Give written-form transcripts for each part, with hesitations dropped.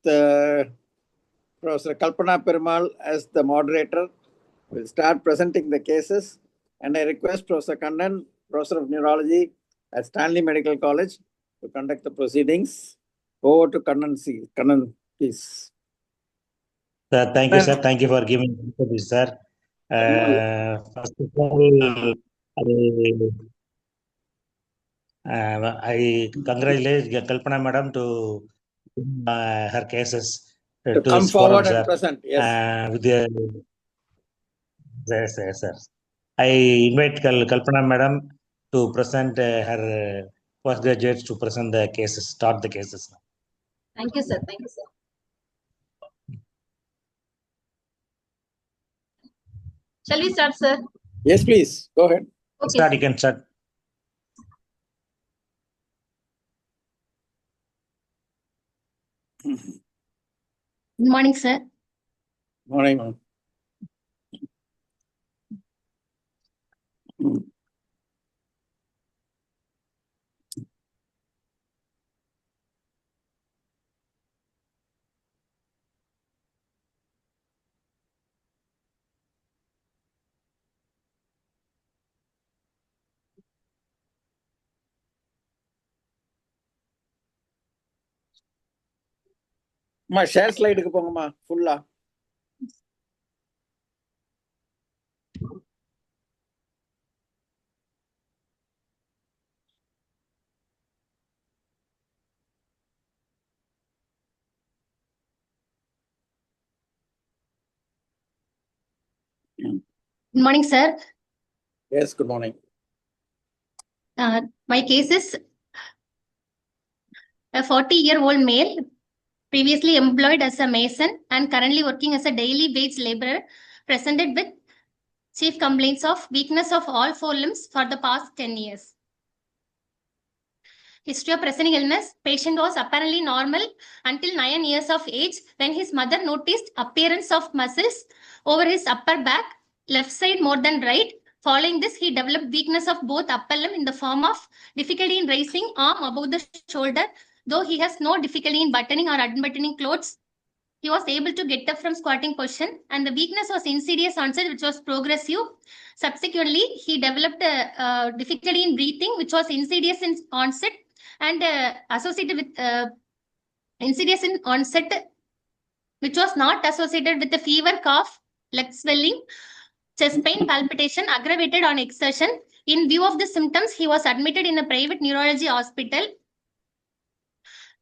Professor Kalpana Perumal as the moderator. We'll start presenting the cases, and I request Professor Kannan, Professor of Neurology at Stanley Medical College, to conduct the proceedings. Over to Kannan. Kannan, please. Sir, thank you, sir. Thank you for giving this, sir. First of all, I congratulate Kalpana Madam to her cases to come forward and present. Yes. Yes, sir. I invite Kalpana Madam to present her postgraduates to present the cases, start the cases. Thank you, sir. Thank you, sir. Shall we start, sir? Yes, please. Go ahead. Okay. Start, you can start. Good morning, sir. Morning, ma'am. Share slide full. Good morning, sir. Yes, good morning. My case is a 40-year-old male, previously employed as a mason and currently working as a daily wage laborer, presented with chief complaints of weakness of all four limbs for the past 10 years. History of presenting illness: patient was apparently normal until 9 years of age, when his mother noticed appearance of muscles over his upper back, left side more than right. Following this, he developed weakness of both upper limb in the form of difficulty in raising arm above the shoulder. Though he has no difficulty in buttoning or unbuttoning clothes, he was able to get up from squatting position, and the weakness was insidious onset, which was progressive. Subsequently, he developed a difficulty in breathing, which was insidious in onset and associated with insidious in onset, which was not associated with the fever, cough, leg swelling, chest pain, palpitation, aggravated on exertion. In view of the symptoms, he was admitted in a private neurology hospital.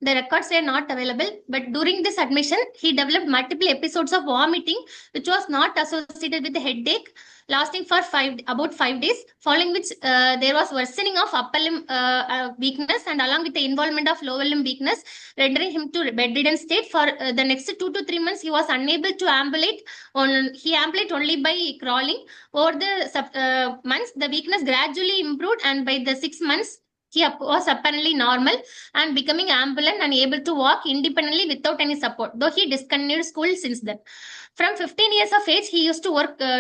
The records were not available, but during this admission, he developed multiple episodes of vomiting, which was not associated with the headache, lasting for about 5 days, following which there was worsening of upper limb weakness, and along with the involvement of lower limb weakness, rendering him to bedridden state. For the next 2 to 3 months, he was unable to ambulate. He ambulated only by crawling. Over the months, the weakness gradually improved, and by the 6 months, he was apparently normal and becoming ambulant and able to walk independently without any support, though he discontinued school since then. From 15 years of age, he used to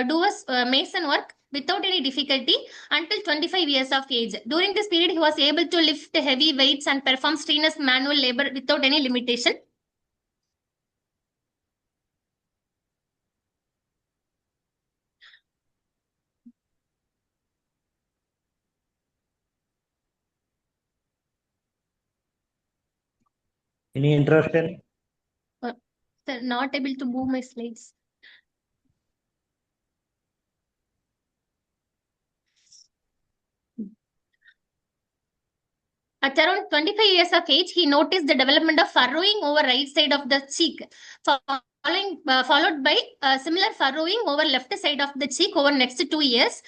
do mason work without any difficulty until 25 years of age. During this period, he was able to lift heavy weights and perform strenuous manual labor without any limitation. Any interruption? Sir, not able to move my slides. At around 25 years of age, he noticed the development of furrowing over right side of the cheek, followed by similar furrowing over left side of the cheek over next 2 years.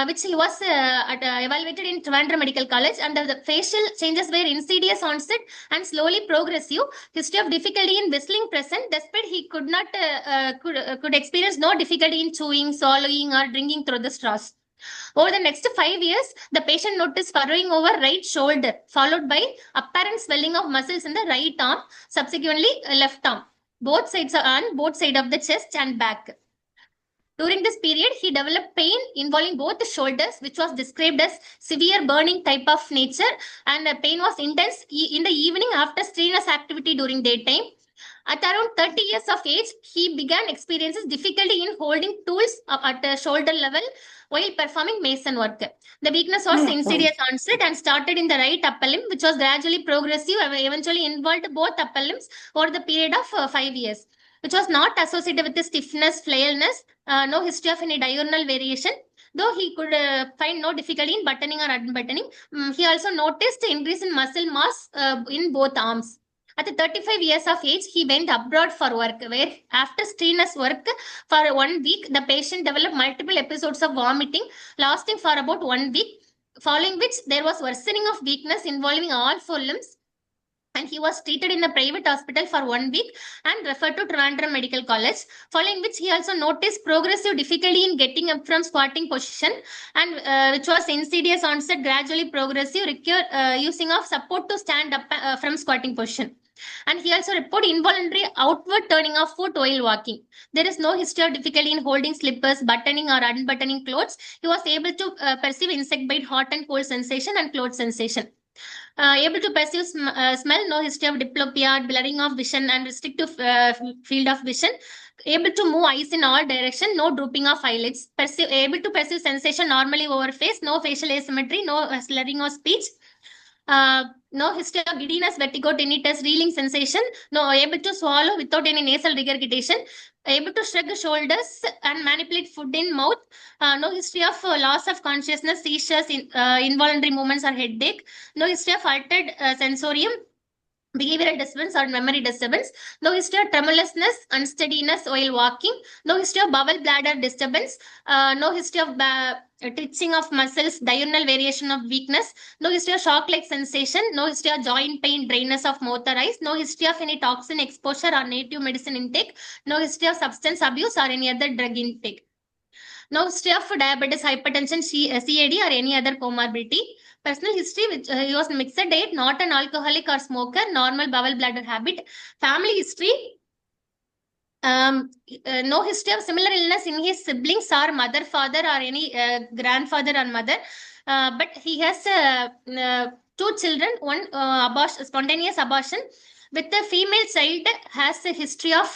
Which he was evaluated in Trivandrum Medical College, and the facial changes were insidious onset and slowly progressive. History of difficulty in whistling present, despite he could not could experience no difficulty in chewing, swallowing, or drinking through the straws. Over the next 5 years, the patient noticed furrowing over right shoulder, followed by apparent swelling of muscles in the right arm, subsequently left arm, both sides of the chest and back. During this period, he developed pain involving both the shoulders, which was described as severe burning type of nature, and the pain was intense in the evening after strenuous activity during daytime. At around 30 years of age, he began experiences difficulty in holding tools at the shoulder level while performing mason work. The weakness was insidious onset and started in the right upper limb, which was gradually progressive and eventually involved both upper limbs over the period of 5 years, which was not associated with the stiffness, flailness, no history of any diurnal variation. Though he could find no difficulty in buttoning or unbuttoning, he also noticed increase in muscle mass in both arms. At 35 years of age, he went abroad for work, where after strenuous work for 1 week, the patient developed multiple episodes of vomiting, lasting for about 1 week, following which there was worsening of weakness involving all 4 limbs, and he was treated in a private hospital for 1 week and referred to Trivandrum Medical College, following which he also noticed progressive difficulty in getting up from squatting position, and which was insidious onset, gradually progressive, require using of support to stand up from squatting position. And he also reported involuntary outward turning of foot while walking. There is no history of difficulty in holding slippers, buttoning or unbuttoning clothes. He was able to perceive insect bite, hot and cold sensation, and clothes sensation. Able to perceive smell, no history of diplopia, blurring of vision and restrictive field of vision. Able to move eyes in all directions, no drooping of eyelids. Able to perceive sensation normally over face, no facial asymmetry, no slurring of speech. No history of giddiness, vertigo, tinnitus, reeling sensation. No, able to swallow without any nasal regurgitation. Able to shrug shoulders and manipulate food in mouth. No history of loss of consciousness, seizures, involuntary movements or headache. No history of altered sensorium, behavioral disturbance or memory disturbance. No history of tremulousness, unsteadiness while walking. No history of bowel bladder disturbance. No history of twitching of muscles, diurnal variation of weakness. No history of shock-like sensation. No history of joint pain, dryness of mouth or eyes. No history of any toxin exposure or native medicine intake. No history of substance abuse or any other drug intake. No history of diabetes, hypertension, CAD or any other comorbidity. Personal history, which he was mixed diet, not an alcoholic or smoker, normal bowel bladder habit. Family history, no history of similar illness in his siblings or mother, father or any grandfather or mother. But he has 2 children, one spontaneous abortion with the female child has a history of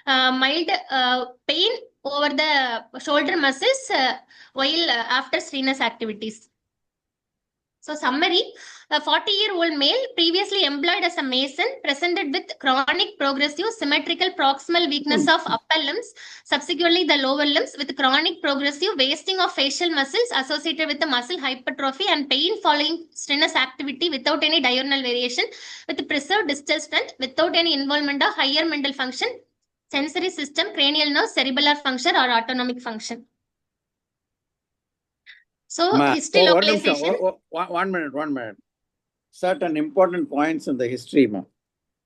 mild pain over the shoulder muscles while after strenuous activities. So summary, a 40-year-old male previously employed as a mason presented with chronic progressive symmetrical proximal weakness of upper limbs, subsequently the lower limbs with chronic progressive wasting of facial muscles associated with the muscle hypertrophy and pain following strenuous activity without any diurnal variation, with preserved distal strength, without any involvement of higher mental function, sensory system, cranial nerve, cerebellar function or autonomic function. So history localization. 1 minute. Certain important points in the history, ma.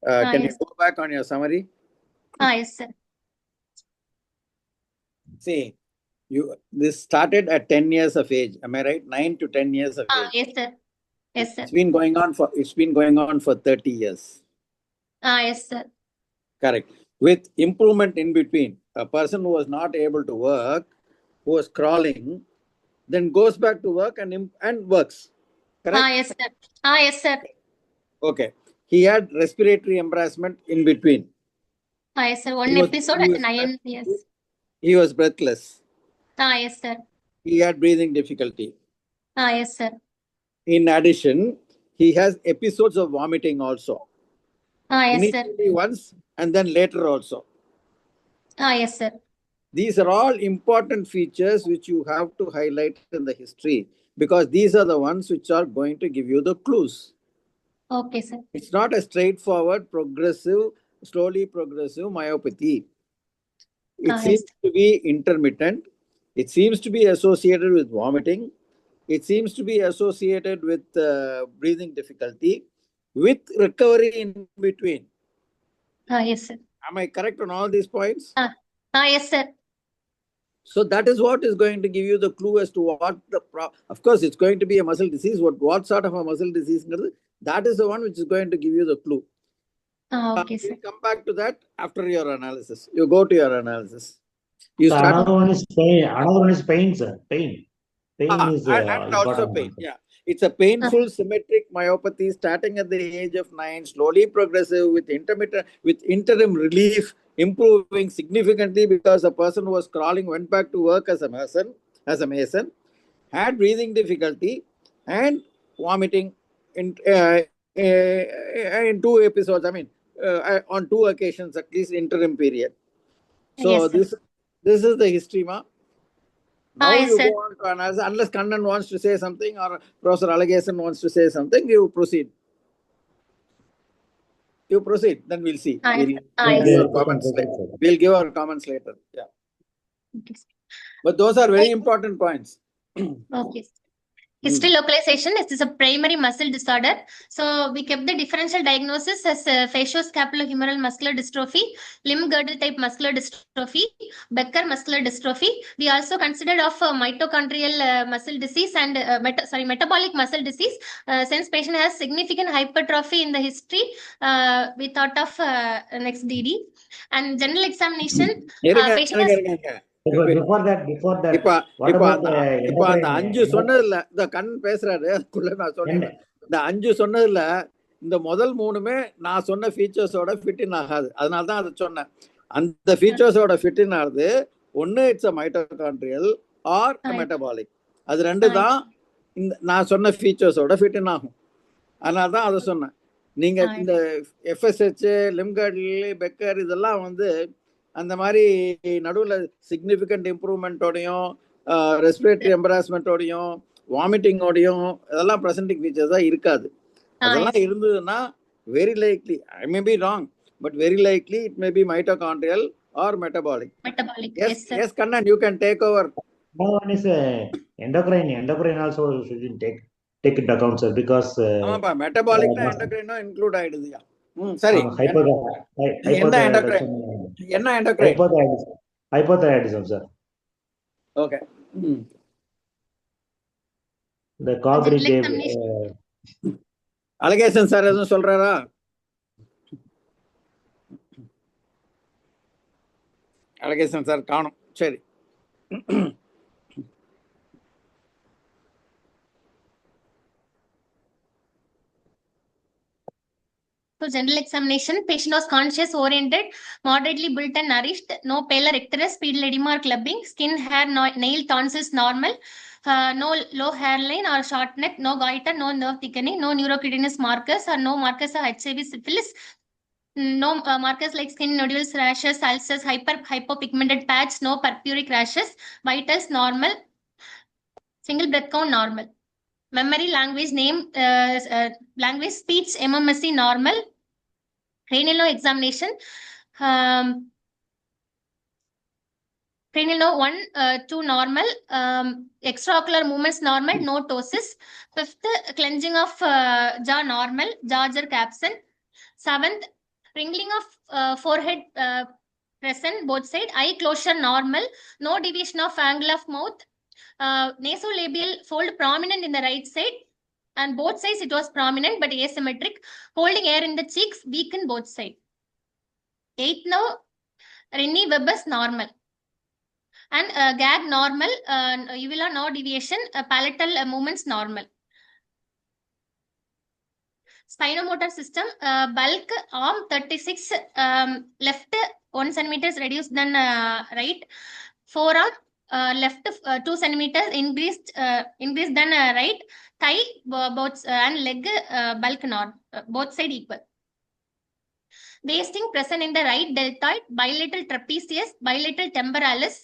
Can you go back on your summary? Yes, sir. See, this started at 10 years of age. Am I right? 9 to 10 years of age. Yes, sir. Yes, sir. It's been going on for 30 years. Yes, sir. Correct. With improvement in between. A person who was not able to work, who was crawling, then goes back to work and works. Correct? Yes, sir. Yes, sir. Okay. He had respiratory embarrassment in between. Yes, sir. One episode at 9 years. He was breathless. Yes, sir. He had breathing difficulty. Yes, sir. In addition, he has episodes of vomiting also. Yes, sir. Initially once and then later also. Yes, sir. These are all important features which you have to highlight in the history, because these are the ones which are going to give you the clues. Okay, sir. It's not a straightforward, slowly progressive myopathy. It seems to be intermittent. It seems to be associated with vomiting. It seems to be associated with breathing difficulty, with recovery in between. Yes, sir. Am I correct on all these points? Yes, sir. So that is what is going to give you the clue as to what of course, it's going to be a muscle disease. What sort of a muscle disease? That is the one which is going to give you the clue. Okay, sir. We'll come back to that after your analysis. You go to your analysis. You Another one is pain. Another one is pain, sir. Pain. Pain is and also important. pain. Yeah. It's a painful symmetric myopathy starting at the age of 9, slowly progressive with interim relief, improving significantly because the person who was crawling went back to work as a mason, had breathing difficulty and vomiting in 2 episodes. I mean, on 2 occasions at least interim period. So Yes, sir. this is the history, ma. Now Yes, you sir. go on to analysis. Unless Kannan wants to say something or Professor Alagason wants to say something, you proceed. You proceed, then we'll see. Yes, We'll yes. give our comments later. We'll give our comments later. Yeah. Okay. But those are very important points. Okay. History localization is a primary muscle disorder. So we kept the differential diagnosis as facioscapulohumeral muscular dystrophy, limb girdle type muscular dystrophy, Becker muscular dystrophy. We also considered of mitochondrial muscle disease and metabolic muscle disease. Since patient has significant hypertrophy in the history, we thought of next DD and general examination. Patient has Before that, இப்ப what இப்ப about அந்த the இப்ப அந்த 5 சொன்னதுல இந்த கண் பேசுறாரு அதுக்குள்ள நான் சொல்றேன். இந்த 5 சொன்னதுல இந்த முதல் 3மே நான் சொன்ன ஃபீச்சர்ஸோட ஃபிட் இன் ஆகாது. அதனால தான் அதை சொன்னேன். அந்த ஃபீச்சர்ஸோட ஃபிட் இன் ஆகுது. ஒன்னு it's a mitochondrial or metabolic. அது ரெண்டு தான் இந்த நான் சொன்ன ஃபீச்சர்ஸோட ஃபிட் இன் ஆகும். அதனால தான் அதை சொன்னேன். நீங்க இந்த FSH, லிம்கார்டில், பெக்கர் இதெல்லாம் வந்து அந்த மாதிரி நடுவில் சிக்னிஃபிகண்ட் இம்ப்ரூவ்மெண்ட்டோடையும் ரெஸ்பிரேட்டரி எம்பராஸ்மெண்ட்டோடையும் வாமிட்டிங்கோடையும் இதெல்லாம் ப்ரெசன்டிங் ஃபீச்சர்ஸ் தான் இருக்காது. அதெல்லாம் இருந்ததுன்னா very likely, I may be wrong, but very likely it may be mitochondrial or metabolic. Yes, Kannan, you can take over. No one is endocrine also should take into account, sir, because ஆமாப்பா, மெட்டபாலிக்னா எண்டோக்ரைனும் include ஆயிடுதுயா. சரி, என்ன endocrine? hypothyroidism, sir. Okay. The cognitive Alagesan sir எதுவும் சொல்றாரா? Alagesan sir காணும். சரி. So general examination, patient was conscious, oriented, moderately built and nourished, no pallor, icterus, pedal edema or clubbing, skin, hair, nail, tonsils normal, no low hairline or short neck, no goiter, no nerve thickening, no neurocutaneous markers or no markers of HIV, syphilis, no markers like skin nodules, rashes, ulcers, hypopigmented patch, no purpuric rashes, vitals normal, single breath count normal. Memory, language, name, language, speech, MMSC normal. Cranial nerve examination. Cranial nerve 1, 2 normal. Extraocular movements normal, no ptosis. 5th, cleansing of jaw normal, jaw jerk absent. 7th, wrinkling of forehead present, both side. Eye closure normal, no deviation of angle of mouth. Nasolabial fold prominent in the right side, and both sides it was prominent but asymmetric. Holding air in the cheeks, weak in both sides. 8th now, Rennie Weber's normal. And gag normal, uvula no deviation, palatal movements normal. Spinomotor system, bulk arm 36, left 1 centimeters reduced than right. Forearm left 2 centimeters increased than right. Thigh both and leg bulk not both side equal. Wasting present in the right deltoid, bilateral trapezius, bilateral temporalis,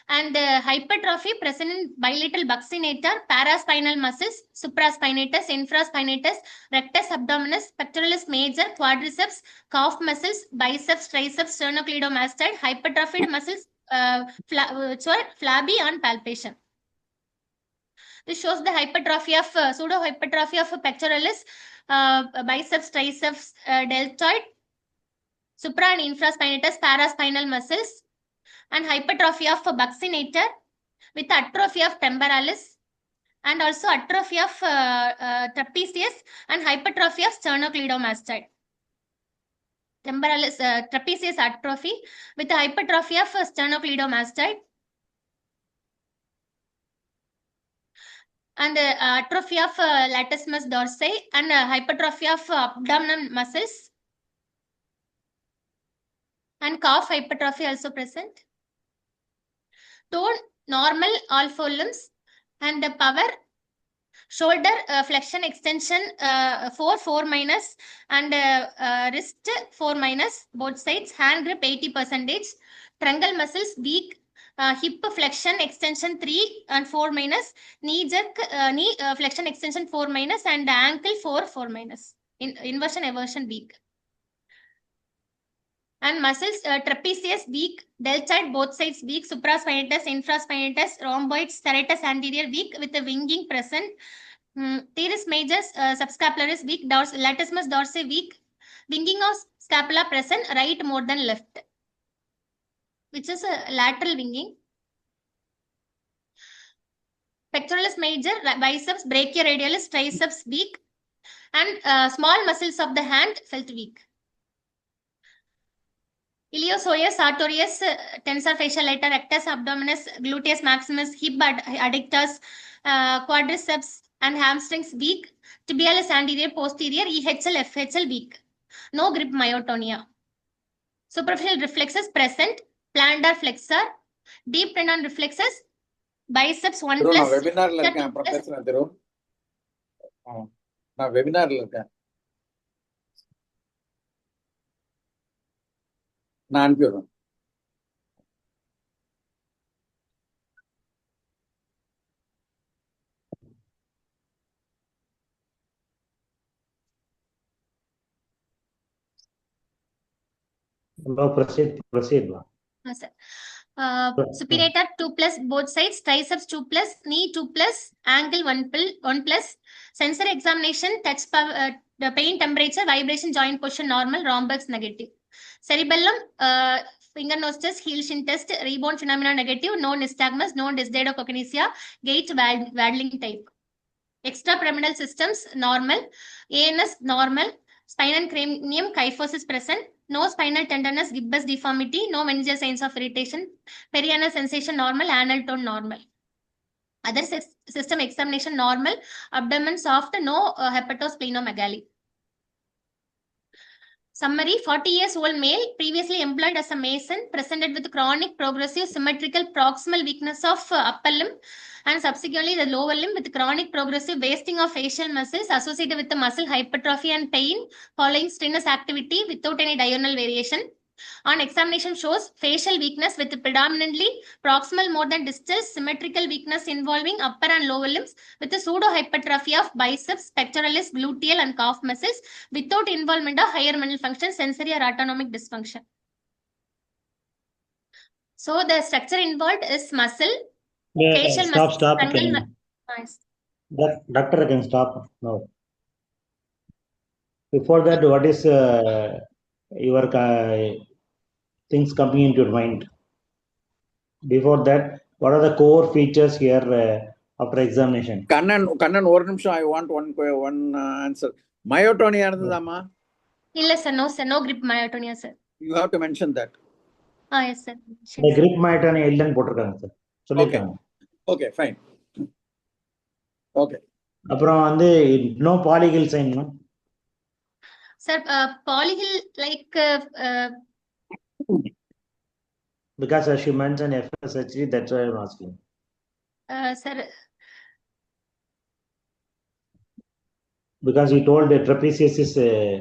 and hypertrophy present in bilateral buccinator, paraspinal muscles, supraspinatus, infraspinatus, rectus abdominis, pectoralis major, quadriceps, calf muscles, biceps, triceps, sternocleidomastoid, hypertrophied muscles, flabby on palpation. This shows the hypertrophy of pseudo hypertrophy of pectoralis, biceps, triceps, deltoid, supra and infraspinatus, paraspinal muscles, and hypertrophy of buccinator with atrophy of temporalis, and also atrophy of trapezius and hypertrophy of sternocleidomastoid. Temporalis, trapezius atrophy with hypertrophy of sternocleidomastoid. and atrophy of latissimus dorsi and hypertrophy of abdominal muscles and calf hypertrophy also present. Tone normal all four limbs and the power shoulder flexion extension 4 minus and wrist 4 minus both sides, hand grip 80%, truncal muscles weak, hip flexion extension 3 and 4 minus, knee jerk knee flexion extension 4 minus and ankle 4 minus, inversion eversion weak. And muscles trapezius weak, deltoid both sides weak, supraspinatus, infraspinatus, rhomboids, serratus anterior weak with a winging present. Teres major subscapularis weak, latissimus dorsi weak, winging of scapula present, right more than left, which is a lateral winging. Pectoralis major, biceps, brachioradialis, triceps weak, and small muscles of the hand felt weak. Iliopsoas, sartorius, tensor fasciae later, rectus abdominis, gluteus maximus, hip adductors, quadriceps and hamstrings weak. Tibialis anterior, posterior, EHL, FHL weak. No grip myotonia. Superficial reflexes present. Plantar flexor, deep tendon reflexes, biceps 1 திரு, நான் plus. வெபினார்ல இருக்கேன், அப்புறம் பேசுறேன் திரு. நான் வெபினார்ல இருக்கேன், நான் அனுப்பி விடுறேன். No, proceed. Sir. Supinator 2 plus both sides, triceps 2 plus, knee 2 plus, ankle 1 plus. Sensory examination, touch power, the pain, temperature, vibration, joint position normal, rhombox negative. Cerebellum, finger nose test, heel shin test, rebound phenomena negative, no nystagmus, no dysdiadochokinesia, gait waddling type. Extrapyramidal systems normal, ANS normal, spine and cranium kyphosis present, no spinal tenderness, gibbous deformity, no meningeal signs of irritation, perianal sensation normal, anal tone normal. Other system examination normal, abdomen soft, no hepatosplenomegaly. Summary, 40 years old male, previously employed as a mason, presented with chronic progressive symmetrical proximal weakness of upper limb and subsequently the lower limb with chronic progressive wasting of facial muscles associated with the muscle hypertrophy and pain following strenuous activity without any diurnal variation. On examination shows facial weakness with predominantly proximal more than distal, symmetrical weakness involving upper and lower limbs with a pseudo hypertrophy of biceps, pectoralis, gluteal and calf muscles without involvement of higher mental function, sensory or autonomic dysfunction. So the structure involved is muscle, facial muscle. Stop. Nice. Doctor can stop now. Before that, what is your things coming into your mind? Before that, what are the core features here after examination? Kannan, ஒரு நிமிஷம், I want one answer. Myotonia இருந்ததாமா? இல்ல sir, no grip myotonia sir. You have to mention that. Yes sir. The grip myotonia இல்லன்னு போட்டுருக்காங்க sir, சொல்லிருக்காங்க. Okay, fine. Okay. அப்புறம் வந்து no polygal sign, no? Sir, polygal like Because as she mentioned FSHD, that's why I'm asking. Sir, because you told the trapezius is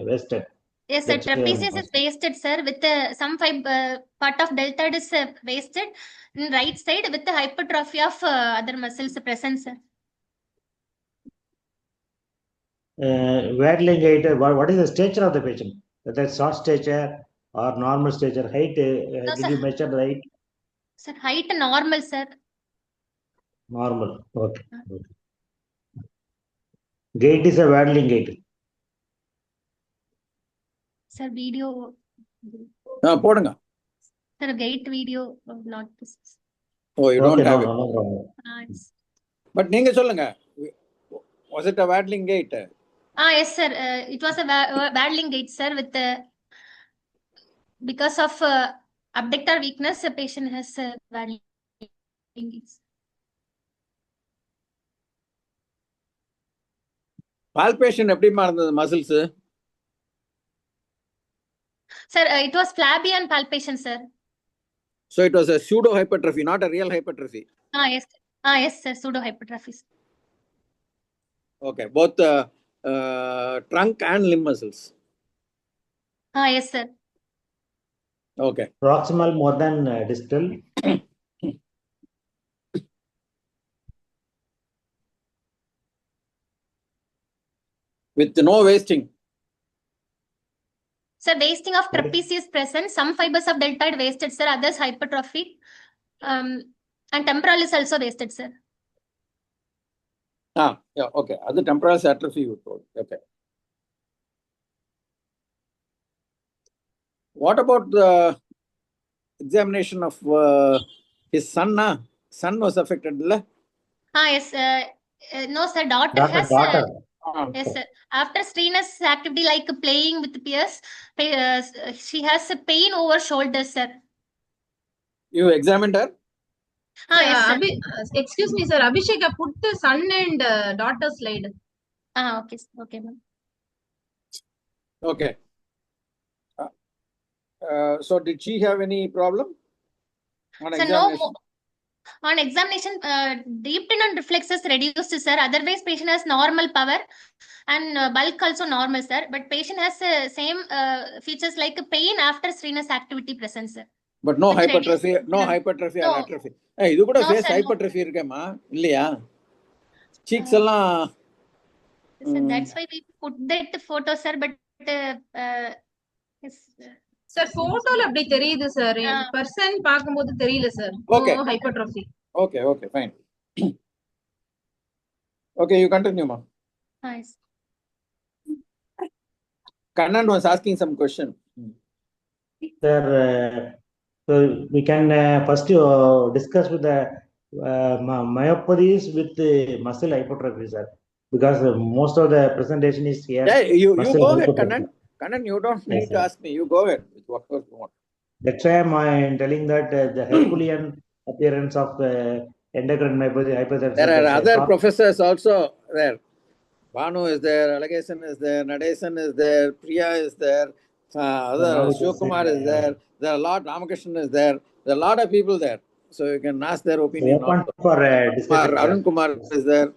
wasted. yes sir, trapezius is wasted sir with some part of deltoid is wasted in right side with the hypertrophy of other muscles present sir. Waddling gait, what is the stature of the patient? Whether it's short stature or normal stature, height, No, did sir. you measure the height? Sir, height normal sir. Normal, okay. Gait is a waddling gait. Sir, video. போடுங்க. Sir, gait video not this. Oh, you don't have it. No problem. But நீங்க சொல்லுங்க. Was it a waddling gait? Yes sir, it was a waddling gait sir with because of abductor weakness the patient has waddling gait. Palpation எப்படிமா இருந்தது muscles? Sir, it was flabby and palpation, sir. So it was a pseudo hypertrophy, not a real hypertrophy. Yes. Yes, sir. Pseudo hypertrophy. Okay, both trunk and limb muscles. Yes, sir. Okay. Proximal more than distal. With no wasting. Sir, wasting of trapezius present. Some fibers of deltoid wasted, sir. Others hypertrophy. And temporal is also wasted, sir. Yeah, okay. Other temporal atrophy you told. Okay. What about the examination of his son? Son was affected, Yes. No, sir. Daughter has. Yes, sir. After strenuous activity like playing with peers, she has a pain over shoulders, sir. You examined her? Yes, sir. Excuse me, sir. Abhishek, put the son and daughter slide. Okay, okay, ma'am. Okay. So did she have any problem on Sir, examination? no. On examination, deep tendon reflexes reduced, sir. Otherwise, patient has normal power and bulk also normal, sir. But patient has same features like pain after strenuous activity present, sir. But no With hypertrophy, reduced- no hypertrophy or No. atrophy. Hey, இது கூட No, face sir, no. hypertrophy இருக்கேம்மா இல்லையா? Cheeks எல்லாம் Sir, that's why we put that photo, sir. But yes, Sir, photoல அப்படி தெரியுது sir. Person பார்க்கும்போது தெரியல sir. Okay. No hypertrophy. Okay, fine. Okay, you continue, ma. Nice. Kannan was asking some question. Sir, so we can first discuss with the myopathies with the muscle hypertrophy, sir, because most of the presentation is here. Yeah, you muscle go ahead, hypertrophy. Kannan, you don't need Yes, to sir. ask me. You go ahead with whatever you want. That's why I'm telling that the Herculean appearance of endocrine myopathy hypertrophy. There are other professors also there. Banu is there, Alagasan is there, Nadesan is there, Priya is there, other Shivkumar is there. There are a lot, Ramakrishnan is there. There are a lot of people there. So you can ask their opinion. Open for discussion. Arun Kumar is there.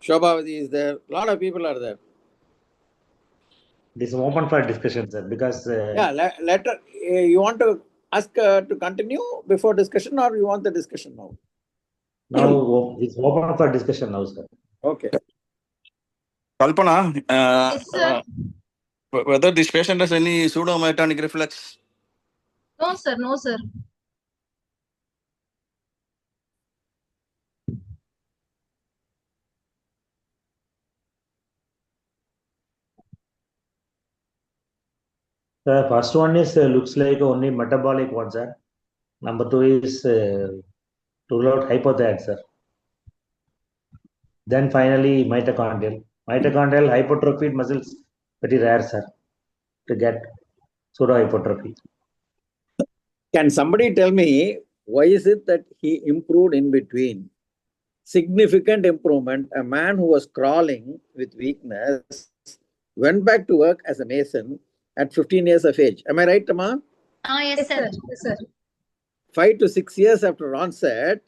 Shobhavati is there. A lot of people are there. This is open for discussion, sir, because later you want to ask to continue before discussion, or you want the discussion now? Now it's open for discussion now, sir. Okay. Kalpana, Yes, sir. whether this patient has any pseudomyotonic reflex? No sir, no sir. The first one is looks like only metabolic one, sir. Number two is rule out hypothyroid, sir. Then finally mitochondrial. Mitochondrial hypertrophied muscles very rare, sir, to get pseudo hypertrophy. Can somebody tell me why is it that he improved in between? Significant improvement. A man who was crawling with weakness went back to work as a mason at 15 years of age. Am I right, Tama? Yes, sir. Yes, sir. 5 to 6 years after onset,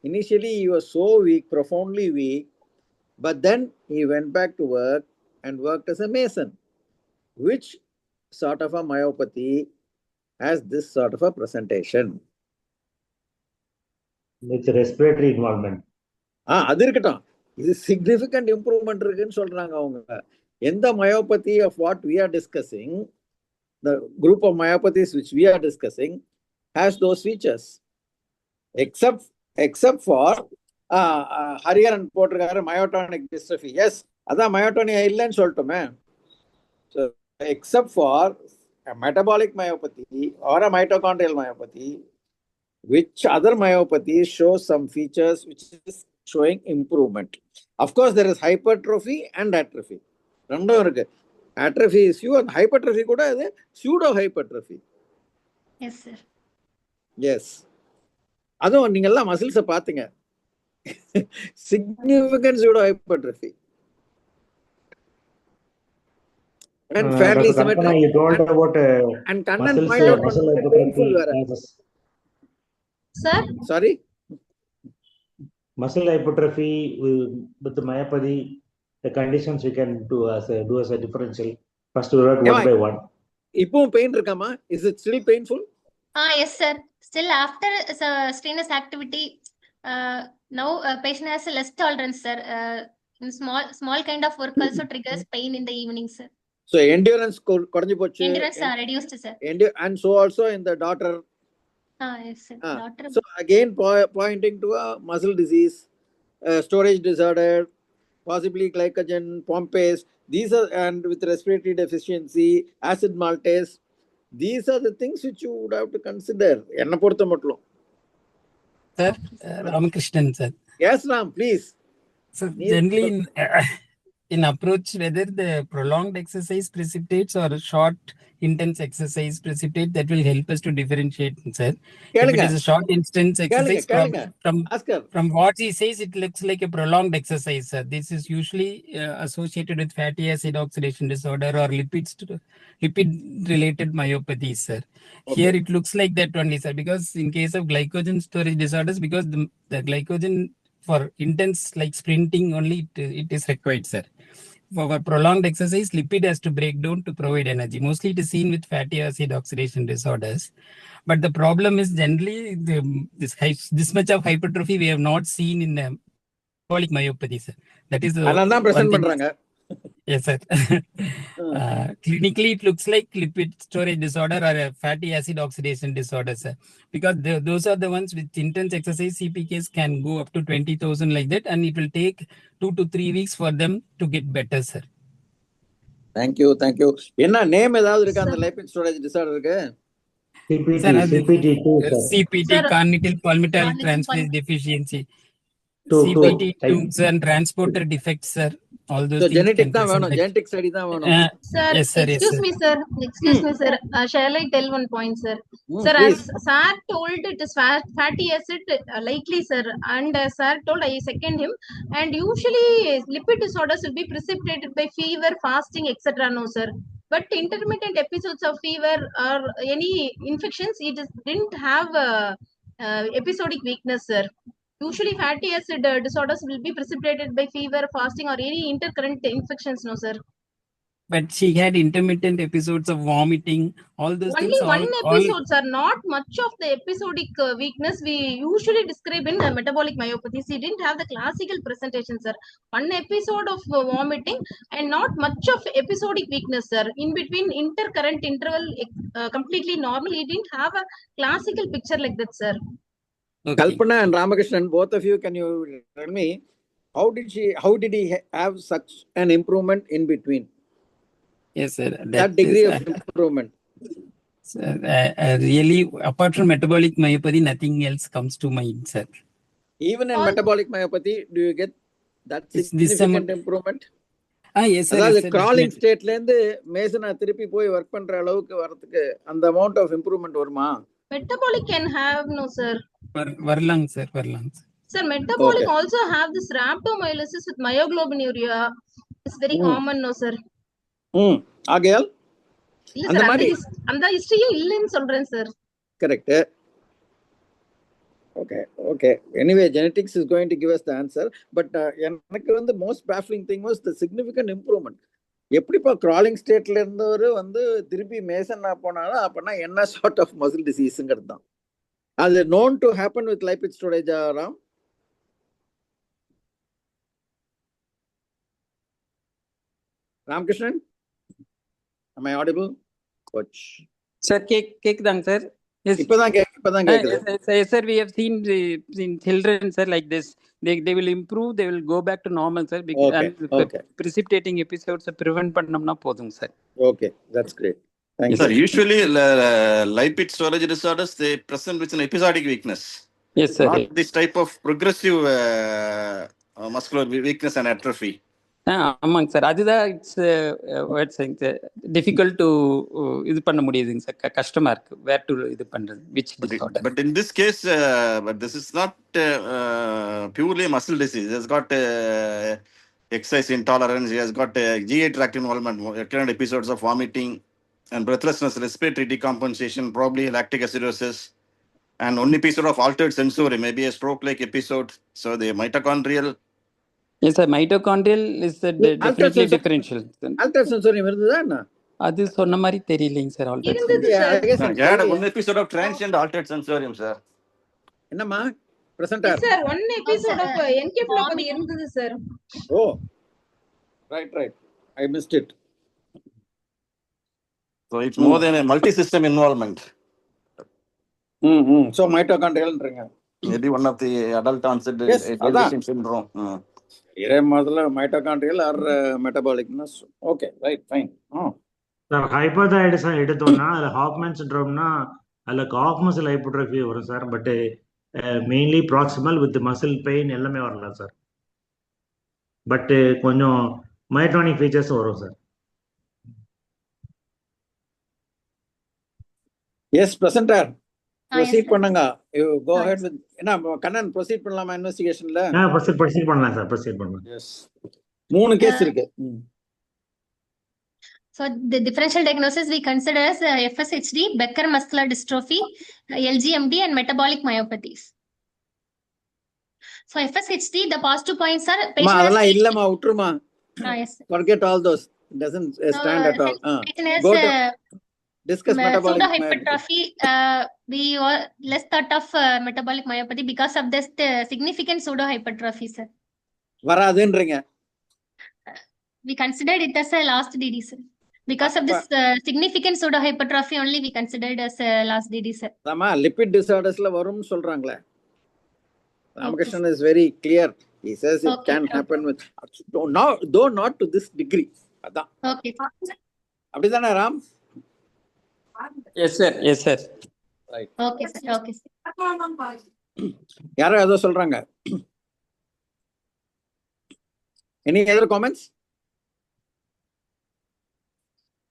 initially he was so weak, profoundly weak, but then he went back to work and worked as a mason. Which sort of a myopathy has this sort of a presentation? With respiratory involvement. அது இருக்கட்டும். இது significant improvement இருக்குன்னு சொல்றாங்க அவங்க. எந்த myopathy of what we are discussing, the group of myopathies which we are discussing has those features. Except for Hariharan போட்டிருக்காரு myotonic dystrophy. Yes, அதான் myotonia இல்லைன்னு சொல்லட்டுமே. So except for a metabolic myopathy or a mitochondrial myopathy, which other myopathies show some features which is showing improvement. Of course, there is hypertrophy and atrophy. ரெண்டும் இருக்கு. Atrophy is few and hypertrophy கூட அது pseudo hypertrophy. Yes, sir. Yes. அதுவும் நீங்க எல்லாம் மசில்ஸை பார்த்தீங்க. Significant pseudo hypertrophy. And fairly Dr. Kalpana, symmetric. you told about And Kannan muscles, point out muscle one painful hypertrophy vera. causes. Sir, Sorry? Muscle hypertrophy with the myopathy, the conditions we can do as a differential. First, we work one by one. இப்பவும் pain இருக்காமா? Is it still painful? Yes, sir. Still after strenuous activity, now patient has less tolerance, sir. In small kind of work also triggers pain in the evening, sir. So endurance குறைஞ்சு போச்சு. Endurance reduced, sir. And so also in the daughter. Yes, sir. Daughter. So again pointing to a muscle disease, storage disorder, possibly glycogen, pompase. These are, and with respiratory deficiency, acid maltase. These are the things which you would have to consider. என்ன பொறுத்த மட்டும். Sir, Ramakrishnan, sir. Yes, Ram, please. So generally in approach, whether the prolonged exercise precipitates or short intense exercise precipitate, that will help us to differentiate, sir. If it is a short intense exercise, from what he says, it looks like a prolonged exercise, sir. This is usually associated with fatty acid oxidation disorder or lipid related myopathy, sir. Okay. Here it looks like that only, sir, because in case of glycogen storage disorders, because the glycogen for intense like sprinting only it is required, sir. For prolonged exercise, lipid has to break down to provide energy. Mostly it is seen with fatty acid oxidation disorders. But the problem is generally this much of hypertrophy we have not seen in metabolic myopathy, sir. That is the yes, sir. Clinically, it looks like lipid storage disorder or a fatty acid oxidation disorder, sir. Because those are the ones with intense exercise, CPKs can go up to 20,000 like that, and it will take 2 to 3 weeks for them to get better, sir. Thank you, thank you. என்ன name ஏதாவது இருக்கா அந்த lipid storage disorder இருக்கு? CPT, carnitine palmitoyl transferase deficiency. CPT2 and transporter defects, sir. All those so things. Genetic தான் வேணும், genetic study தான் வேணும். Sir, yes, sir, excuse me, sir. Excuse me, sir. Shall I tell one point, sir? Sir, please. as sir told, it is fatty acid likely, sir. And sir told, I second him. And usually, lipid disorders will be precipitated by fever, fasting, etc. No, sir. But intermittent episodes of fever or any infections, it didn't have episodic weakness, sir. Usually, fatty acid disorders will be precipitated by fever, fasting, or any intercurrent infections, no, sir. But she had intermittent episodes of vomiting, all those Only things. Only one episode, sir. Not much of the episodic weakness we usually describe in metabolic myopathy. She didn't have the classical presentation, sir. One episode of vomiting and not much of episodic weakness, sir. In between intercurrent interval, completely normal. He didn't have a classical picture like that, sir. Okay. Kalpana and Ramakrishnan, both of you, can you tell me how did he have such an improvement in between? Yes, sir. That degree of improvement. Sir, really, apart from metabolic myopathy, nothing else comes to mind, sir. Even in metabolic myopathy, do you get that significant improvement? Yes, sir. அதாவது crawling stateல இருந்து மேசனா திருப்பி போய் work பண்ற அளவுக்கு வரதுக்கு அந்த amount of improvement வருமா? Metabolic can have, no, sir. Varlang, sir. Varlang. Sir, metabolic also have this rhabdomyolysis with myoglobinuria. It's very common, no, sir. ஆகையால் அந்த மாதிரி அந்த ஹிஸ்டரியே இல்லன்னு சொல்றேன், sir. Correct. Okay. Anyway, genetics is going to give us the answer. But எனக்கு வந்து most baffling thing was the significant improvement. எப்படிப்பா crawling stateல இருந்தவரு வந்து திருப்பி மேசனா போனாலும் அப்பனா என்ன sort of muscle diseaseங்கிறது தான். அது known to happen with lipid storage, Ram? Ramakrishnan? Am I audible? Coach. Sir, கேக்குதாங்க சார்? Yes. இப்பதான் கேக்குது. Yes, sir, we have seen in children, sir, like this. They will improve, they will go back to normal, sir. Okay. Precipitating episodes prevent பண்ணோம்னா போதும், sir. Okay, that's great. Thank you. Sir, usually lipid storage disorders, they present with an episodic weakness. Yes, sir. Not this type of progressive muscular weakness and atrophy. ஆமாங்க sir, அதுதான் it's difficult to இது பண்ண முடியுதுங்க sir, கஷ்டமா இருக்கு வேர் to இது பண்றது which disorder. But in this case, but this is not purely muscle disease. It's got exercise intolerance. He has got GI tract involvement, recurrent episodes of vomiting and breathlessness, respiratory decompensation, probably lactic acidosis, and one episode of altered sensory, maybe a stroke-like episode. So the mitochondrial. Yes, sir. Mitochondrial is definitely differential. Altered sensory இருந்ததா என்ன? அது சொன்ன மாதிரி தெரியலைங்க sir. இருந்தது Yeah, sir. I guess it's Yeah, only- one episode of transient altered sensorium, sir. என்னம்மா presenter? Yes, sir. One episode of sir. encephalopathy இருந்தது sir. Oh, right. I missed it. So it's more than a multi-system involvement. So mitochondrialன்றீங்க. Maybe one of the adult onset Yes, elevation syndrome. இதே முதல்ல mitochondrial or metabolicness. Okay, right, fine. Sir hypothyroidism எடுத்தோம்னா அதில் Hofmann சிண்ட்ரோம்னா அதில் cough muscle ஹைப்போட்ரோஃபி வரும் sir. But mainly proximal with muscle pain எல்லாமே வரலாம் sir. But கொஞ்சம் மைட்ரானிக் features வரும் sir. Yes, presenter. Proceed yes, பண்ணுங்க. You go Ah, ahead yes. with என்ன கண்ணன் proceed பண்ணலாமா இன்வெஸ்டிகேஷன்ல? ப்ரொசீட் பண்ணலாம் சார். ப்ரொசீட் பண்ணலாம். Yes. 3 கேஸ் இருக்கு. So the differential diagnosis we consider as FSHD, Becker muscular dystrophy, LGMD, and metabolic myopathies. So FSHD, the positive points are அம்மா அதெல்லாம் இல்லம்மா விட்டுருமா. yes. Forget all those. It doesn't stand at all. Patient has Go to discuss metabolic myopathy. pseudohypertrophy. We less thought of metabolic myopathy because of this significant pseudohypertrophy, sir. வராதுன்றீங்க. We considered it as a last DD, sir. Because of this significant pseudohypertrophy only, we considered as a last DD, sir. ஆமா lipid disorders-ல வரும்னு சொல்றாங்களே. Ramakrishnan is very clear. He says it can happen with though not to this degree. அதான். Okay. அப்படிதானே Ram? Yes, sir. Yes, sir. Right. Okay, sir. Okay, sir. யாரோ ஏதோ சொல்றாங்க. Any other comments?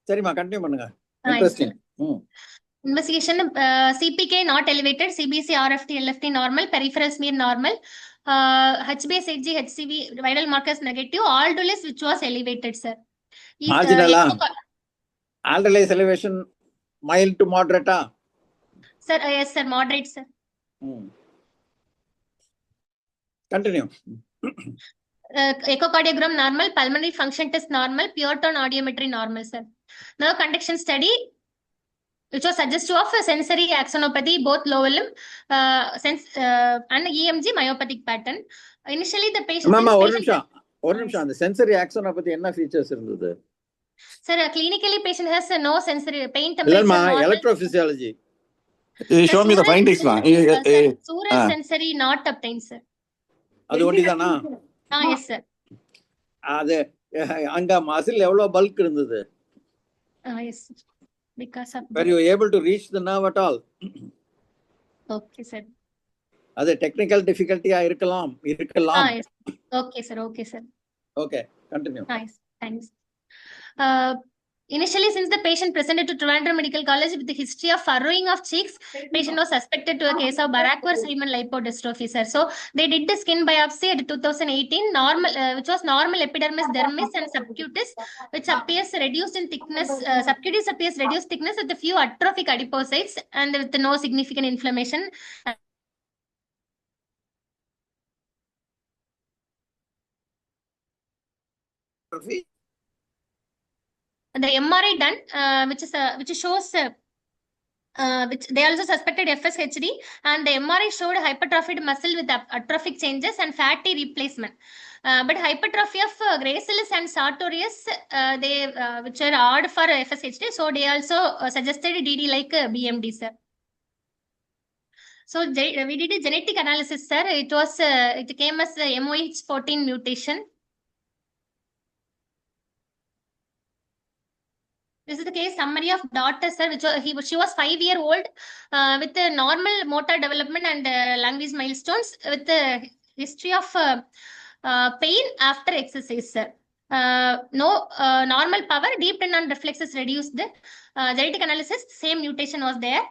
சரிம்மா continue பண்ணுங்க. Interesting. Investigation, CPK not elevated, CBC, RFT, LFT normal, peripheral smear normal, HbS, Hg, HCV, viral markers negative, aldolase which was elevated, sir. Marginal, aldolase elevation mild to moderate. Sir, yes, sir, moderate, sir. Continue. Echocardiogram normal, pulmonary function test normal, pure tone audiometry normal, sir. Nerve conduction study, which was suggestive of sensory axonopathy, both lower limb and EMG myopathic pattern. Initially, the patient. மாமா ஒரு நிமிஷம் அந்த sensory ஆக்சோனோபதி என்ன features இருந்தது? Sir, clinically patient has no sensory pain இல்லம்மா temperature. Electrophysiology. Show me the findings, ma. Sural sensory not obtained, sir. அது ஒண்டிதானா? Yes, sir. அது அங்க மசில் எவ்வளவு பல்க் இருந்தது? Yes, sir. Because of. Were you able to reach the nerve at all? Okay, sir. அது technical டிஃபிகல்ட்டியா இருக்கலாம். Yes. Okay, sir. Okay, sir. Okay, continue. Nice. Thanks. Initially, since the patient presented to Trivandrum Medical College with the history of furrowing of cheeks, patient was suspected to a case of Barraquer-Simon lipodystrophy, sir. So they did the skin biopsy at 2018, normal, which was normal epidermis, dermis, and subcutis, which appears reduced in thickness. Subcutis appears reduced thickness with a few atrophic adipocytes and with no significant inflammation. The MRI done, which shows which they also suspected FSHD, and the MRI showed hypertrophied muscle with atrophic changes and fatty replacement. But hypertrophy of gracilis and sartorius, which are odd for FSHD, so they also suggested DD like BMD, sir. So we did a genetic analysis, sir. It came as MOH14 mutation. This is the case summary of daughter, sir, she was 5-year-old with a normal motor development and language milestones with a history of pain after exercise, sir. No normal power, deep tendon reflexes reduced. Genetic analysis, same mutation was there.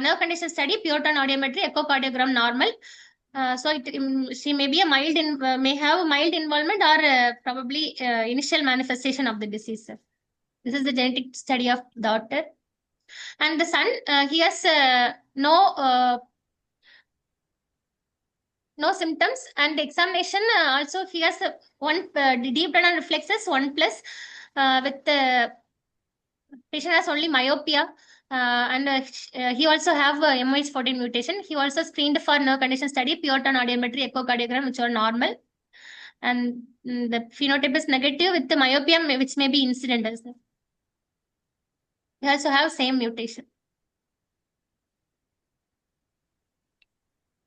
Nerve condition study, pure tone audiometry, echocardiogram normal. So she may be a mild, may have a mild involvement or probably initial manifestation of the disease, sir. This is the genetic study of daughter. And the son, he has no symptoms, and examination also he has one deep retinal reflexes 1+, with patient has only myopia, and he also have MOH14 mutation. He also screened for nerve condition study, pure-tone audiometry, echocardiogram, which are normal, and the phenotype is negative with the myopia, which may be incidental. He also have same mutation.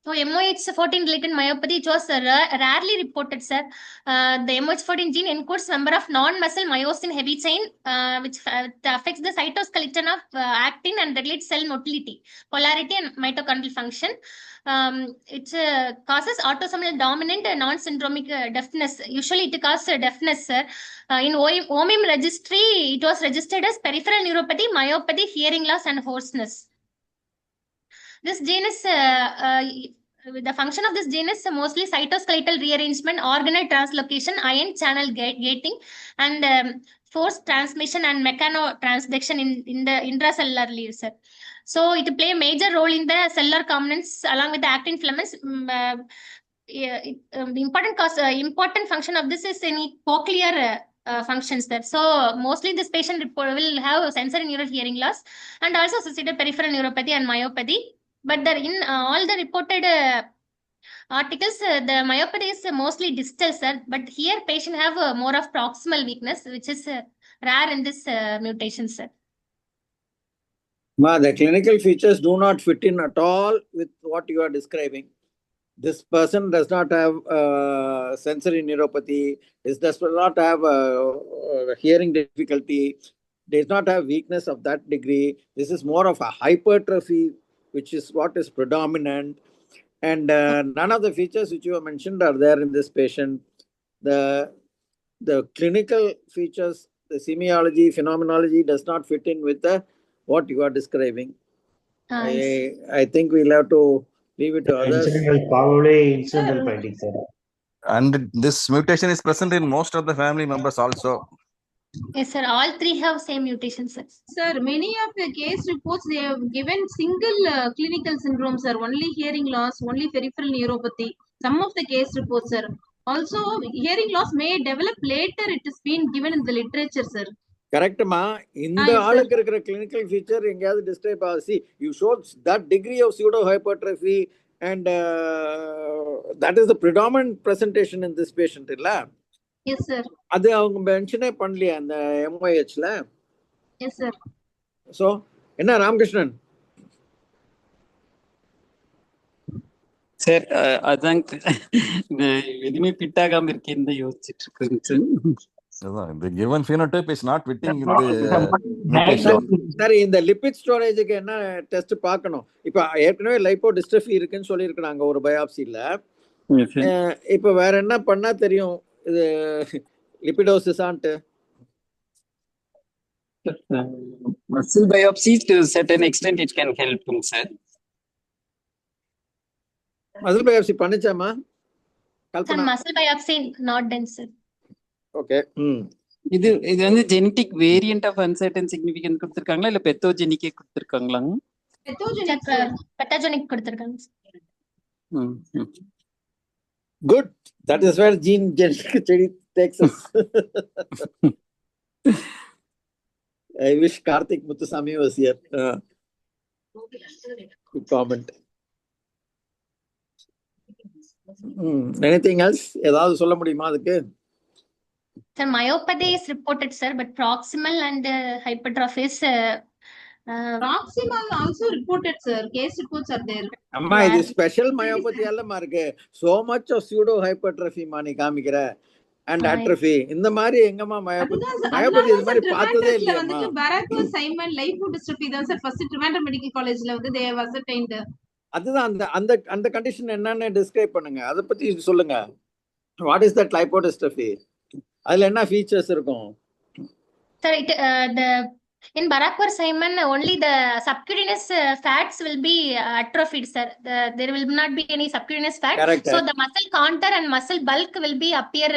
So MOH14 related myopathy, it was rarely reported, sir. The MOH14 gene encodes number of non-muscle myosin heavy chain, which affects the cytoskeleton of actin and regulates cell motility, polarity, and mitochondrial function. It causes autosomal dominant non-syndromic deafness. Usually it causes deafness, sir. In OMIM registry, it was registered as peripheral neuropathy, myopathy, hearing loss, and hoarseness. This gene is, the function of this gene is mostly cytoskeletal rearrangement, organelle translocation, ion channel gating, and force transmission and mechanotransduction in the intracellular leaves. So it play a major role in the cellular components along with the actin filaments. Important function of this is any cochlear functions there. So mostly this patient will have sensory neural hearing loss and also associated peripheral neuropathy and myopathy. But in all the reported articles, the myopathy is mostly distal, sir. But here patient have more of proximal weakness, which is rare in this mutation, sir. Ma, the clinical features do not fit in at all with what you are describing. This person does not have sensory neuropathy. This does not have hearing difficulty. Does not have weakness of that degree. This is more of a hypertrophy, which is what is predominant. And none of the features which you have mentioned are there in this patient. The clinical features, the semiology, phenomenology does not fit in with what you are describing. I think we'll have to leave it to others. Probably incidental findings, sir. And this mutation is present in most of the family members also. Yes, sir. All three have same mutations, sir. Sir, many of the case reports, they have given single clinical syndromes, sir. Only hearing loss, only peripheral neuropathy. Some of the case reports, sir. Also, hearing loss may develop later. It is been given in the literature, sir. Correct, ma. In the all clinical feature, describe. See, you showed that degree of pseudo hypertrophy, and that is the predominant presentation in this patient, illa? Yes, sir. அது அவங்க மென்ஷனே பண்ணலையா அந்த MOH-ல? Yes, sir. So, என்ன Ramakrishnan? Sir அதான் எதுவுமே fit ஆகாம இருக்கேன்னு தான் யோசிச்சுட்டு இருக்கேன். The given phenotype is not fitting with the சரி, இந்த லிபிட் ஸ்டோரேஜுக்கு என்ன டெஸ்ட் பார்க்கணும்? இப்ப ஏற்கனவே லைப்போடிஸ்ட்ரோஃபி இருக்குன்னு சொல்லியிருக்காங்க ஒரு பயாப்சில. இப்ப வேற என்ன பண்ணா தெரியும் இது லிபிடோசிஸ் and? Muscle biopsy to a certain extent it can help him, sir. Muscle biopsy பண்ணிச்சாமா? Sir, muscle biopsy not done, sir. Okay. இது வந்து genetic variant of uncertain significant கொடுத்திருக்காங்களா இல்ல பெத்தோஜெனிக்கே கொடுத்திருக்காங்களா? பெத்தோஜெனிக் கொடுத்திருக்காங்க. Good. That is where gene takes us. I wish Karthik Muthusamy was here. Good comment. Anything else? ஏதாவது சொல்ல முடியுமா அதுக்கு? Sir, myopathy is reported, sir, but proximal and hypertrophy is proximal also reported, sir. Case reports are there. Amma, இது special myopathy allama இருக்கு. So much of pseudo hypertrophy மானி காமிக்கிற and atrophy. இந்த மாதிரி எங்கமா myopathy இது மாதிரி பார்த்ததே இல்லையாமா? Barack Simon lipodystrophy தான் sir first Trivandrum Medical Collegeல வந்து they have ascertained. அதுதான் அந்த கண்டிஷன் என்னன்னு டிஸ்கிரைப் பண்ணுங்க. அத பத்தி சொல்லுங்க. What is that lipodystrophy? அதுல என்ன ஃபீச்சர்ஸ் இருக்கும்? Sir, the In Barakwar Simon, only the subcutaneous fats will be atrophied, sir. There will not be any subcutaneous fat. Correct. So the muscle contour and muscle bulk will be appear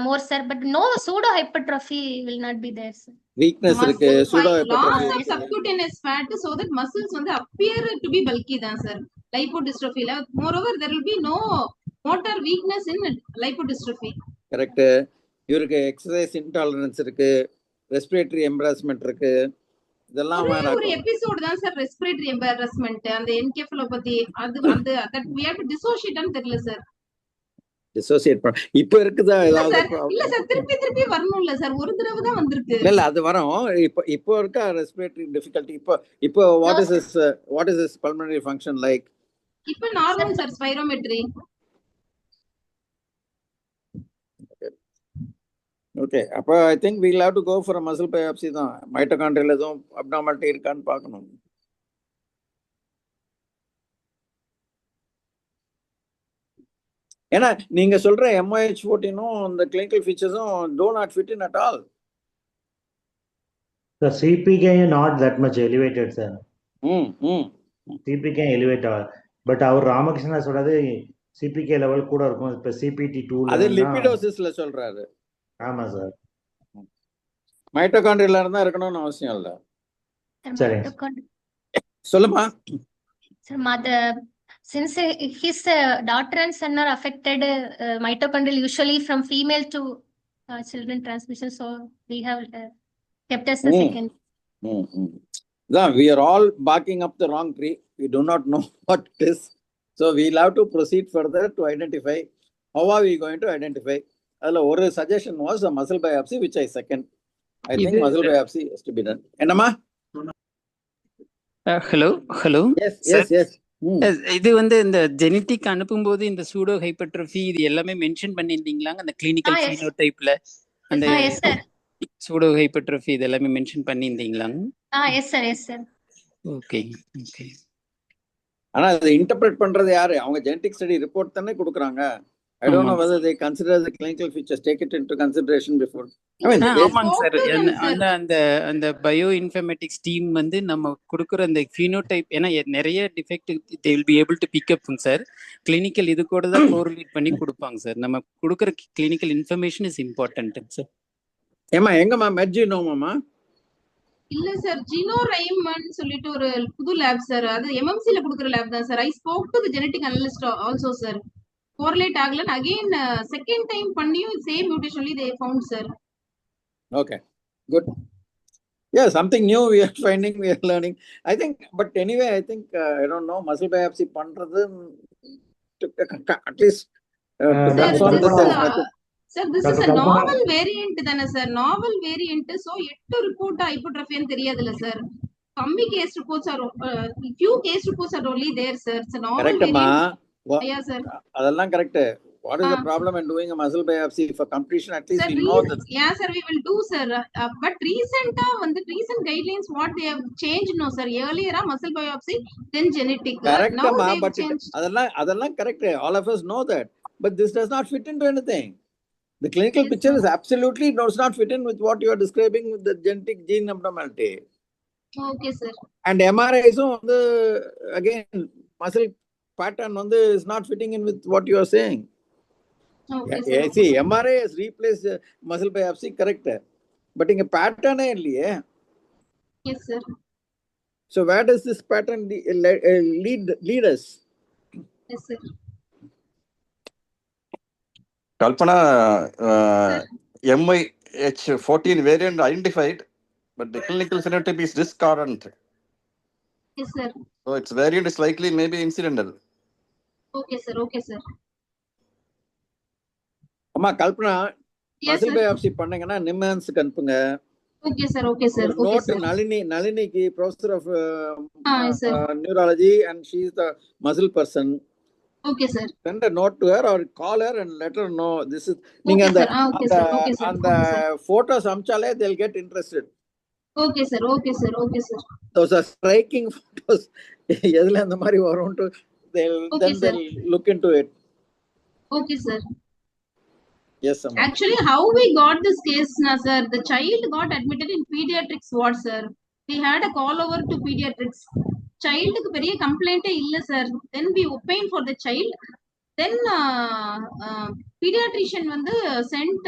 more, sir. But no pseudo hypertrophy will not be there, sir. Weakness இருக்கு, pseudo Loss hypertrophy of இருக்குது. subcutaneous fat so that muscles வந்து appear to be bulky தான் sir. Lipodystrophy ல moreover there will be no motor weakness in lipodystrophy. Correct. இவருக்கு exercise intolerance இருக்கு, respiratory embarrassment இருக்கு, இதெல்லாம் ஒரு எபிசோட் தான் சார் ரெஸ்பிரேட்டரி எம்பராஸ்மெண்ட் அந்த என்கெஃபலோபதி அது அந்த that we have to dissociate ன்னு தெரியல சார். டிசோசியேட் பண்ண இப்போ இருக்குதா ஏதாவது? இல்ல சார் திருப்பி வரணும்ல சார், ஒரு தடவை தான் வந்திருக்கு. இல்ல அது வரும். இப்போ இருக்கா ரெஸ்பிரேட்டரி டிஃபிகல்ட்டி? இப்போ what is this pulmonary function like? இப்போ நார்மல் சார் ஸ்பைரோமெட்ரி. ஓகே, அப்போ I think we will have to go for a muscle biopsy தான். மைட்டோகாண்ட்ரியல் எதுவும் அப்நார்மாலிட்டி இருக்கான்னு பார்க்கணும். ஏன்னா நீங்க சொல்ற MYH14 இந்த clinical ஃபீச்சர்ஸும் do not fit in at all. The CPK not that much elevated, sir. CPK elevated, but our Ramakrishna சொல்றது CPK level கூட இருக்கும். இப்ப CPT2 அது லிபிடோசிஸ்ல சொல்றாரு. ஆமா சார். மைட்டோகாண்ட்ரியல்ல இருந்தா இருக்கணும்னு அவசியம் இல்ல. சரி சொல்லுமா. Sir, mother, since his daughter and son are affected mitochondrial usually from female to children transmission, so we have kept as the second. We are all barking up the wrong tree. We do not know what it is. So we will have to proceed further to identify. How are we going to identify? One suggestion was a muscle biopsy, which I second. I think muscle biopsy has to be done. Enama? Hello. Yes. இது வந்து இந்த genetic அனுப்பும்போது இந்த pseudo hypertrophy இது எல்லாமே mention பண்ணியிருந்தீங்களாங்க அந்த clinical ஃபீனோடைப்ல? அந்த pseudo hypertrophy இது எல்லாமே மென்ஷன் பண்ணியிருந்தீங்களாங்க? Yes sir. ஓகே. ஆனா அதை இன்டர்பிரட் பண்றது யாரு? அவங்க ஜெனடிக் ஸ்டடி ரிப்போர்ட் தானே கொடுக்குறாங்க. I don't know whether they consider the clinical features, take it into consideration before. ஆமாங்க சார். அந்த பயோ இன்ஃபர்மேட்டிக்ஸ் டீம் வந்து நம்ம கொடுக்குற அந்த ஃபீனோடைப் ஏன்னா நிறைய defect they will be able to pick up sir. Clinical இது கூட தான் கோரிலேட் பண்ணி கொடுப்பாங்க சார். நம்ம கொடுக்குற clinical information is important sir. ஏமா எங்கம்மா மெட்ஜினோமாமா? இல்ல சார், ஜினோரைம்னு சொல்லிட்டு ஒரு புது லேப் சார். அது எம்எம்சி ல கொடுக்குற லேப் தான் sir. I spoke to the genetic analyst also sir. Correlate aglan again second time panniயும் same mutation only they found sir. Okay, good. Yeah, something new we are finding, we are learning. I think, but anyway, I think I don't know, muscle biopsy பண்றது at least confirm this method. Sir, this is a novel variant தானே sir. Novel variant, so 8 report hypertrophy ன்னு தெரியாதுல sir. கம்மி case reports are few case reports are only there sir. It's a novel variant. Yeah sir. அதெல்லாம் correct. What is the problem in doing a muscle biopsy for completion? At least we know that. Yeah sir, we will do sir. But recent guidelines what they have changed no sir. Earlier muscle biopsy then genetic. Correct Now ma, they have but changed. அதெல்லாம் correct. All of us know that. But this does not fit into anything. The clinical picture is absolutely does not fit in with what you are describing with the genetic gene abnormality. Okay sir. And MRI is again muscle pattern is not fitting in with what you are saying. Okay sir. See, MRI has replaced muscle biopsy, correct? But in a pattern இல்லையே. Yes sir. So where does this pattern lead us? Yes sir. Kalpana, MYH14 variant identified, but the clinical phenotype is discordant. Yes sir. So its variant is likely maybe incidental. Okay sir. அம்மா Kalpana, muscle biopsy பண்ணீங்கன்னா நிம்ஹான்ஸ்க்கு அனுப்புங்க. Okay sir. Note Nalini, professor of neurology, and she is the muscle person. Okay sir. Send a note to her or call her and let her know this is. நீங்க அந்த photos அம்சாலே they'll get interested. Okay sir. Those are striking photos. எதுல அந்த மாதிரி வரும்னு they'll look into it. Okay sir. Yes, Amma. Actually, how we got this case, na sir? The child got admitted in pediatrics ward, sir. We had a call over to pediatrics. Child ku periya complaint illa, sir. Then we opined for the child. Then pediatrician sent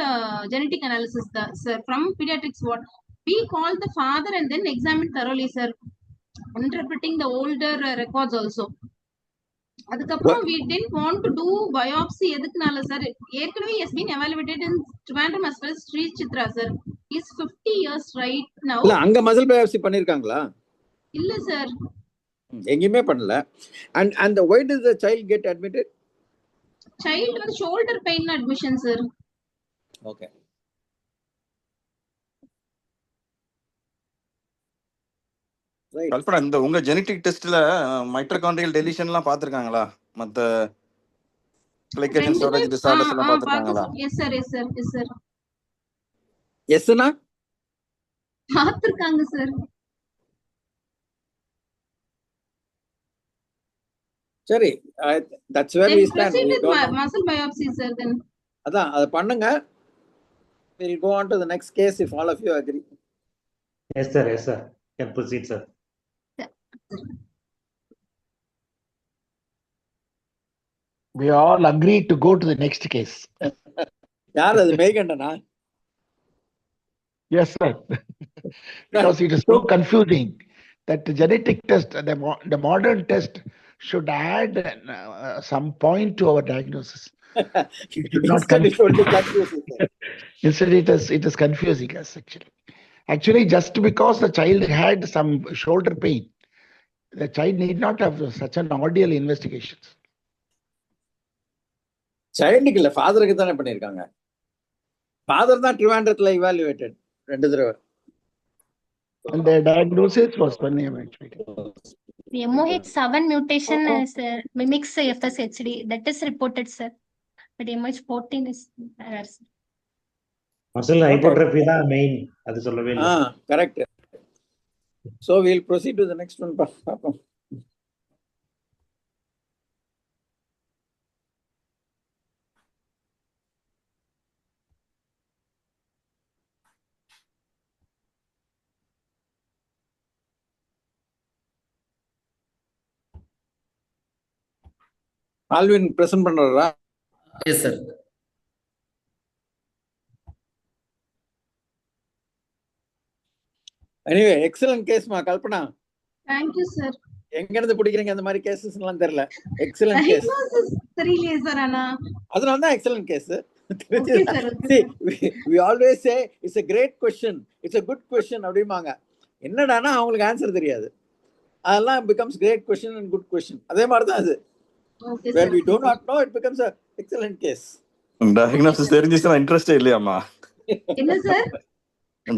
genetic analysis, sir, from pediatrics ward. We called the father and then examined thoroughly, sir, interpreting the older records also. அதுக்கப்புறம் we didn't want to do biopsy எதுக்குனால sir ஏற்கனவே has been evaluated in Trivandrum as well as Sri Chitra sir. He's 50 years right now. இல்ல அங்க muscle biopsy பண்ணிருக்காங்களா? இல்ல sir, எங்கயுமே பண்ணல. And why did the child get admitted? Child with shoulder pain admission sir. Okay. Right. Kalpana, இந்த உங்க genetic டெஸ்ட்ல mitochondrial டெலிஷன்லாம் பாத்துருக்காங்களா? மத்த கிளைக்கேஷன் storage disorders எல்லாம் பாத்துருக்காங்களா? Yes sir, yes sir, yes sir. எஸ்னா பாத்துருக்காங்க சார். சரி, that's where we stand. Proceed with muscle biopsy sir then. அதான் அது பண்ணுங்க. We'll go on to the next case if all of you agree. Yes sir, yes sir. Can proceed sir. We all agree to go to the next case. யார் அது? மேகண்டனா? Yes, sir. Because it is so confusing that the genetic test, the modern test should add some point to our diagnosis. It should not Instead, it is confusing us actually. Actually, just because the child had some shoulder pain, the child need not have such an ordeal investigations. சைல்டுக்கு இல்ல, ஃபாதருக்கு தானே பண்ணிருக்காங்க. Father தான் ட்ரிவாண்ட்ரத்துல evaluated 2 தடவை. And the diagnosis was funny actually. The MOH7 mutation is mimics FSHD. That is reported, sir. But MOH14 is rare, sir. Muscle hypertrophy தான் main, அது சொல்லவே இல்ல. Correct. So we'll proceed to the next one. பாப்போம். Alvin present பண்றா? Yes sir. Anyway, excellent case மா Kalpana. Thank you sir. எங்க இருந்து பிடிக்கிறீங்க அந்த மாதிரி கேसेस எல்லாம் தெரியல. Excellent case. தெரியலையே சார். ஆனா அதனால தான் excellent case. Okay sir. See, we always say it's a great question, it's a good question அப்படிமாங்க. என்னடானா அவங்களுக்கு ஆன்சர் தெரியாது. அதெல்லாம் becomes great question and good question. அதே மாதிரி தான் அது. Okay sir. When we do not know, it becomes a excellent case. Diagnosis தெரிஞ்சிச்சுனா இன்ட்ரெஸ்டே இல்லையாமா? என்ன சார்?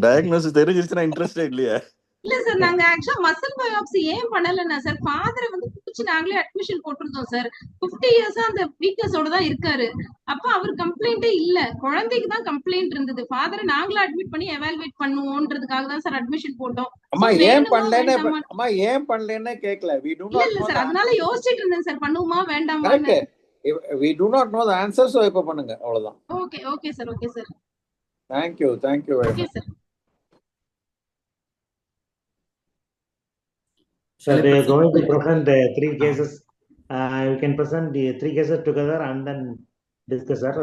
டயக்னோசிஸ் தெரிஞ்சிச்சுனா இன்ட்ரெஸ்டே இல்லையா? இல்ல சார், நாங்க ஆக்சுவலா மசில் பயாப்சி ஏன் பண்ணலன்னா சார், ஃபாதரை புடிச்சு நாங்களே அட்மிஷன் போட்டிருந்தோம் சார். 50 இயர்ஸா அந்த வீக்னஸோட தான் இருக்காரு. அப்ப அவர் கம்ப்ளைண்டே இல்ல, குழந்தைக்கு தான் கம்ப்ளைண்ட் இருந்தது. ஃபாதரை நாங்களே அட்மிட் பண்ணி எவாலுவேட் பண்ணுவோன்றதுக்காக தான் சார் அட்மிஷன் போட்டோம். அம்மா ஏன் பண்ணலன்னு கேக்கல. We do not இல்ல சார், அதனால யோசிச்சிட்டு இருந்தேன் சார், பண்ணுவோமா வேண்டாமா. We do not know the answer, so இப்ப பண்ணுங்க, அவ்வளவுதான். Okay sir. Okay sir. Thank you very much. Okay sir. So they are going to present the 3 cases. You can present the 3 cases together and then discuss, sir.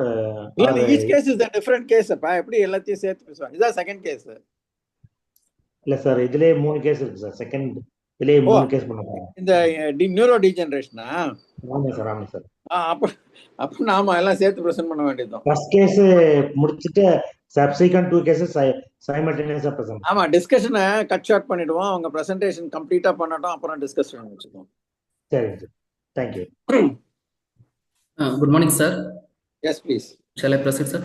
Each case is a different case. எப்படி எல்லாத்தையும் சேர்த்து பேசுவாங்க. இதான் second case. இல்ல sir, இதுலயே 3 case இருக்கு sir. Second இதுலயே 3 case பண்ணாங்க. இந்த நியூரோ டிஜெனரேஷனா? ஆமா சார். அப்ப நாம எல்லாம் சேர்த்து பிரசன்ட் பண்ண வேண்டியதுதான். ஃபர்ஸ்ட் கேஸ் முடிச்சிட்டு subsequent 2 cases simultaneously present. ஆமா, டிஸ்கஷனை கட் ஷார்ட் பண்ணிடுவோம். அவங்க பிரசன்டேஷன் கம்ப்ளீட்டா பண்ணட்டும், அப்புறம் டிஸ்கஸ் பண்ணி வச்சுக்குவோம். சரி sir. Thank you. Good morning sir. Yes please. Shall I proceed sir?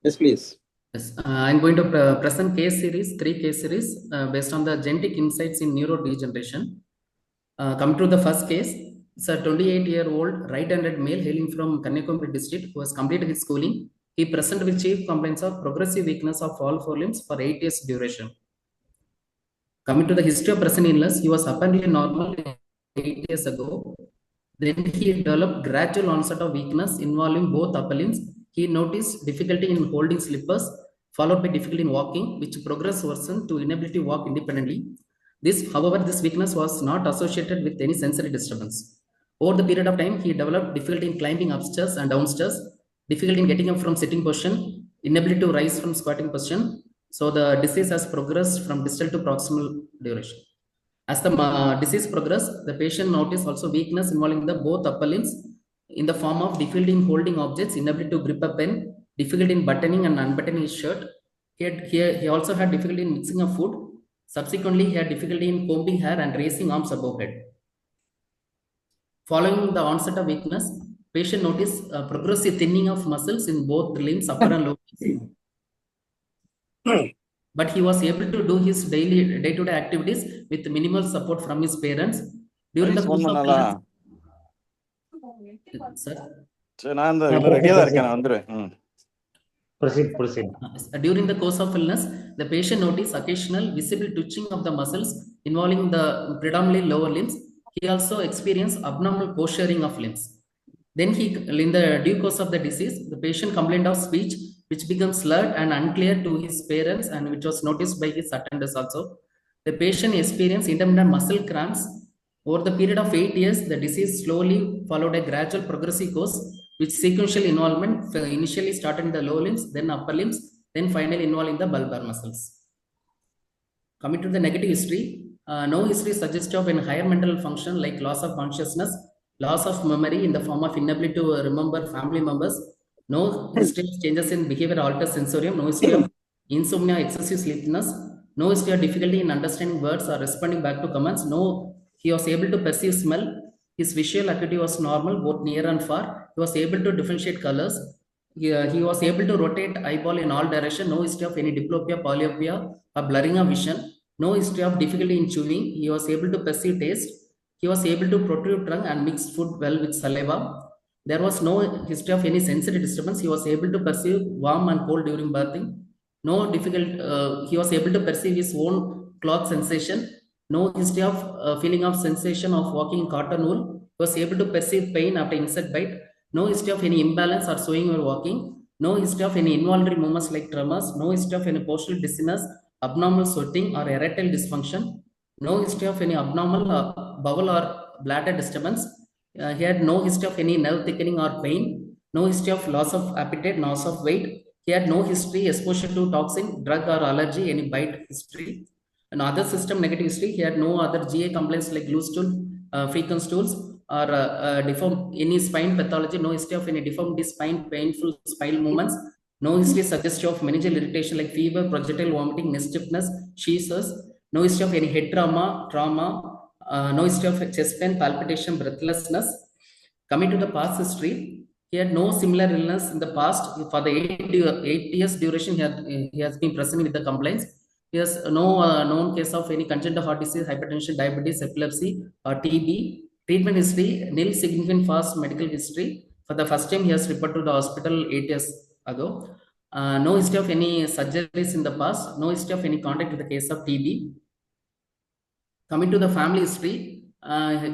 Yes please. Yes, I am going to present case series, 3 case series based on the genetic insights in neurodegeneration. Come to the first case. It's a 28-year-old right-handed male hailing from Kanyakumari district who has completed his schooling. He presented with chief complaints of progressive weakness of all 4 limbs for 8 years duration. Coming to the history of present illness, he was apparently normal 8 years ago. Then he developed gradual onset of weakness involving both upper limbs. he noticed difficulty in holding slippers, followed by difficulty in walking, which progress worsened to inability to walk independently. However, this weakness was not associated with any sensory disturbance. Over the period of time, he developed difficulty in climbing upstairs and downstairs, difficulty in getting up from sitting position, inability to rise from squatting position. So the disease has progressed from distal to proximal duration. As the disease progressed, the patient noticed also weakness involving the both upper limbs in the form of difficulty in holding objects, inability to grip a pen, difficulty in buttoning and unbuttoning his shirt. He also had difficulty in mixing of food. Subsequently, he had difficulty in combing hair and raising arms above head. Following the onset of weakness, patient noticed progressive thinning of muscles in both limbs, upper and lower limbs. But he was able to do his day-to-day activities with minimal support from his parents. During the course of illness, sir? Proceed. During the course of illness, the patient noticed occasional visible twitching of the muscles involving the predominantly lower limbs. He also experienced abnormal posturing of limbs. Then in the due course of the disease, the patient complained of speech, which becomes slurred and unclear to his parents, and which was noticed by his attendants also. The patient experienced intermittent muscle cramps. Over the period of 8 years, the disease slowly followed a gradual progressive course, which sequential involvement initially started in the lower limbs, then upper limbs, then finally involving the bulbar muscles. Coming to the negative history, no history suggests of a higher mental function like loss of consciousness, loss of memory in the form of inability to remember family members, no history of changes in behavior altered sensorium, no history of insomnia, excessive sleepiness, no history of difficulty in understanding words or responding back to commands, no, he was able to perceive smell, his visual acuity was normal, both near and far, he was able to differentiate colors, he was able to rotate eyeball in all directions, no history of any diplopia, polyopia, or blurring of vision, no history of difficulty in chewing, he was able to perceive taste, he was able to protrude tongue and mix food well with saliva. There was no history of any sensory disturbance. He was able to perceive warm and cold during birthing. He was able to perceive his own cloth sensation. No history of feeling of sensation of walking in cotton wool. He was able to perceive pain after insect bite. No history of any imbalance or swaying or walking. No history of any involuntary movements like tremors. No history of any postural dizziness, abnormal sweating or erectile dysfunction. No history of any abnormal bowel or bladder disturbance. He had no history of any nerve thickening or pain. No history of loss of appetite, loss of weight. He had no history exposure to toxin, drug or allergy, any bite history. Another system negative history, he had no other GA complaints like loose stool, frequent stools, or any spine pathology, no history of any deformity, spine, painful spinal movements, no history suggestive of meningeal irritation like fever, projectile vomiting, neck stiffness, seizures, no history of any head trauma, no history of chest pain, palpitation, breathlessness. Coming to the past history, he had no similar illness in the past. For the 8 years duration, he has been present with the complaints. He has no known case of any congenital heart disease, hypertension, diabetes, epilepsy, or TB. Treatment history, nil significant past medical history. For the first time, he has reported to the hospital 8 years ago. No history of any surgeries in the past. No history of any contact with the case of TB. Coming to the family history,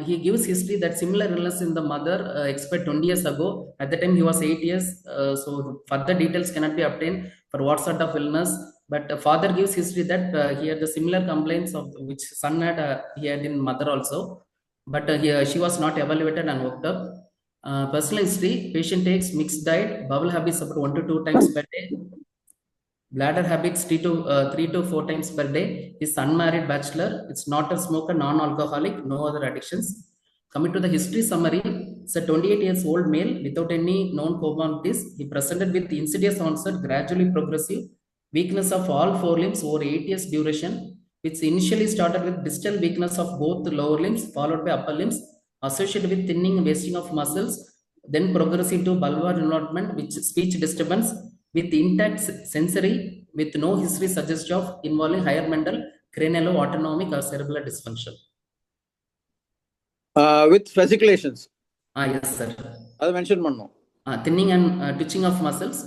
he gives history that similar illness in the mother expired 20 years ago. At the time, he was 8 years. So further details cannot be obtained for what sort of illness. But father gives history that he had the similar complaints of which son had, he had in mother also. But she was not evaluated and worked up. Personal history, patient takes mixed diet, bowel habits about 1 to 2 times per day. Bladder habits 3 to 4 times per day. Is unmarried bachelor. It's not a smoker, non-alcoholic, no other addictions. Coming to the history summary, it's a 28 years old male without any known comorbidities. He presented with insidious onset, gradually progressive, weakness of all 4 limbs over 8 years duration, which initially started with distal weakness of both the lower limbs, followed by upper limbs, associated with thinning and wasting of muscles, then progressive to bulbar involvement, which speech disturbance, with intact sensory, with no history suggestive of involving higher mental, cranialo-autonomic or cerebral dysfunction. With fasciculations. Yes, sir. That's mentioned one. Thinning and twitching of muscles,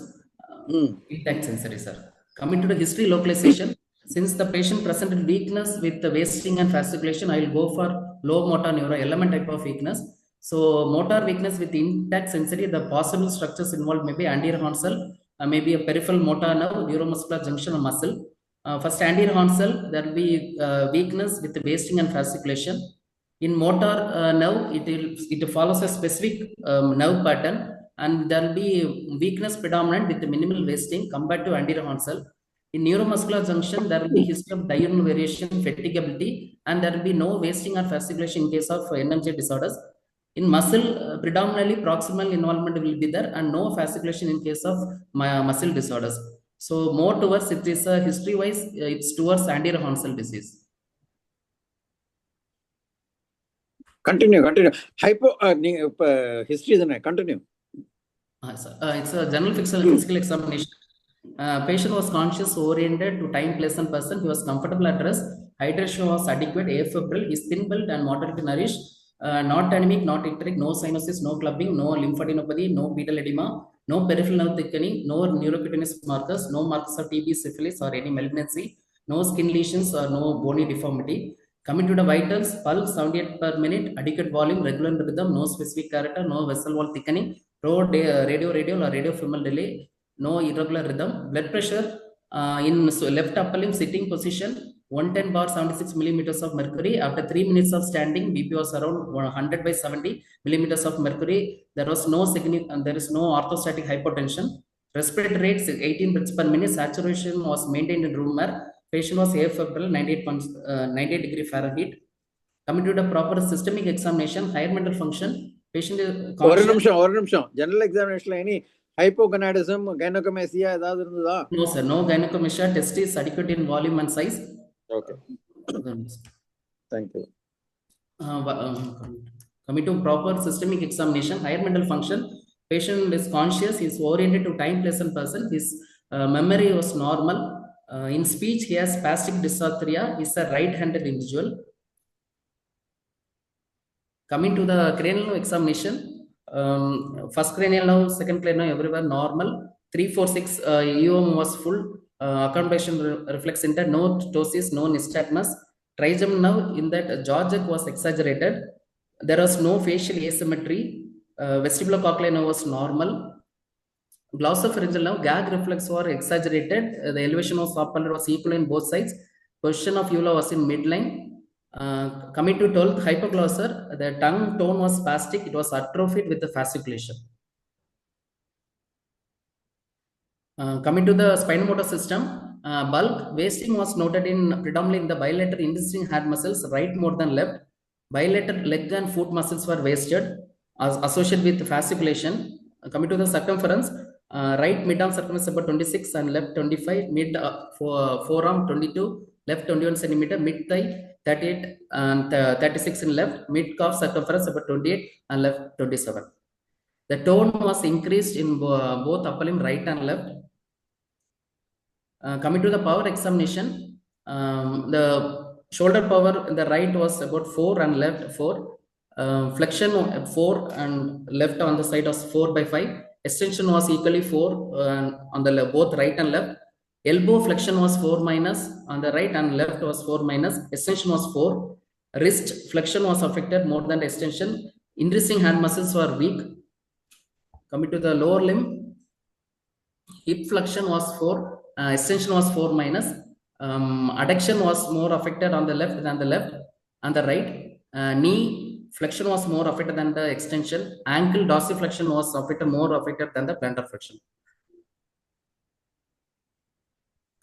intact sensory, sir. Coming to the history localization, since the patient presented weakness with the wasting and fasciculation, I will go for low motor neuro element type of weakness. So motor weakness with intact sensory, the possible structures involved may be anterior horn cell, maybe a peripheral motor nerve, neuromuscular junction of muscle. First anterior horn cell, there will be weakness with wasting and fasciculation. In motor nerve, it follows a specific nerve pattern, and there will be weakness predominant with minimal wasting compared to anterior horn cell. In neuromuscular junction, there will be history of diurnal variation, fatigability, and there will be no wasting or fasciculation in case of NMJ disorders. In muscle, predominantly proximal involvement will be there, and no fasciculation in case of muscle disorders. So more towards, it is history-wise, it's towards anterior horn cell disease. Continue. Hypo history is continue. It's a general physical examination. Patient was conscious, oriented to time, place, and person. He was comfortable at rest. Hydration was adequate, afebrile. He is thin built and moderately nourished. Not anemic, not icteric, no cyanosis, no clubbing, no lymphadenopathy, no pedal edema, no peripheral nerve thickening, no neurocutaneous markers, no markers of TB, syphilis, or any malignancy, no skin lesions, or no bony deformity. Coming to the vitals, pulse 78 per minute, adequate volume, regular rhythm, no specific character, no vessel wall thickening, no radial or radiofemoral delay, no irregular rhythm. Blood pressure in left upper limb sitting position, 110/76 millimeters of mercury. After 3 minutes of standing, BP was around 100/70 millimeters of mercury. There was no there is no orthostatic hypotension. Respiratory rate 18 breaths per minute. Saturation was maintained in room air. Patient was afebrile, 98 degree Fahrenheit. Coming to the proper systemic examination, higher mental function. Patient is conscious. General examination any hypogonadism, gynecomastia, No, sir. No gynecomastia. Test is adequate in volume and size. Okay. Thank you. Coming to proper systemic examination, higher mental function. Patient is conscious. He is oriented to time, place, and person. His memory was normal. In speech, he has spastic dysarthria. He is a right-handed individual. Coming to the cranial examination, first cranial nerve, second cranial nerve, everywhere normal. 3, 4, 6 EOM was full. Accommodation reflex intact, no ptosis, no nystagmus. Trigeminal nerve, in that jaw jerk was exaggerated. There was no facial asymmetry. Vestibulocochlear nerve was normal. Glossopharyngeal nerve, gag reflex were exaggerated. The elevation of soft palate was equal in both sides. Position of uvula was in midline. Coming to 12th, hypoglossar, the tongue tone was spastic. It was atrophied with the fasciculation. Coming to the spinomotor system, bulk wasting was noted in predominantly in the bilateral indistinct hand muscles, right more than left. Bilateral leg and foot muscles were wasted, associated with fasciculation. Coming to the circumference, right mid-arm circumference about 26 and left 25, mid forearm 22, left 21 centimeter, mid thigh 38 and 36 in left, mid calf circumference about 28 and left 27. The tone was increased in both upper limb right and left. Coming to the power examination, the shoulder power in the right was about 4 and left 4. Flexion 4 and left on the side was 4/5. Extension was equally 4 on the left, both right and left. Elbow flexion was 4- on the right and left was 4-. Extension was 4. Wrist flexion was affected more than extension. Increasing hand muscles were weak. Coming to the lower limb, hip flexion was 4. Extension was 4-. Adduction was more affected on the left than the left and the right. Knee flexion was more affected than the extension. Ankle dorsiflexion was more affected than the plantar flexion.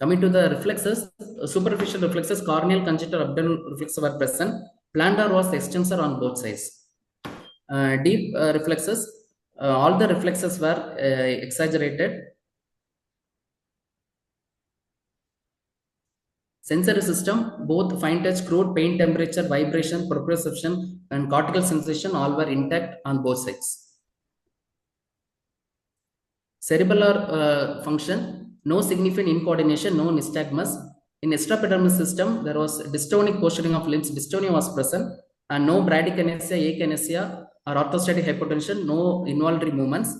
Coming to the reflexes, superficial reflexes, corneal, conjunctival, abdominal reflexes were present. Plantar was extensor on both sides. Deep reflexes, all the reflexes were exaggerated. Sensory system, both fine touch, crude, pain, temperature, vibration, proprioception, and cortical sensation all were intact on both sides. Cerebellar function, no significant incoordination, no nystagmus. In extraepidermal system, there was dystonic posturing of limbs, dystonia was present, and no bradykinesia, akinesia, or orthostatic hypotension, no involuntary movements.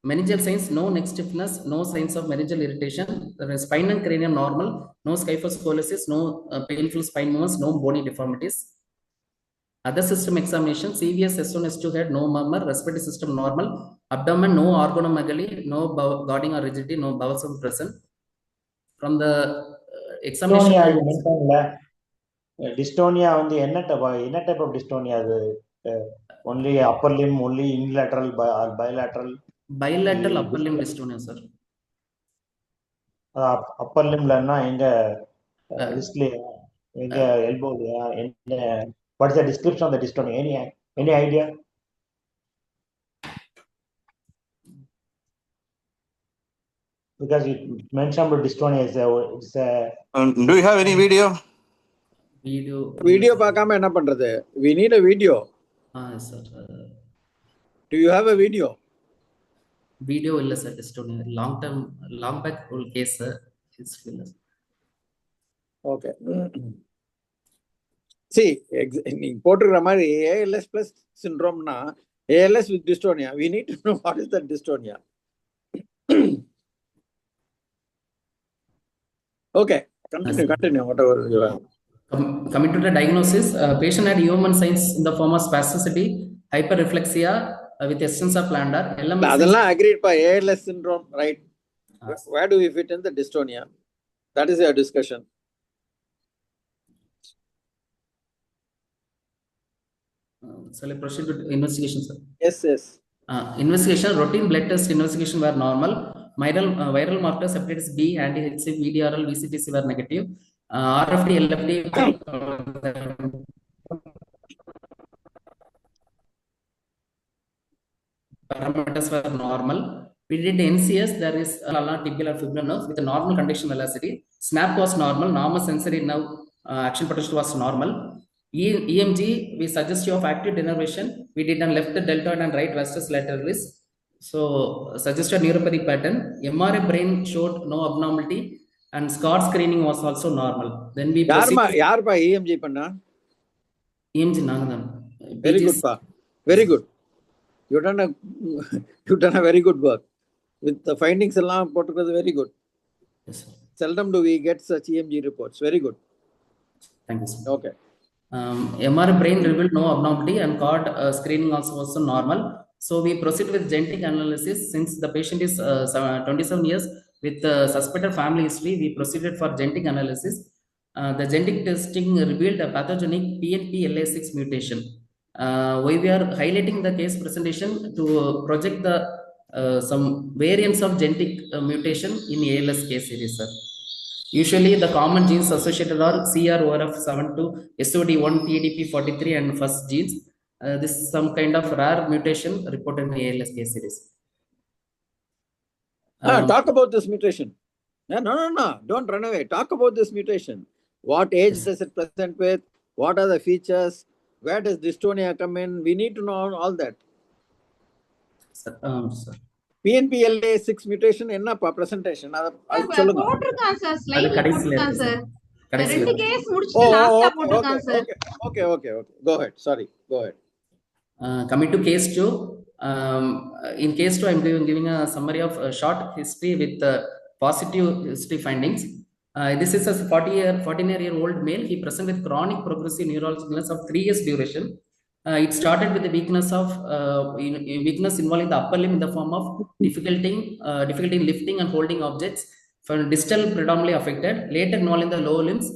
Meningeal signs, no neck stiffness, no signs of meningeal irritation. The spine and cranium normal, no kyphoscoliosis, no painful spine movements, no bony deformities. Other system examination, CVS S1, S2 had no murmur, respiratory system normal, abdomen no organomegaly, no guarding or rigidity, no bowels present. From the examination, dystonia வந்து என்ன type of dystonia அது? Only upper limb, only unilateral or bilateral? Bilateral upper limb dystonia, sir. Upper limb லன்னா எங்க wristலயா, எங்க elbowலயா, என்ன? What is the description of the dystonia? Any idea? Because you mentioned about dystonia is do you have any video? Video பார்க்காம என்ன பண்றது? We need a video. Sir. Do you have a video? Video illa sir, dystonia. Long back whole case, sir. It's Okay. See, நீங்க போட்டுக்கிற மாதிரி ALS plus syndrome-na, ALS with dystonia. We need to know what is that dystonia. Okay, continue, whatever you have. Coming to the diagnosis, patient had human signs in the form of spasticity, hyperreflexia with essence of plantar. Adella agreed by ALS syndrome, right? Where do we fit in the dystonia? That is your discussion. Shall I proceed with investigation, sir? Yes. Investigation, routine blood test investigation were normal. Viral markers, hepatitis B, anti-HCV, VDRL, VCTC were negative. RFD, LFD parameters were normal. We did NCS, there is tibial fibular nerve with a normal conduction velocity. SNAP was normal, normal sensory nerve action potential was normal. EMG, we suggest you of active denervation. We did on left deltoid and right vastus lateralis. So suggested neuropathic pattern. MRI brain showed no abnormality and scar screening was also normal. Then we யார்ப்பா EMG பண்ணா? EMG நாங்கதான். Very good pa. Very good. You done a very good work. With the findings எல்லாம் போட்டுக்கிறது very good. Yes, sir. Seldom do we get such EMG reports. Very good. Thank you, sir. Okay. MRI brain revealed no abnormality and cord screening also normal. So we proceed with genetic analysis. Since the patient is 27 years with suspected family history, we proceeded for genetic analysis. The genetic testing revealed a pathogenic PNPLA6 mutation. We are highlighting the case presentation to project the some variants of genetic mutation in ALS case series, sir. Usually the common genes associated are CRORF72, SOD1, TDP43 and FUS genes. This is some kind of rare mutation reported in ALS case series. Talk about this mutation. No. Don't run away. Talk about this mutation. What age does it present with? What are the features? Where does dystonia come in? We need to know all that. Sir. PNPLA6 mutation என்னப்பா presentation? அது சொல்லுங்க. போட்டுருக்கான் sir, ஸ்லைட்ல போட்டுருக்கான் sir. கடைசில ரெண்டு case முடிச்சிட்டு லாஸ்டா போட்டுருக்கான் sir. Okay. Go ahead. Sorry. Go ahead. Coming to case 2, in case 2, I'm giving a summary of a short history with positive history findings. This is a 14-year-old male. He presents with chronic progressive neurological illness of 3 years duration. It started with the weakness involving the upper limb in the form of difficulty in lifting and holding objects. From distal predominantly affected, later involving the lower limbs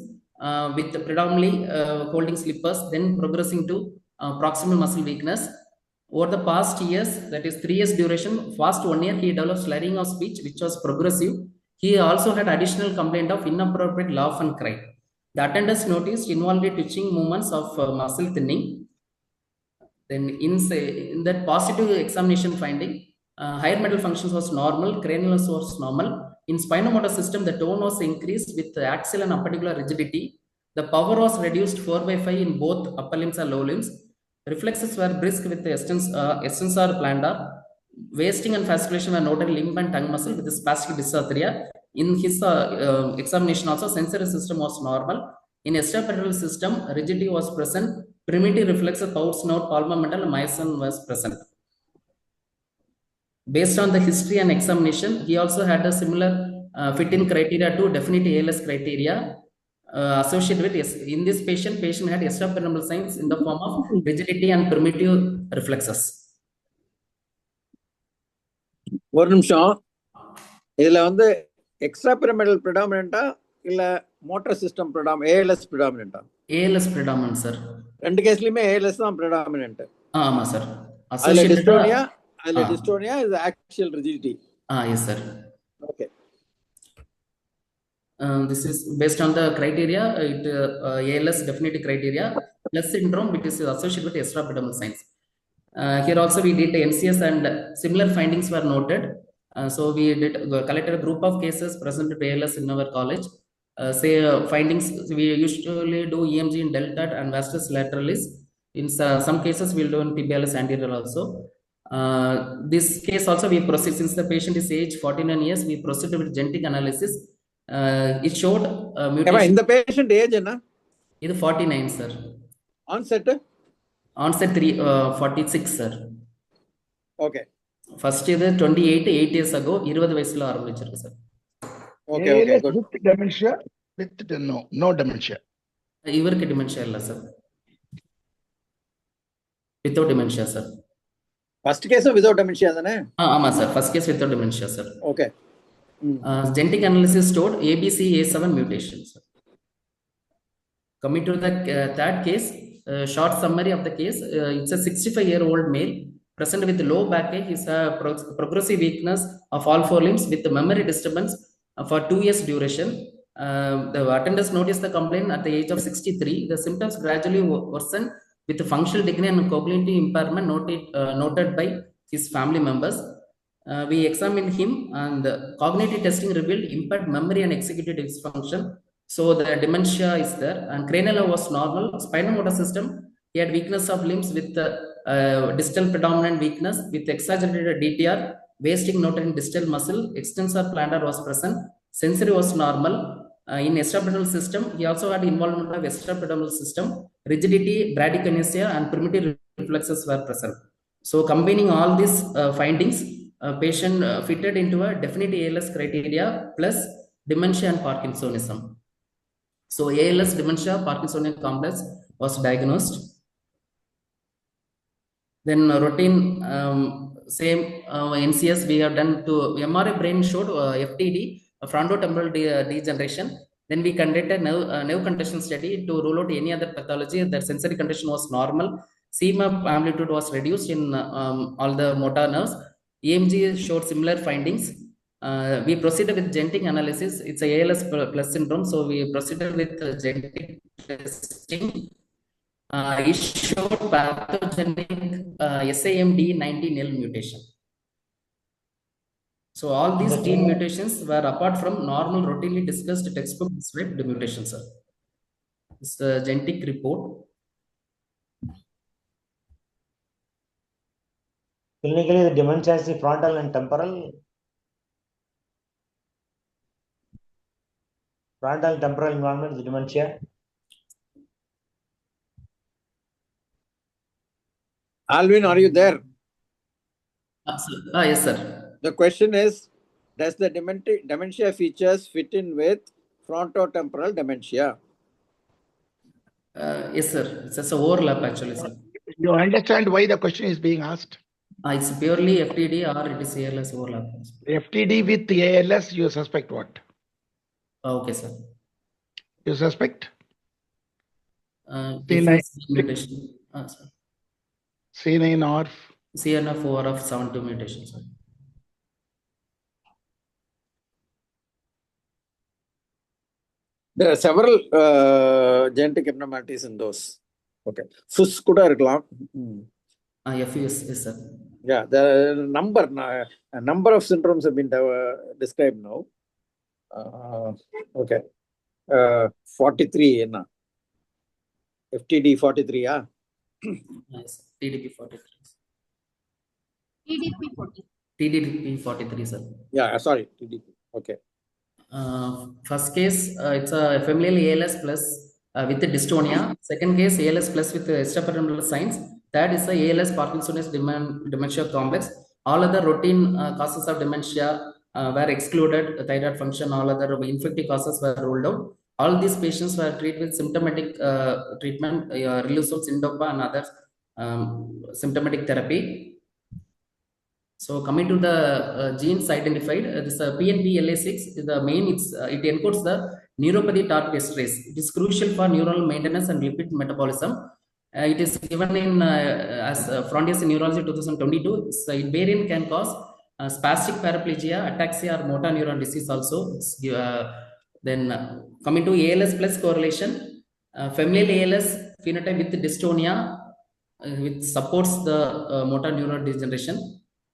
with predominantly holding slippers, then progressing to proximal muscle weakness. Over the past years, that is 3 years duration, first 1 year, he developed slurring of speech, which was progressive. He also had additional complaint of inappropriate laugh and cry. The attendants noticed involuntary twitching movements of muscle thinning. Then in that positive examination finding, higher mental functions was normal, cranial was normal. In spinomotor system, the tone was increased with axial and appendicular rigidity. The power was reduced 4/5 in both upper limbs and lower limbs. Reflexes were brisk with the extensor plantar. Wasting and fasciculation were noted limb and tongue muscle with the spastic dysarthria. In his examination also, sensory system was normal. In extrapyramidal system, rigidity was present. Primitive reflexes, power snout, palmar-mental, myosin was present. Based on the history and examination, he also had a similar fit-in criteria to definite ALS criteria. associated with, yes, in this patient had extrapyramidal signs in the form of rigidity and primitive reflexes. ஒரு நிமிஷம், இதுல வந்து extra pyramidal ப்ரிடாமினண்டா இல்ல motor system ALS ப்ரிடாமினண்டா? ALS predominant, sir. ரெண்டு கேஸ்லயுமே ALS தான் predominant. ஆமா sir. அதுல dystonia is axial rigidity. Yes sir. Okay. This is based on the criteria, ALS definitive criteria plus syndrome, which is associated with extrapyramidal signs. Here also we did NCS and similar findings were noted. So we collected a group of cases presented to ALS in our college. Findings, we usually do EMG in deltoid and vastus lateralis. In some cases we'll do in PBLS anterior also. This case also we proceed, since the patient is age 49 years, we proceeded with genetic analysis. It showed mutation. In the patient age enna? Idu 49 sir. Onset 46 sir. Okay. First idu 8 years ago 20 vayasula aarambichirukku sir. Okay, okay, good. With dementia, with no dementia. Ivarku dementia illa sir. Without dementia sir. First case without dementia thane? Ama sir, first case without dementia sir. Okay. Genetic analysis showed ABCA7 mutation sir. Coming to the third case, short summary of the case, it's a 65-year-old male present with low backache. Is a progressive weakness of all four limbs with memory disturbance for 2 years duration. The attendants noticed the complaint at the age of 63. The symptoms gradually worsened with functional decline and cognitive impairment noted by his family members. We examined him and cognitive testing revealed impaired memory and executive dysfunction. So the dementia is there, and cranial was normal. Spinal motor system, he had weakness of limbs with distal predominant weakness with exaggerated DTR, wasting noted in distal muscle, extensor plantar was present, sensory was normal. In extrapyramidal system, he also had involvement of extrapyramidal system, rigidity, bradykinesia, and primitive reflexes were present. So combining all these findings, patient fitted into a definite ALS criteria plus dementia and Parkinsonism. So ALS, dementia, Parkinsonian complex was diagnosed. Then routine same NCS we have done to MRI brain showed FTD, frontotemporal degeneration. Then we conducted nerve condition study to rule out any other pathology. The sensory condition was normal. CMAP amplitude was reduced in all the motor nerves. EMG showed similar findings. We proceeded with genetic analysis. It's a ALS plus syndrome, so we proceeded with genetic testing. It showed pathogenic SAMD19L mutation. So all these gene mutations were apart from normal, routinely discussed textbook described mutations, sir. It's the genetic report. Clinically, the dementia is the frontal and temporal. Frontal and temporal involvement is dementia. Alvin, are you there? Yes, sir. The question is, does the dementia features fit in with frontotemporal dementia? Yes, sir. It's an overlap actually, sir. You understand why the question is being asked? It's purely FTD or it is ALS overlap. FTD with ALS, you suspect what? Okay, sir. You suspect? Mutation. Sir. C9 or CNF4 of 72 mutation, sir. There are several genetic abnormalities in those. Okay. FUS kuda irkalam. FUS, yes, sir. Yeah, the number of syndromes have been described now. Okay. 43 enna? FTD 43, yeah? Yes, TDP 43. TDP 40. TDP 43, sir. Yeah, sorry, TDP. Okay. First case, it's a familial ALS plus with the dystonia. Second case, ALS plus with extrapyramidal signs. Third is the ALS Parkinson's dementia complex. All other routine causes of dementia were excluded. Thyroid function, all other infective causes were ruled out. All these patients were treated with symptomatic treatment, Riluzole, Syndopa, and other symptomatic therapy. So coming to the genes identified, this PNPLA6 is the main. It encodes the neuropathy target esterase. It is crucial for neuronal maintenance and lipid metabolism. It is given in as Frontiers in Neurology 2022. So variant can cause spastic paraplegia, ataxia, or motor neuron disease also. Then coming to ALS plus correlation, familial ALS phenotype with dystonia, which supports the motor neuron degeneration.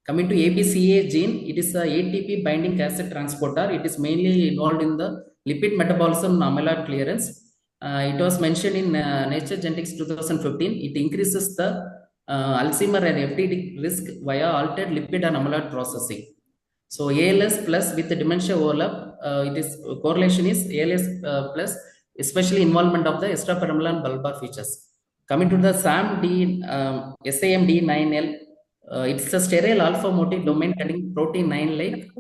Coming to ABCA gene, it is a ATP binding cassette transporter. It is mainly involved in the lipid metabolism and amyloid clearance. It was mentioned in Nature Genetics 2015. It increases the Alzheimer and FTD risk via altered lipid and amyloid processing. So ALS plus with the dementia overlap, correlation is ALS plus, especially involvement of the extrapyramidal and bulbar features. Coming to the SAMD9L, it's a sterile alpha motif domain containing protein 9 like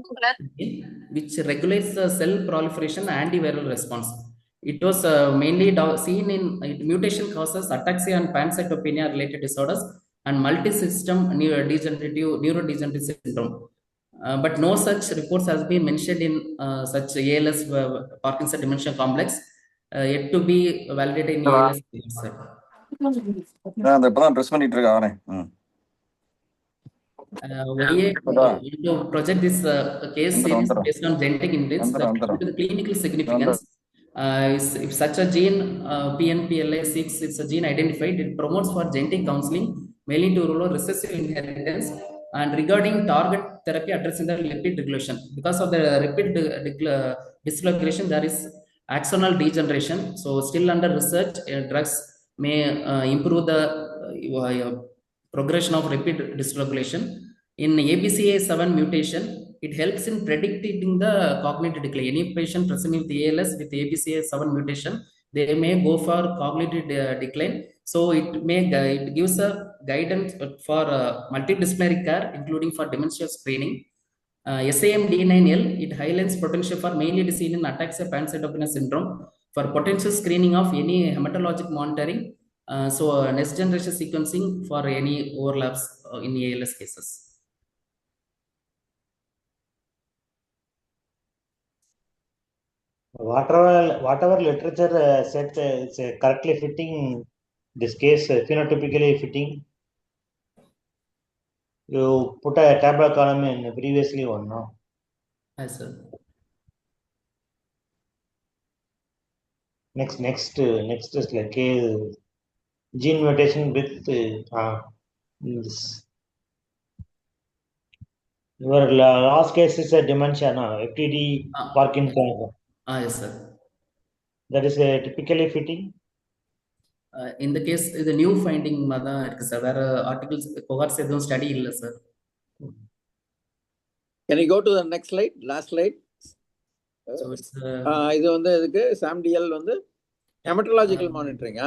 which regulates the cell proliferation and antiviral response. It was mainly seen in mutation causes ataxia and pancytopenia related disorders and multi-system neurodegenerative syndrome. But no such reports has been mentioned in such ALS Parkinson dementia complex, yet to be validated in ALS. To project this case series based on genetic index, the clinical significance. If such a gene, PNPLA6, it's a gene identified, it promotes for genetic counseling, mainly to rural recessive inheritance, and regarding target therapy addressing the lipid regulation. Because of the lipid dysregulation, there is axonal degeneration. So still under research, drugs may improve the progression of lipid dysregulation. In ABCA7 mutation, it helps in predicting the cognitive decline. Any patient presenting with ALS with ABCA7 mutation, they may go for cognitive decline. So it gives a guidance for multidisciplinary care, including for dementia screening. SAMD9L, it highlights potential for mainly seen in ataxia pancytopenia syndrome for potential screening of any hematologic monitoring. So next generation sequencing for any overlaps in ALS cases. Whatever literature said it's correctly fitting this case, phenotypically fitting. You put a tabular column in previously one, no? Yes, sir. Next is like a gene mutation with this. Your last case is a dementia, no? FTD, Parkinson. Yes, sir. That is typically fitting. In the case, the new finding, there articles cohorts study illa, sir. Can you go to the next slide? Last slide. So it's SAMDL hematological monitoring.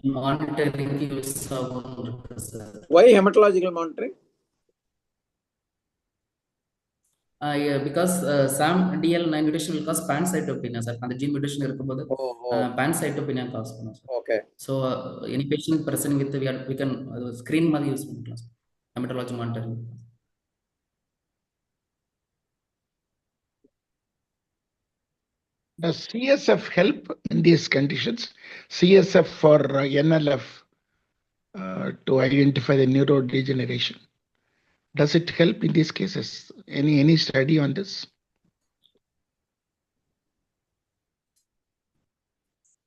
Monitoring use why hematological monitoring? Because SAMDL9 mutation will cause pancytopenia, sir. And the gene mutation pancytopenia cause. Okay. So any patient presenting with we can screen use hematology monitoring. Does CSF help in these conditions? CSF for NLF to identify the neurodegeneration. Does it help in these cases? Any study on this?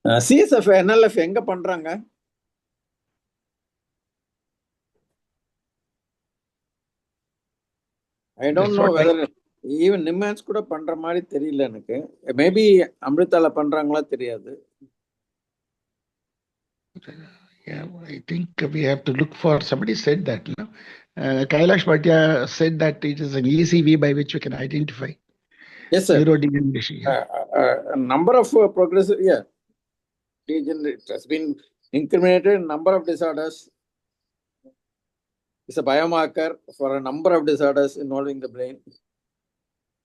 CSF NLF எங்க பண்றாங்க? I don't know whether even NIMHANS கூட பண்ற மாதிரி தெரியல எனக்கு. Maybe அமிர்தால பண்றாங்களா தெரியாது. Yeah, I think we have to look for, somebody said that, no? Kailash Bhatia said that it is an easy way by which you can identify. Yes, sir. Neurodegeneration. A number of progressive, degenerate has been incriminated in number of disorders. It's a biomarker for a number of disorders involving the brain.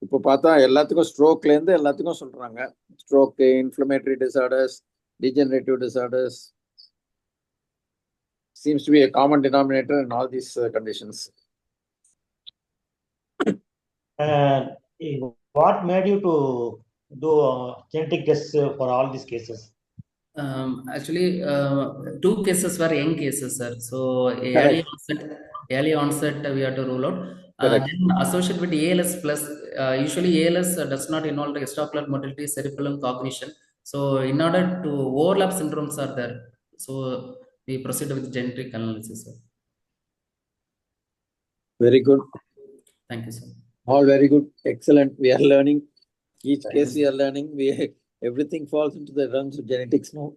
இப்போ பார்த்தா எல்லாத்துக்கும் ஸ்ட்ரோக்லேருந்து எல்லாத்துக்கும் சொல்கிறாங்க. Stroke, inflammatory disorders, degenerative disorders seems to be a common denominator in all these conditions. What made you to do genetic tests for all these cases? Actually, 2 cases were young cases, sir. So early onset we have to rule out. Then associated with ALS plus, usually ALS does not involve the extraocular motility, cerebellum, cognition. So in order to overlap syndromes are there. So we proceed with genetic analysis, sir. Very good. Thank you, sir. All very good. Excellent. We are learning. Each case we are learning. Everything falls into the realms of genetics now.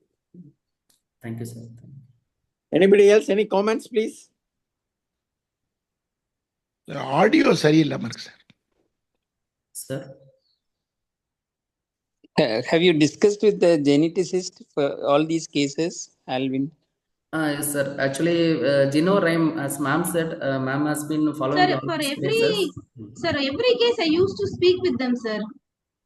Thank you, sir. Anybody else? Any comments, please? The audio சரியில்லாம இருக்கு sir. Sir. Have you discussed with the geneticist for all these cases, Alvin? Yes, sir. Actually, Gino Rhyme, as ma'am said, ma'am has been following Sir, all for these every cases. sir, every case I used to speak with them, sir.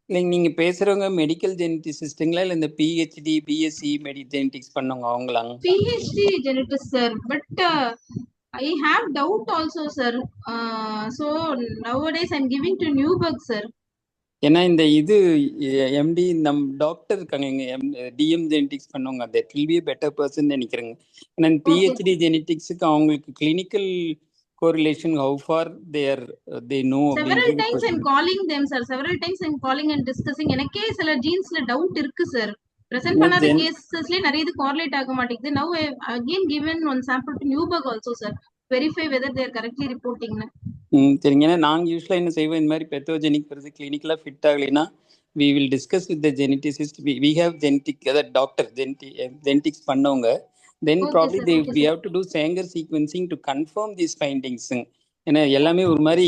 இல்லைங்க நீங்க பேசுறவங்க medical ஜெனடிசிஸ்ட்டுங்களா இல்லை இந்த PhD BSc genetics பண்ணவங்க அவங்களாங்க? PhD genetist, sir, but I have doubt also, sir. So nowadays I'm giving to Newburgh, sir. ஏன்னா இந்த இது empty நம் டாக்டர் இருக்காங்க எங்க டிஎம் ஜெனடிக்ஸ் பண்ணவங்க that will be better person நினைக்கிறேங்க. ஏன்னா இந்த பிஹெச்டி ஜெனடிக்ஸுக்கு அவங்களுக்கு clinical correlation, how far they know. Several times I'm calling them, sir. Several times I'm calling and discussing. எனக்கே சில ஜீன்ஸ்ல டவுட் இருக்கு, sir. Present பண்ணாத கேசஸ்ல நிறைய இது correlate ஆக மாட்டேங்குது. Now I have again given one sample to Newburgh also, sir. Verify whether they are correctly reporting. சரிங்க. ஏன்னா நாங்கள் யூஸ்வலாக என்ன செய்வோம், இந்த மாதிரி பெத்தோஜெனிக் வருது கிளினிக்கலாக ஃபிட் ஆகலைன்னா we will discuss with the geneticist. We have genetic, that doctor genetics பண்ணவங்க. Then Okay, probably sir, we have to do Sanger sequencing to confirm these findings. ஏன்னா எல்லாமே ஒரு மாதிரி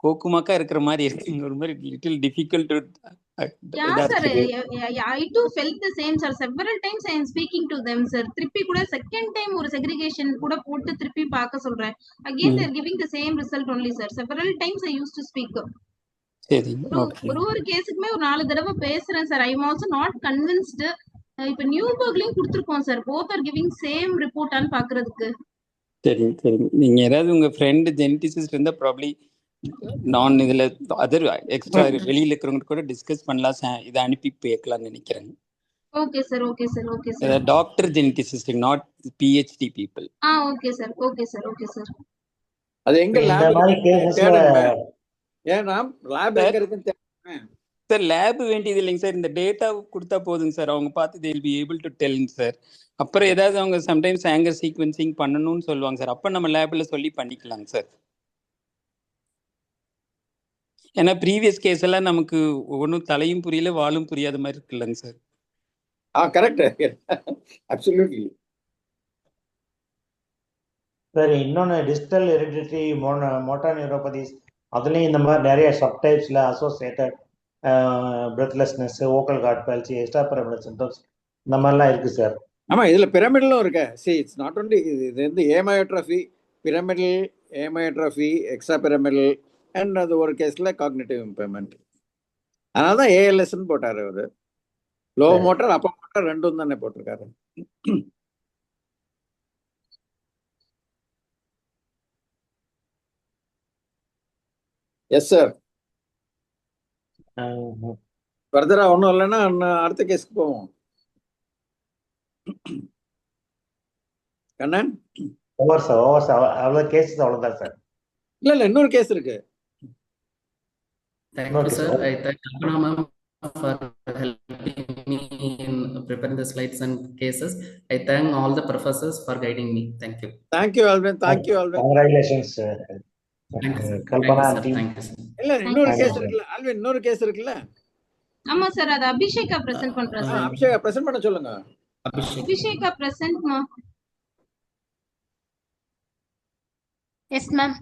கோக்குமாக்கா இருக்கிற மாதிரி இருக்கு, ஒரு மாதிரி little difficult to. Yeah, sir. I too felt the same, sir. Several times I am speaking to them, sir. திருப்பி கூட second time ஒரு segregation கூட போட்டு திருப்பி பார்க்க சொல்றேன். Again they are giving the same result only, sir. Several times I used to speak. சரி, okay. ஒரு கேஸுக்குமே ஒரு 4 தடவை பேசுறேன், sir. I am also not convinced. இப்ப நியூபர்க்லயும் கொடுத்திருக்கோம், sir. Both are giving same ரிப்போர்ட்டான்னு பாக்குறதுக்கு. சரி சரி. நீங்க ஏதாவது உங்க ஃப்ரெண்ட் ஜெனடிசிஸ்ட் இருந்தா ப்ராப்ளி நான் இதுல அதர் எக்ஸ்ட்ரா வெளியில இருக்கிறவங்க கூட டிஸ்கஸ் பண்ணலாம், இதை அனுப்பி கேட்கலாம்னு நினைக்கிறேன். Okay sir, okay sir, okay sir. Doctor geneticist, not PhD people. Okay sir, okay sir, okay sir. அது எங்க லேப் தேடுங்க. ஏன்னா லேப் எங்க இருக்குன்னு தேடுங்க சார். லேப் வேண்டியது இல்லைங்க சார், இந்த டேட்டா கொடுத்தா போதுங்க சார். அவங்க பார்த்து they will be able to tell sir. அப்புறம் ஏதாவது அவங்க சம்டைம்ஸ் ஆங்கர் சீக்வென்சிங் பண்ணணும்னு சொல்லுவாங்க சார். அப்போ நம்ம லேபில் சொல்லி பண்ணிக்கலாங்க சார். ஏன்னா ப்ரீவியஸ் கேஸ் எல்லாம் நமக்கு ஒன்றும் தலையும் புரியல வாலும் புரியாத மாதிரி இருக்குல்லங்க சார். Correct, absolutely. சரி, இன்னொன்று டிஜிட்டல் ஹெரிடிட்டரி மோட்டார் நியூரோபதிஸ், அதுலேயும் இந்த மாதிரி நிறைய சப்டைப்ஸில் associated breathlessness, vocal cord palsy, extrapyramidal symptoms இந்த மாதிரிலாம் இருக்குது சார். ஆமாம், இதில் பிரமிடலும் இருக்கு. இட்ஸ் நாட் ஒன்லி இது வந்து amyotrophy, pyramidal, amyotrophy, extra pyramidal and அது ஒரு கேஸில் காக்னிட்டிவ் இம்பேர்மெண்ட். அதனால தான் ஏஎல்எஸ்ன்னு போட்டார் அவர். லோ மோட்டார் அப்போ மோட்டார் ரெண்டும் தானே போட்டிருக்காரு. Yes sir. ஃபர்தரா ஒன்றும் இல்லைன்னா அடுத்த கேஸ்க்கு போவோம். Kannan over sir, over sir, அவ்வளோ கேஸஸ் அவ்வளோதான் சார். இல்லை இன்னொரு கேஸ் இருக்கு. Thank you, sir. I thank Kalpana ma'am for helping me in preparing the slides and cases. I thank all the professors for guiding me. Thank you. Thank you, Alvin. Thank you, Alvin. Congratulations, Kalpana and team. இல்ல இன்னொரு case இருக்குல்ல Alvin, இன்னொரு case இருக்குல்ல. ஆமா sir, அது Abhisheka present பண்றேன் sir. Abhisheka present பண்ண சொல்லுங்க. அபிஷேகா பிரசன்ட் மா. Yes ma'am.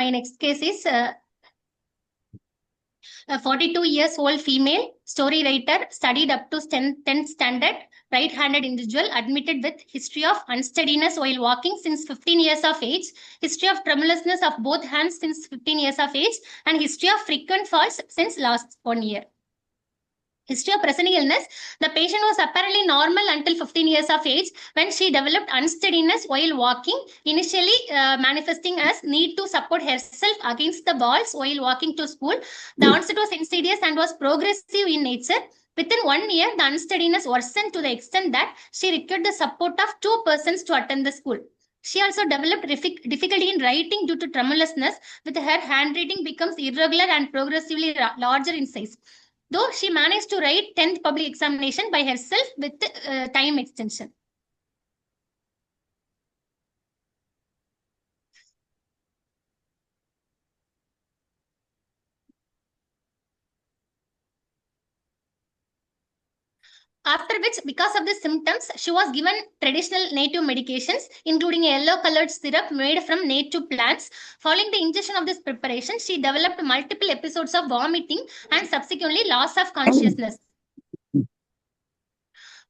My next case is a 42 years old female story writer, studied up to 10th standard, right-handed individual, admitted with history of unsteadiness while walking since 15 years of age, history of tremulousness of both hands since 15 years of age, and history of frequent falls since last 1 year. History of presenting illness. The patient was apparently normal until 15 years of age when she developed unsteadiness while walking, initially manifesting as need to support herself against the walls while walking to school. The onset was insidious and was progressive in nature. Within 1 year, the unsteadiness worsened to the extent that she required the support of 2 persons to attend the school. She also developed difficulty in writing due to tremulousness, with her handwriting becomes irregular and progressively larger in size. Though she managed to write 10th public examination by herself with time extension. After which, because of the symptoms, she was given traditional native medications, including a yellow-colored syrup made from native plants. Following the ingestion of this preparation, she developed multiple episodes of vomiting and subsequently loss of consciousness,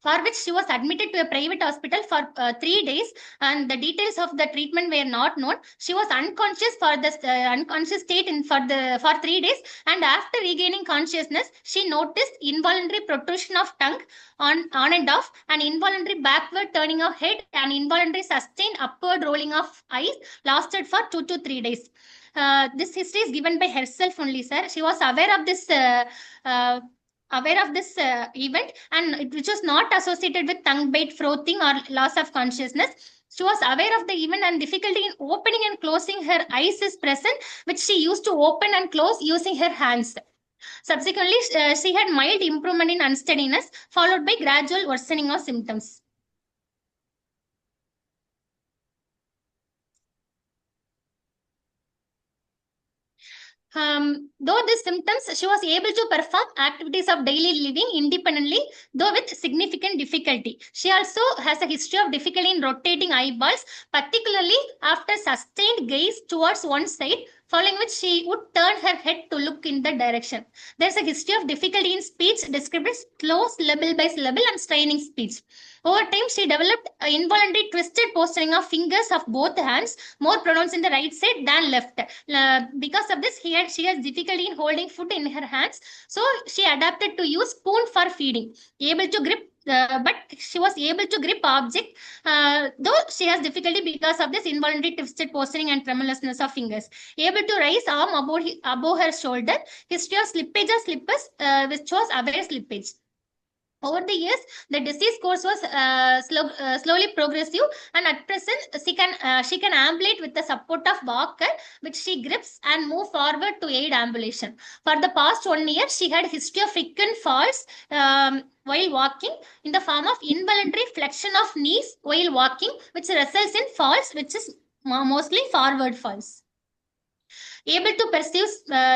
for which she was admitted to a private hospital for 3 days, and the details of the treatment were not known. She was unconscious for the unconscious state for 3 days, and after regaining consciousness, she noticed involuntary protrusion of tongue on and off, an involuntary backward turning of head, and involuntary sustained upward rolling of eyes lasted for 2 to 3 days. This history is given by herself only, sir. She was aware of this event, and which was not associated with tongue bite, frothing, or loss of consciousness. She was aware of the event, and difficulty in opening and closing her eyes is present, which she used to open and close using her hands. Subsequently, she had mild improvement in unsteadiness, followed by gradual worsening of symptoms. Though these symptoms, she was able to perform activities of daily living independently, though with significant difficulty. She also has a history of difficulty in rotating eyeballs, particularly after sustained gaze towards one side, following which she would turn her head to look in that direction. There's a history of difficulty in speech, described as slow syllable by syllable and straining speech. Over time, she developed involuntary twisted posturing of fingers of both hands, more pronounced in the right side than left. Because of this, she has difficulty in holding food in her hands. So she adapted to use spoon for feeding. Able to grip, but she was able to grip object, though she has difficulty because of this involuntary twisted posturing and tremulousness of fingers. Able to raise arm above her shoulder. History of slippage of slippers, which was aware slippage. Over the years, the disease course was slowly progressive, and at present, she can ambulate with the support of walker, which she grips and move forward to aid ambulation. For the past 1 year, she had history of frequent falls while walking in the form of involuntary flexion of knees while walking, which results in falls, which is mostly forward falls. Able to perceive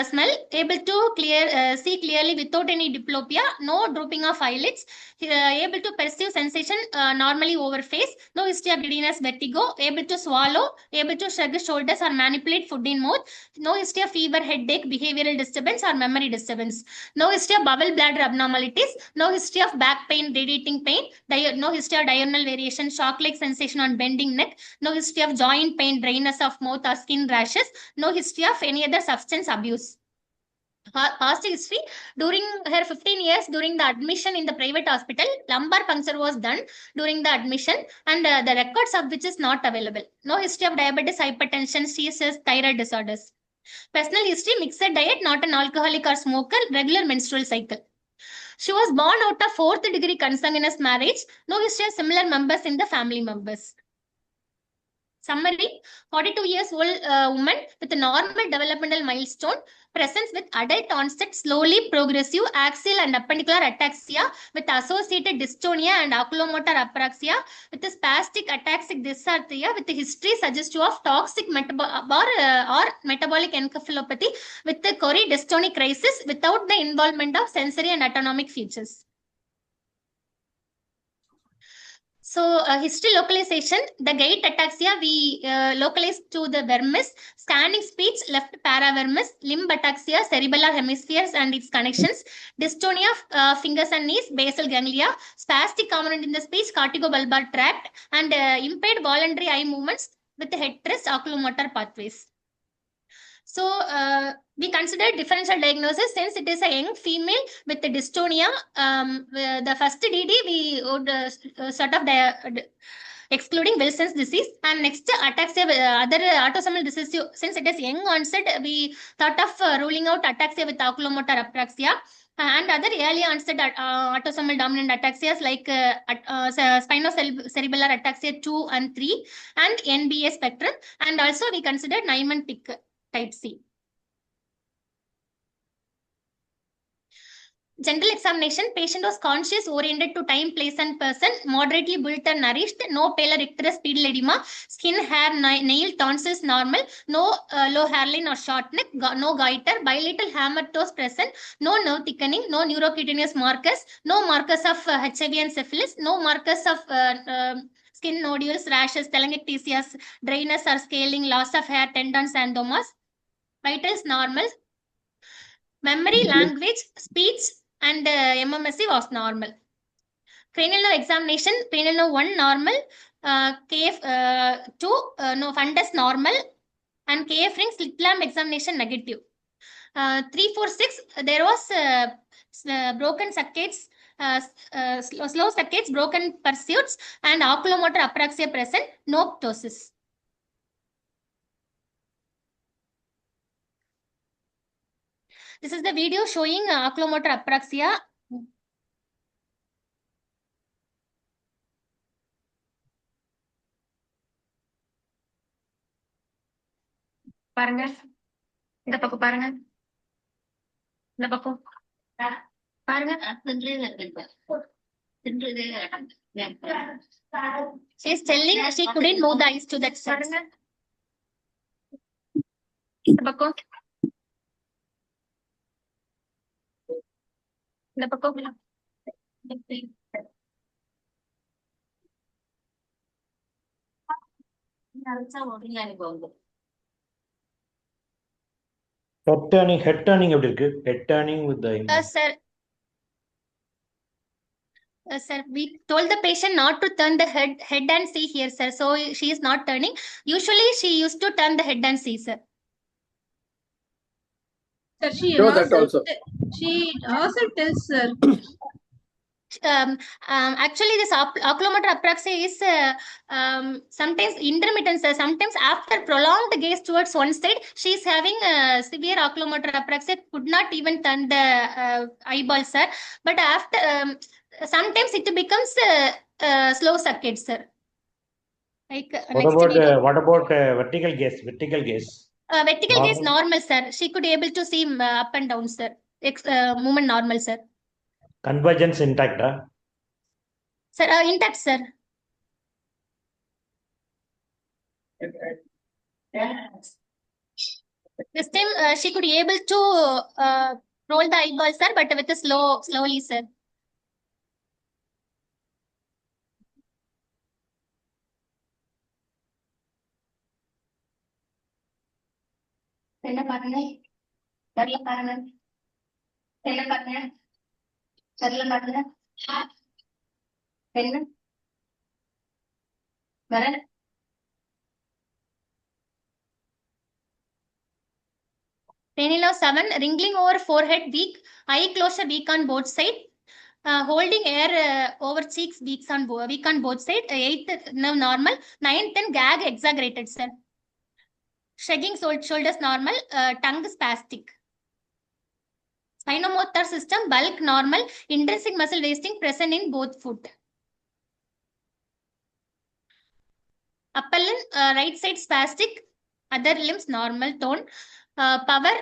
smell, able to see clearly without any diplopia, no drooping of eyelids, able to perceive sensation normally over face, no history of giddiness, vertigo, able to swallow, able to shrug shoulders or manipulate food in mouth, no history of fever, headache, behavioral disturbance or memory disturbance, no history of bowel bladder abnormalities, no history of back pain, radiating pain, no history of diurnal variation, shock-like sensation on bending neck, no history of joint pain, dryness of mouth or skin rashes, no history of any other substance abuse. Past history, during her 15 years, during the admission in the private hospital, lumbar puncture was done during the admission, and the records of which is not available. No history of diabetes, hypertension, seizures, thyroid disorders. Personal history, mixed diet, not an alcoholic or smoker, regular menstrual cycle. She was born out of 4th degree consanguineous marriage. No history of similar members in the family members. Summary, 42 years old woman with a normal developmental milestone, presents with adult onset, slowly progressive axial and appendicular ataxia with associated dystonia and oculomotor apraxia, with a spastic ataxic dysarthria with a history suggestive of toxic or metabolic encephalopathy with the choridystonic crisis without the involvement of sensory and autonomic features. So history localization, the gait ataxia we localized to the vermis, standing speech left paravermis, limb ataxia, cerebellar hemispheres and its connections, dystonia fingers and knees, basal ganglia, spastic component in the speech, corticobulbar tract, and impaired voluntary eye movements with the head thrust oculomotor pathways. So we consider differential diagnosis since it is a young female with the dystonia. The first DD we would sort of excluding Wilson's disease, and next ataxia, other autosomal recessive. Since it is young onset, we thought of ruling out ataxia with oculomotor apraxia. And other early onset autosomal dominant ataxias like spinocerebellar ataxia 2 and 3 and NBA spectrum, and also we considered Niemann-Pick type C. General examination, patient was conscious, oriented to time, place and person, moderately built and nourished, no paler icterus pedal edema, skin, hair, nail, tonsils normal, no low hairline or short neck, no goiter, bilateral hammer toes present, no nerve thickening, no neurocutaneous markers, no markers of HIV and syphilis, no markers of skin nodules, rashes, telangiectasias, dryness or scaling, loss of hair, tendons, xanthomas. Vitals normal. Memory, language, speech, and MMSE was normal. Cranial nerve examination, cranial nerve 1 normal, KF2 no fundus normal, and KF ring slit lamp examination negative. 3, 4, 6 there was broken saccades, slow saccades, broken pursuits, and oculomotor apraxia present, no ptosis. This is the video showing oculomotor apraxia. பாருங்க இந்த பக்கம் பாருங்க இந்த பக்கம் பாருங்க she is telling she couldn't move the eyes to that side. இந்த பக்கம் இந்த பக்கம் head turning எப்படி இருக்கு? Head turning with the sir, we told the patient not to turn the head and see here, sir. So she is not turning. Usually she used to turn the head and see, sir. Sir, she herself tells, sir. Actually, this oculomotor apraxia is sometimes intermittent, sir. Sometimes after prolonged gaze towards one side, she is having severe oculomotor apraxia, could not even turn the eyeball, sir. But after sometimes it becomes slow saccade, sir. Like what about vertical gaze? Vertical gaze gaze normal, sir. She could able to see up and down, sir. Movement normal, sir. Convergence intact, sir? Intact, sir. This time she could able to roll the eyeball, sir, but with a slowly, sir. என்ன பாருங்க சரில பாருங்க என்ன பாருங்க சரில பாருங்க என்ன வர Cranial 7, wrinkling over forehead weak, eye closure weak on both sides, holding air over cheeks weak on both sides, 8th nerve normal, 9th and gag exaggerated, sir. Shrugging shoulders normal, tongue spastic. Spinomotor system bulk normal, intrinsic muscle wasting present in both foot. Upper limb right side spastic, other limbs normal tone. Power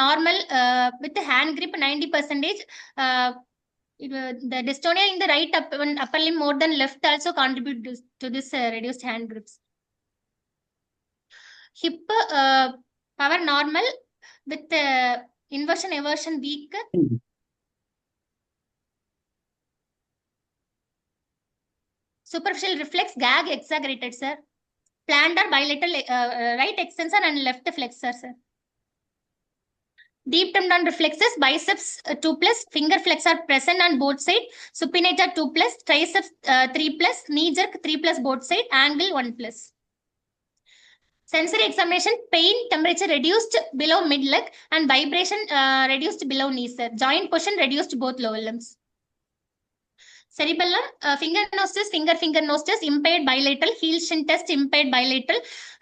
normal with the hand grip 90%. The dystonia in the right upper limb more than left also contribute to this reduced hand grips. Hip power normal with inversion eversion weak. Superficial reflex, gag exaggerated, sir. Plantar bilateral right extensor and left flexor, sir. Deep tendon reflexes, biceps 2+, finger flexor present on both sides, supinator 2+, triceps 3+, knee jerk 3+, both side, angle 1+. Sensory examination, pain, temperature reduced below mid leg and vibration reduced below knee, sir. Joint position reduced both lower limbs. Cerebellum, finger nose test, finger nose test, impaired bilateral, heel shin test, impaired bilateral,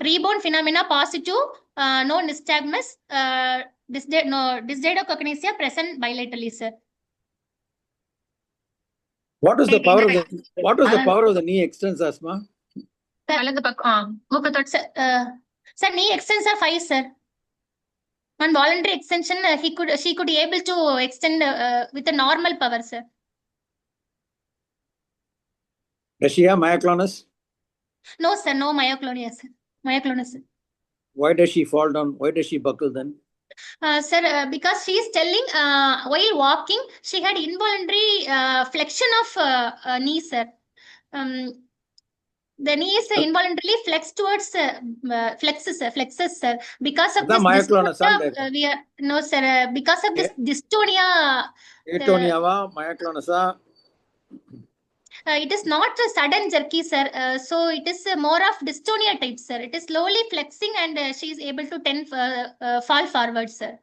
rebound phenomena positive, no nystagmus, dysdydocognesia present bilaterally, sir. What was the power of the knee extensors, ma? Sir, knee extensor 5, sir. On voluntary extension, she could be able to extend with a normal power, sir. Does she have myoclonus? No, sir, no myoclonus, sir. Myoclonus, sir. Why does she fall down? Why does she buckle then? Sir, because she is telling while walking, she had involuntary flexion of knee, sir. The knee is involuntarily flexed towards flexes, sir. Because of this myoclonus, no, sir. Because of this dystonia. Myoclonus. It is not a sudden jerky, sir. So it is more of dystonia type, sir. It is slowly flexing and she is able to fall forward, sir.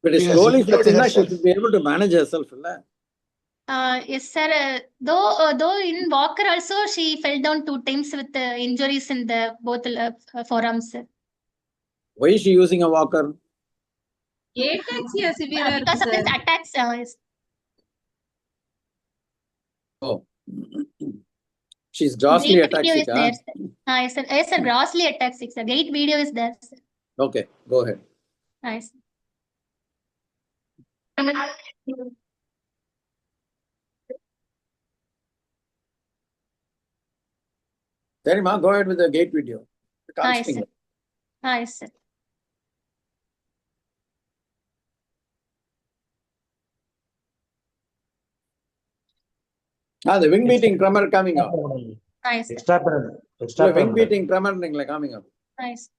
But it's slowly flexing, she should be able to manage herself. Yes, sir. Though in walker also, she fell down 2 times with injuries in the both forearms, sir. Why is she using a walker? Ataxia severe, because of this attacks. Yes. Oh. She's grossly ataxic. Yes, sir. Yes, sir. Grossly ataxic, sir. Great video is there, sir. Okay, go ahead. Nice. Sorry, ma, go ahead with the gait video. Nice, sir. Nice, sir. The wing beating tremor coming up. Nice. Extra wing beating tremor coming up. Nice.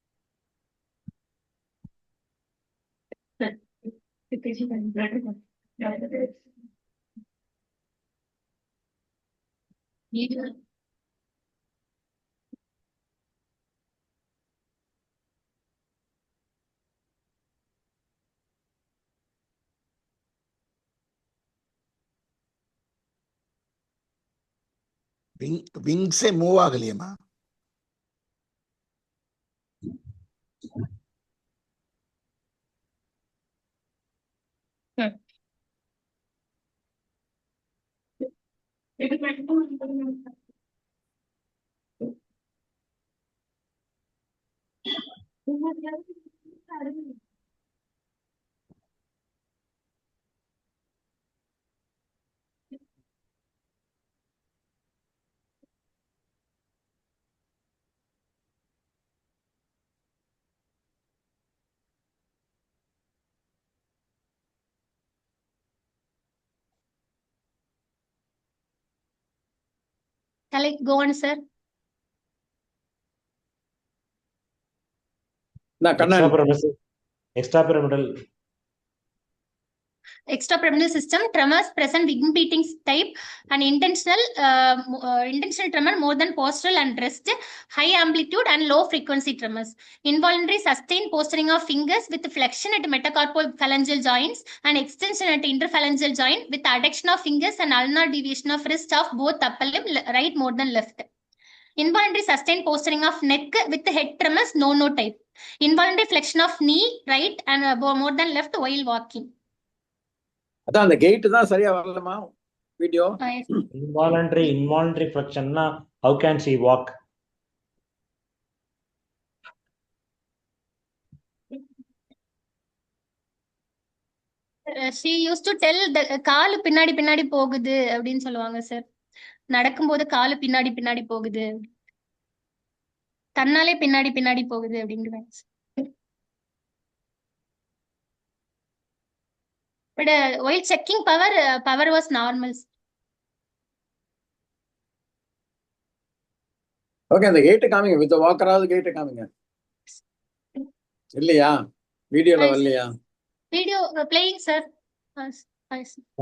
Wing से move ಆಗಲಿಯಾ ಮಾ Shall I go on, sir? Extrapyramidal system, tremors present wing beating type, and intentional tremor more than postural and rest, high amplitude and low frequency tremors. Involuntary sustained posturing of fingers with flexion at metacarpal phalangeal joints and extension at interphalangeal joint with adduction of fingers and ulnar deviation of wrist of both upper limb, right more than left. Involuntary sustained posturing of neck with head tremors, no type. Involuntary flexion of knee, right and more than left while walking. அதான் அந்த gait தான் சரியா வரலமா video. Involuntary flexion na how can she walk? She used to tell the காலு பின்னாடி போகுது அப்படினு சொல்லுவாங்க sir. நடக்கும்போது காலு பின்னாடி போகுது. தன்னாலே பின்னாடி போகுது அப்படிங்கறாங்க. But while checking power was normal. Okay, the gate coming with the walker, the gate coming. இல்லையா வீடியோல வரலையா? Video playing, sir.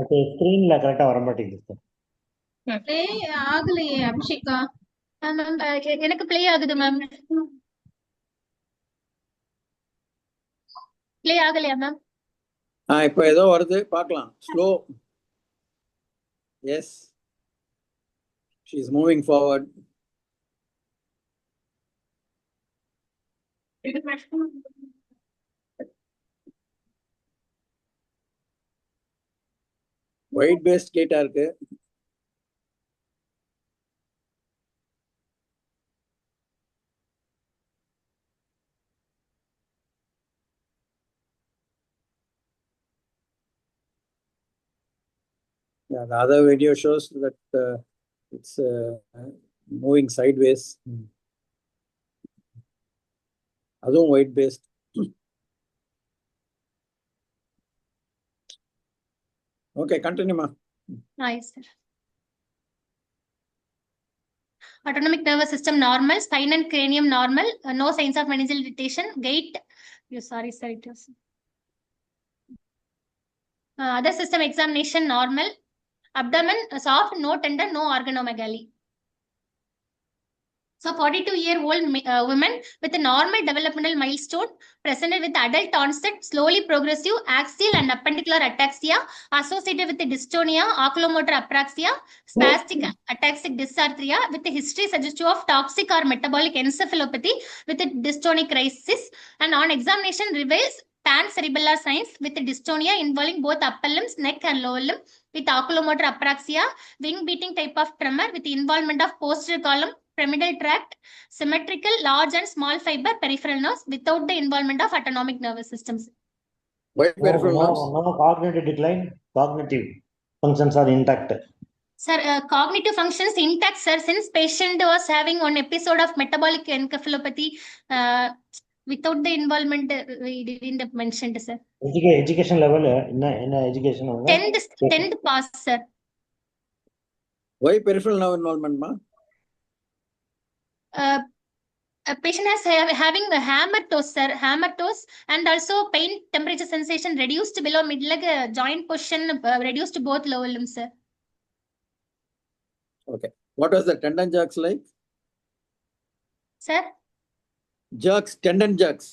ஓகே, ஸ்கிரீன்ல கரெக்டா வர மாட்டேங்குது சார். ப்ளே ஆகலையே அபிஷேகா. மேம் எனக்கு ப்ளே ஆகுது மேம். ப்ளே ஆகலையா மேம்? இப்போ ஏதோ வருது பார்க்கலாம். Slow. Yes, she is moving forward. White paste கேட்டா இருக்கு. Yeah, the other video shows that it's moving sideways. அதுவும் white based. Okay, continue ma. Nice, sir. Autonomic nervous system normal, spine and cranium normal, no signs of meningeal irritation, gait. Sorry, sir, it was. Other system examination normal, abdomen soft, no tender, no organomegaly. So 42-year-old woman with a normal developmental milestone presented with adult onset, slowly progressive axial and appendicular ataxia associated with the dystonia, oculomotor apraxia, spastic ataxic dysarthria with a history suggestive of toxic or metabolic encephalopathy with a dystonic crisis, and on examination reveals pancerebellar signs with dystonia involving both upper limbs, neck and lower limb with oculomotor apraxia, wing beating type of tremor with involvement of posterior column, pyramidal tract, symmetrical, large and small fiber peripheral nerves without the involvement of autonomic nervous systems. No cognitive decline, cognitive functions are intact. Sir, cognitive functions intact, sir, since patient was having one episode of metabolic encephalopathy without the involvement, we didn't mention, sir. Education level, in education? 10th pass, sir. Why peripheral nerve involvement, ma? A patient has having a hammer toes, sir, hammer toes, and also pain, temperature sensation reduced below mid-leg, joint position reduced to both lower limbs, sir. Okay. What was the tendon jerks like? Sir? Jerks, tendon jerks,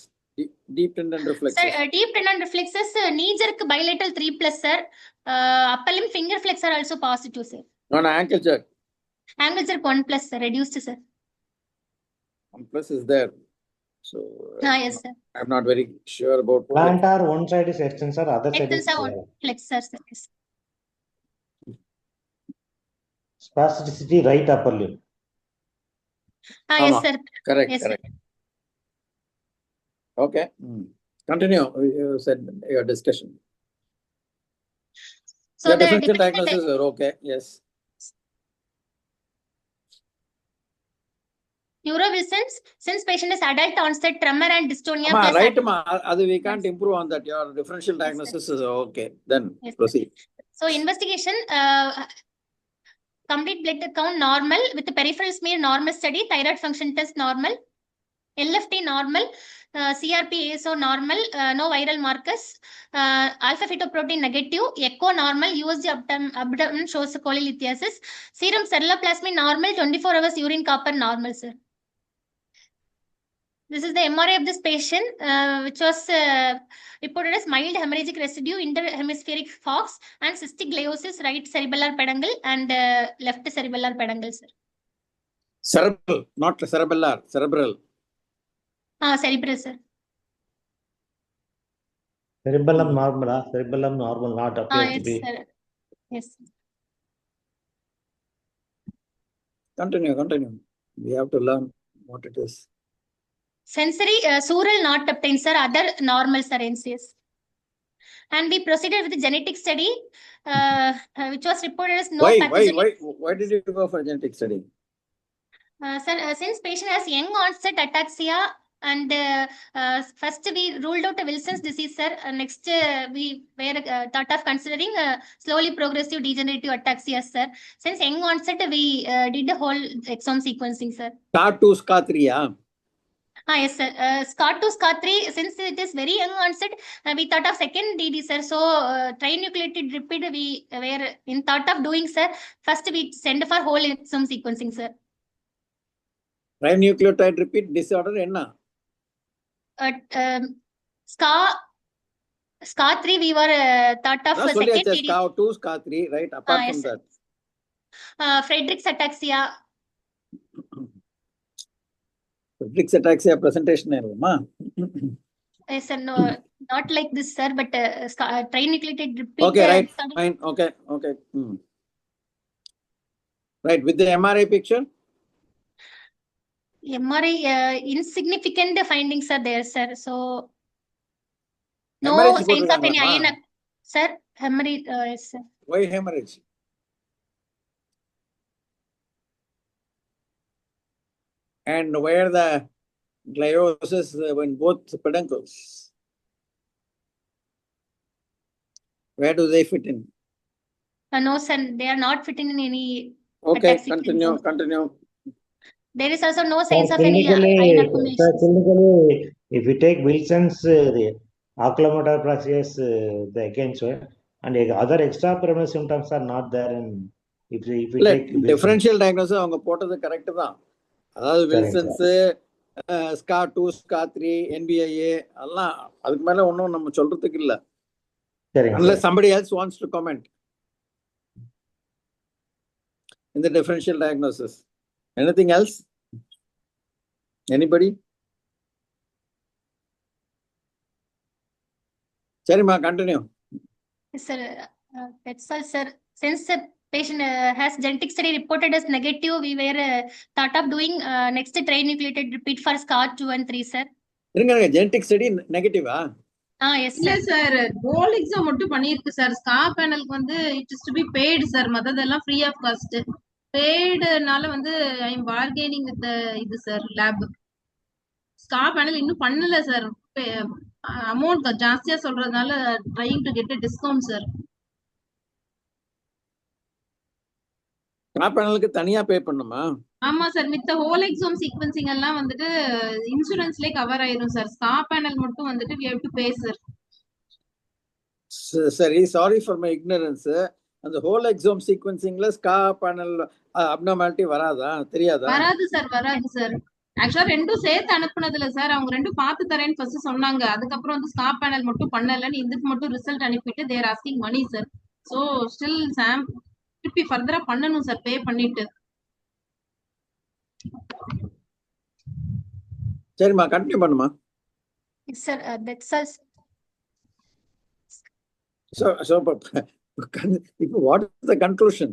deep tendon reflexes. Sir, deep tendon reflexes, knee jerk bilateral 3+, sir. Upper limb finger flex are also positive, sir. No, ankle jerk. Ankle jerk 1+, sir, reduced, sir. 1+ is there. So, yes, sir. I'm not very sure about. Plantar, one side is extensor, other side is flexor, sir. Spasticity, right upper limb. Yes, sir. Correct, yes, correct. Sir. Okay. Continue. You said your discussion. So the differential diagnosis are okay. Yes. Neurovisions, since patient is adult onset tremor and dystonia. Right, ma. We can't improve on that. Your differential diagnosis is okay. Then proceed. So investigation, complete blood count normal with the peripheral smear normal study, thyroid function test normal, LFT normal, CRP ASO normal, no viral markers, alpha fetoprotein negative, echo normal, USG abdomen shows cholelithiasis, serum ceruloplasmin normal, 24 hours urine copper normal, sir. This is the MRI of this patient, which was reported as mild hemorrhagic residue, interhemispheric fox, and cystic gliosis, right cerebellar peduncle and left cerebellar peduncle, sir. Cerebral, not cerebellar, cerebral. Cerebral, sir. Cerebellum normal, cerebellum normal, not appears to be. Sir. Yes. Continue. We have to learn what it is. Sensory, sural not obtained, sir. Other normal, sir, NCS. And we proceeded with the genetic study, which was reported as no pathogenic. Why did you go for genetic study? Sir, since patient has young onset ataxia, And first we ruled out Wilson's disease, sir. Next we were thought of considering slowly progressive degenerative ataxia, sir. Since young onset, we did the whole exome sequencing, sir. SCA2, SCA3, yeah. Yes, sir. SCA2, SCA3, since it is very young onset, we thought of second DD, sir. So, trinucleated repeat we were in thought of doing, sir. First, we send for whole exome sequencing, sir. Trinucleotide repeat disorder, enna? SCA3, we were thought of second DD. SCA2, SCA3, right? Apart from yes, that. Friedreich's ataxia. Friedreich's ataxia presentation, Yes, sir. No, not like this, sir, but trinucleated repeat. Okay, right. Fine. Okay. Right. With the MRI picture? MRI, insignificant findings are there, sir. So, no Hemorrhage signs of any போட்டிருக்காங்களா? iron. Sir, hemorrhage, yes, sir. Why hemorrhage? And where the gliosis in both peduncles? Where do they fit in? No, sir, they are not fitting in any. Okay, attack sequence. continue. There is also no signs of any Clinically, iron accumulation. if we take Wilson's the oculomotor praxis, the against and other extrapyramidal symptoms are not there. And if we take differential diagnosis, அவங்க போட்டது correct தான். அதாவது Wilson's, SCA2, SCA3, NBIA எல்லாம் அதுக்கு மேல ஒன்றும் நம்ம சொல்றதுக்கு இல்ல. Unless somebody else wants to comment in the differential diagnosis. Anything else? Anybody? Charima, continue. Yes, sir. That's all, sir. Since the patient has genetic study reported as negative, we were thought of doing next trinucleated repeat for SCA2 and 3, sir. Genetic study negative, ah? Yes, இல்ல sir. Sir goal exam மட்டும் பண்ணிருக்கு sir. ஸ்கா பேனலுக்கு வந்து it is to be paid sir. மத்ததெல்லாம் free of cost. பெய்டுனால வந்து I am bargaining with இது sir lab. ஸ்கா panel இன்னும் பண்ணல சார். அமௌண்ட் ஜாஸ்தியா சொல்றதுனால trying to get a discount sir. SCA பேனலுக்கு தனியா பே பண்ணுமா? ஆமா சார், மித்த ஹோல் எக்ஸாம் சீக்வென்சிங் எல்லாம் வந்துட்டு இன்சூரன்ஸ்லயே கவர் ஆயிரும் சார். ஸ்கா பேனல் மட்டும் வந்துட்டு we have to pay சார். சரி, சாரி ஃபார் மை இக்னரன்ஸ். அந்த ஹோல் எக்ஸாம் சீக்வென்சிங்ல SCA பேனல் அப்நார்மாலிட்டி வராதா? தெரியாதா? வராது சார். ஆக்சுவலா ரெண்டும் சேர்த்து அனுப்புனதுல சார் அவங்க ரெண்டும் பார்த்து தரேன்னு ஃபர்ஸ்ட் சொன்னாங்க. அதுக்கப்புறம் வந்து ஸ்கா பேனல் மட்டும் பண்ணலன்னு இதுக்கு மட்டும் ரிசல்ட் அனுப்பிட்டு தேர் ஆஸ்கிங் மணி சார். சோ ஸ்டில் சாம் திருப்பி ஃபர்தரா பண்ணணும் சார் பே பண்ணிட்டு. சரிம்மா, கண்டினியூ பண்ணுமா. Yes, sir. That's all. So இப்போ what is the conclusion?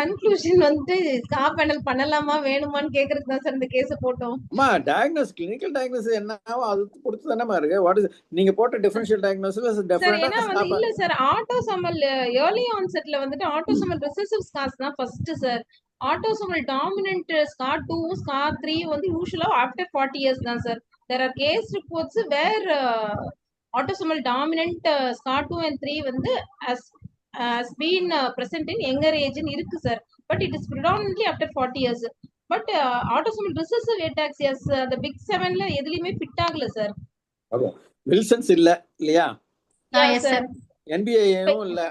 Conclusion வந்து ஸ்கா பேனல் பண்ணலாமா வேணுமான்னு கேக்குறதுக்கு தான் சார் இந்த கேஸ் போட்டோம். அம்மா, டயக்னோஸ் கிளினிக்கல் டயக்னோசிஸ் என்னவோ அது கொடுத்து தானே இருக்கு. வாட் இஸ் நீங்க போட்ட டிஃபரன்ஷியல் டயக்னோசிஸ் சார் ஏன்னா வந்து இல்ல சார் ஆட்டோசோமல் ஏர்லி ஆன்செட்ல வந்துட்டு ஆட்டோசோமல் ரிசெசிவ் ஸ்கார்ஸ் தான் first sir. Autosomal dominant SCA2 SCA3 வந்து யூசுவலா ஆஃப்டர் 40 இயர்ஸ் தான் sir. There are case reports where autosomal dominant SCA2 and 3 வந்து has been present in younger age இருக்கு sir. But it is predominantly after 40 years. But autosomal recessive ataxias the big 7ல எதுலயுமே fit ஆகல sir. Wilson's இல்லையா? Yes, sir. NBIயும் இல்ல.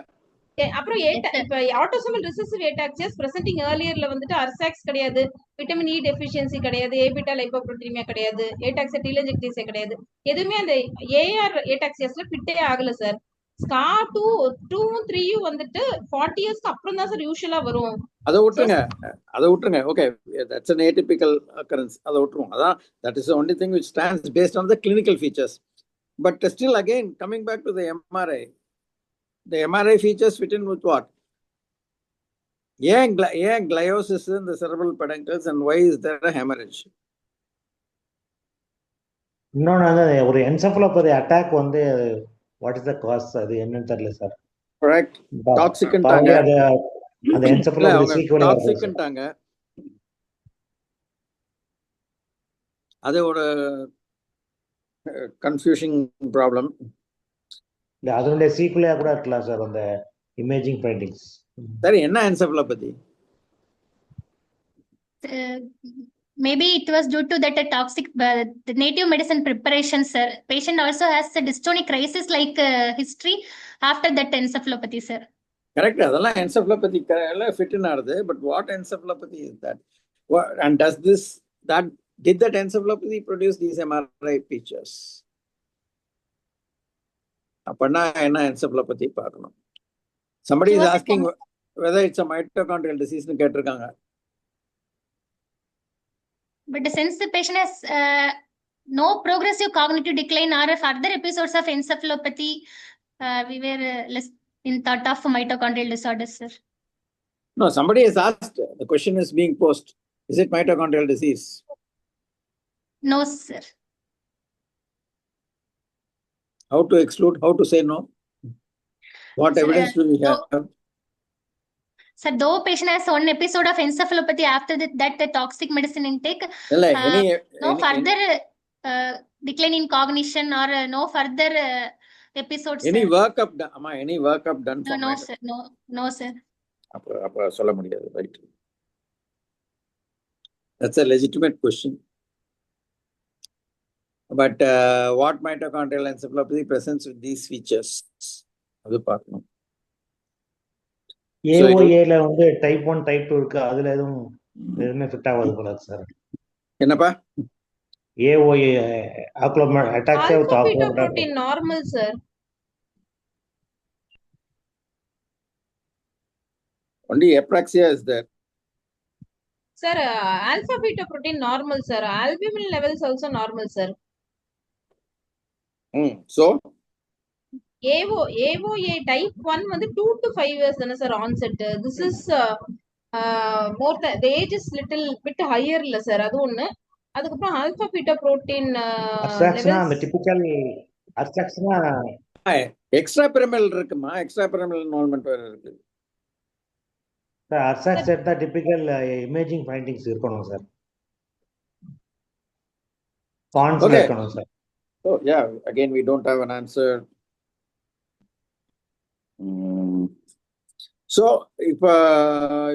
அப்புறம் இப்ப autosomal recessive ataxias presenting earlierல வந்துட்டு அர்சாக்ஸ் கிடையாது, விட்டமின் E டெஃபிஷியன்சி கிடையாது, A beta லைப்போப்ரோட்டீனியா கிடையாது, ataxia telangiectasia கிடையாது. எதுவுமே அந்த AR ataxiasல ஃபிட்டே ஆகல சார். SCA2 3 வந்துட்டு 40 இயர்ஸ்க்கு அப்புறம் தான் சார் யூசுவலா வரும். அதை விட்டுருங்க. Okay, that's an atypical occurrence. அதை விட்டுருவோம். அதான் that is the only thing which stands based on the clinical features. But still again coming back to the MRI, the MRI features fit in with what? ஏன் gliosis in the cerebral peduncles and why is there a hemorrhage? இன்னொன்று ஒரு encephalopathy attack வந்து what is the cause அது என்னன்னு தெரியல sir. Correct. டாக்ஸிக்ன்றாங்க. அந்த encephalopathy sequel டாக்ஸிக்ன்றாங்க. அது ஒரு confusing problem. இல்ல அதனுடைய சீக்குவலா கூட இருக்கலாம் சார் அந்த இமேஜிங் ஃபைண்டிங்ஸ். சரி, என்ன encephalopathy? Maybe it was due to that toxic the native medicine preparation, sir. Patient also has a dystonic crisis like history after that encephalopathy, sir. Correct. அதெல்லாம் encephalopathy fit in ஆகுது. But what encephalopathy is that? And did that encephalopathy produce these MRI pictures? அப்பனா என்ன encephalopathy பார்க்கணும். Somebody is asking whether it's a mitochondrial disease னு கேட்டிருக்காங்க. But since the patient has no progressive cognitive decline or further episodes of encephalopathy, we were less in thought of mitochondrial disorders, sir. No, somebody has asked, the question is being posed, is it mitochondrial disease? No, sir. How to exclude? How to say no? What Sir, evidence do we have? Sir, though patient has one episode of encephalopathy after that toxic medicine intake, no further decline in cognition or no further episodes. Any sir. workup done? Any workup done? No, sir. No, sir. அப்ப சொல்ல முடியாது, right? That's a legitimate question. But what mitochondrial encephalopathy presents with these features? அது பார்க்கணும். AOA-ல வந்து type 1 type 2 இருக்கு, அதுல எதுவுமே fit ஆகாது போல சார். என்னப்பா? AOA ataxia with alpha-fetoprotein normal, sir. Only apraxia is there. Sir, alpha-fetoprotein normal, sir. Albumin levels also normal, sir. So AOA type 1 வந்து 2 to 5 years தானே sir onset. This is more the age is little bit higher இல்ல sir, அது ஒண்ணு. அதுக்கப்புறம் alpha-fetoprotein அர்சாக்ஸ்னா அந்த typical அர்சாக்ஸ்னா extra pyramidal இருக்குமா? Extra pyramidal involvement வேற இருக்கு. சார் அர்சாக்ஸ் எடுத்தா டிபிக்கல் இமேஜிங் ஃபைண்டிங்ஸ் இருக்கணும் சார். பாண்ட்ஸ்ல இருக்கணும் sir. So yeah, again we don't have an answer. So if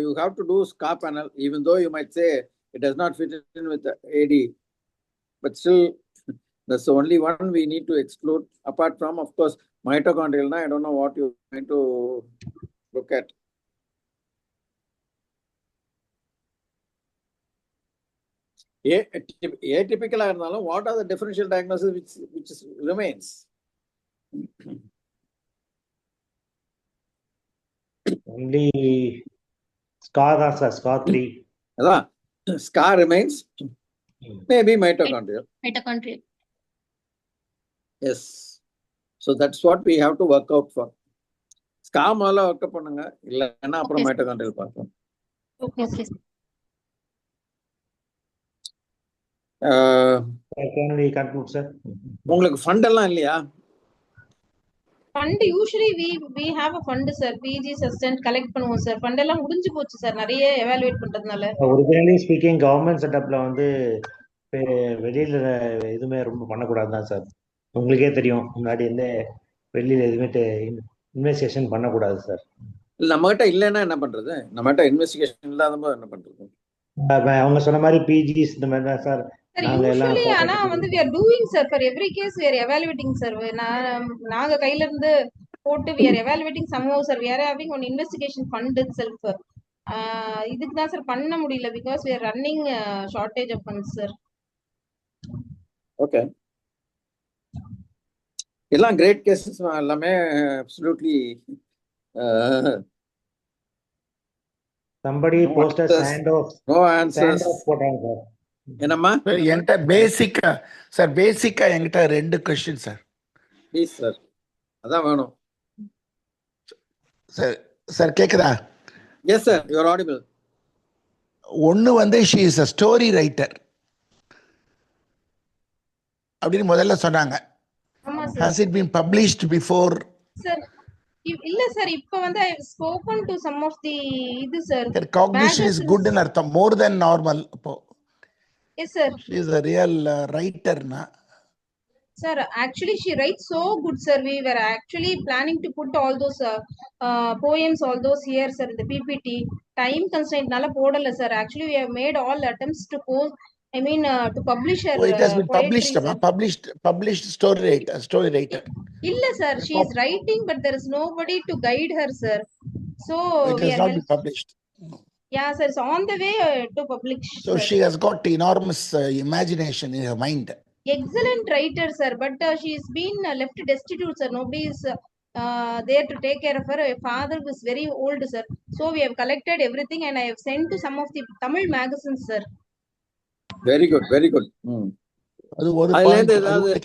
you have to do SCA panel, even though you might say it does not fit in with the AD, but still that's the only one we need to exclude. Apart from, of course, mitochondrial, I don't know what you're going to look at. Atypical, what are the differential diagnoses which remains? Only SCA தான் sir, SCA 3. அதான் SCA remains, maybe mitochondrial. Mitochondrial. Yes. So that's what we have to work out for. SCA முதல்ல work up பண்ணுங்க, இல்லைன்னா அப்புறம் mitochondrial பார்ப்போம். Okay. Can we conclude, sir? உங்களுக்கு fund எல்லாம் இல்லையா? Fund usually we have a fund, sir. PG assistant collect பண்ணுவோம் sir. Fund எல்லாம் முடிஞ்சு போச்சு sir, நிறைய evaluate பண்றதுனால. Originally speaking, கவர்மெண்ட் செட்டப்ல வந்து வெளியில எதுவுமே ரொம்ப பண்ணக்கூடாது தான் சார். உங்களுக்கே தெரியும், முன்னாடி வந்து வெளியில எதுவுமே இன்வெஸ்டிகேஷன் பண்ணக்கூடாது சார். நம்ம கிட்ட இல்லைன்னா என்ன பண்றது? நம்ம கிட்ட இன்வெஸ்டிகேஷன் இல்லாத போது என்ன பண்றது? அவங்க சொன்ன மாதிரி பிஜிஸ் இந்த மாதிரி தான் சார். Sir, usually ஆனா வந்து we are doing sir, for every case we are evaluating sir. நாங்க கையில இருந்து போட்டு we are evaluating somehow sir. We are having one investigation fund itself. இதுக்கு தான் சார் பண்ண முடியல because we are running shortage of funds sir. Okay. எல்லாம் great cases, எல்லாமே absolutely somebody posted no answers. போட்டாங்க சார். என்னம்மா? என்கிட்ட பேசிக்கா என்கிட்ட 2 क्वेश्चन சார். ப்ளீஸ் சார், அதான் வேணும் சார். சார் கேக்குதா? Yes sir, you are audible. ஒன்னு வந்து she is a story writer அப்படின்னு முதல்ல சொன்னாங்க. ஆமா sir. Has it been published before? Sir இல்ல சார், இப்ப வந்து I have spoken to some of the இது sir. Her cognition is good ன்னு அர்த்தம், more than normal. அப்போ Yes sir. she is a real writer na. Sir, actually she writes so good, sir. We were actually planning to put all those poems, all those here, sir, in the PPT. Time constraint nala podala, sir. Actually, we have made all attempts to post. I mean, to publish her Oh, it has been poetry, published, sir. published story writer. Illa, sir. She is writing, but there is nobody to guide her, sir. So It we has are not been published. Yeah, sir. It's on the way to publish. So sir. she has got enormous imagination in her mind. Excellent writer, sir, but she's been left destitute, sir. Nobody is there to take care of her. Her father was very old, sir. So we have collected everything and I have sent to some of the Tamil magazines, sir. Very good, very good. அது ஒரு point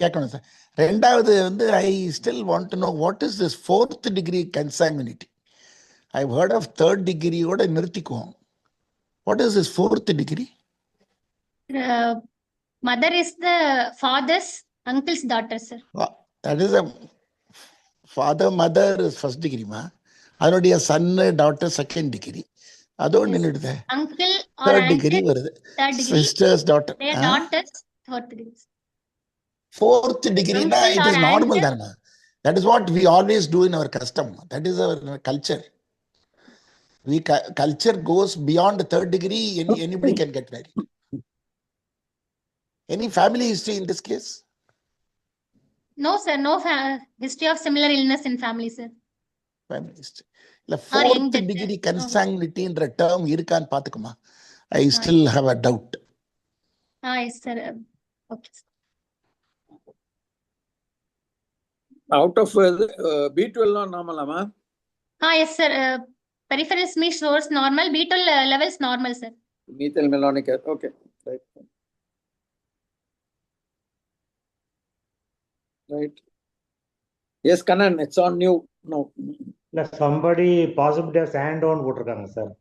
கேட்கணும் sir. ரெண்டாவது வந்து I still want to know what is this 4th degree consanguinity. I've heard of 3rd degree ஓட நிறுத்திக்குவோம். What is this 4th degree? Mother is the father's uncle's daughter, sir. That is a father, mother is 1st degree ma. அதனுடைய son, daughter 2nd degree. அதோடு நின்றுடுது. Uncle or 3rd degree வருது. Sister's daughter. Their daughters 4th degree. 4th degree na it is normal dharma. That is what we always do in our custom. That is our culture. Culture goes beyond the 3rd degree. Anybody can get married. Any family history in this case? No, sir. No history of similar illness in family, sir. Family history. The 4th degree consanguinity in the term irkan pathukuma. I still have a doubt. Yes, sir. Okay. Out of B12 normal, ama? Yes, sir. Peripheral me shows normal. B12 levels normal, sir. Methylmalonic acid. Okay. Right. Right. Yes, Kannan, it's on you. No. Somebody possibly has hand on போட்டிருக்காங்க sir.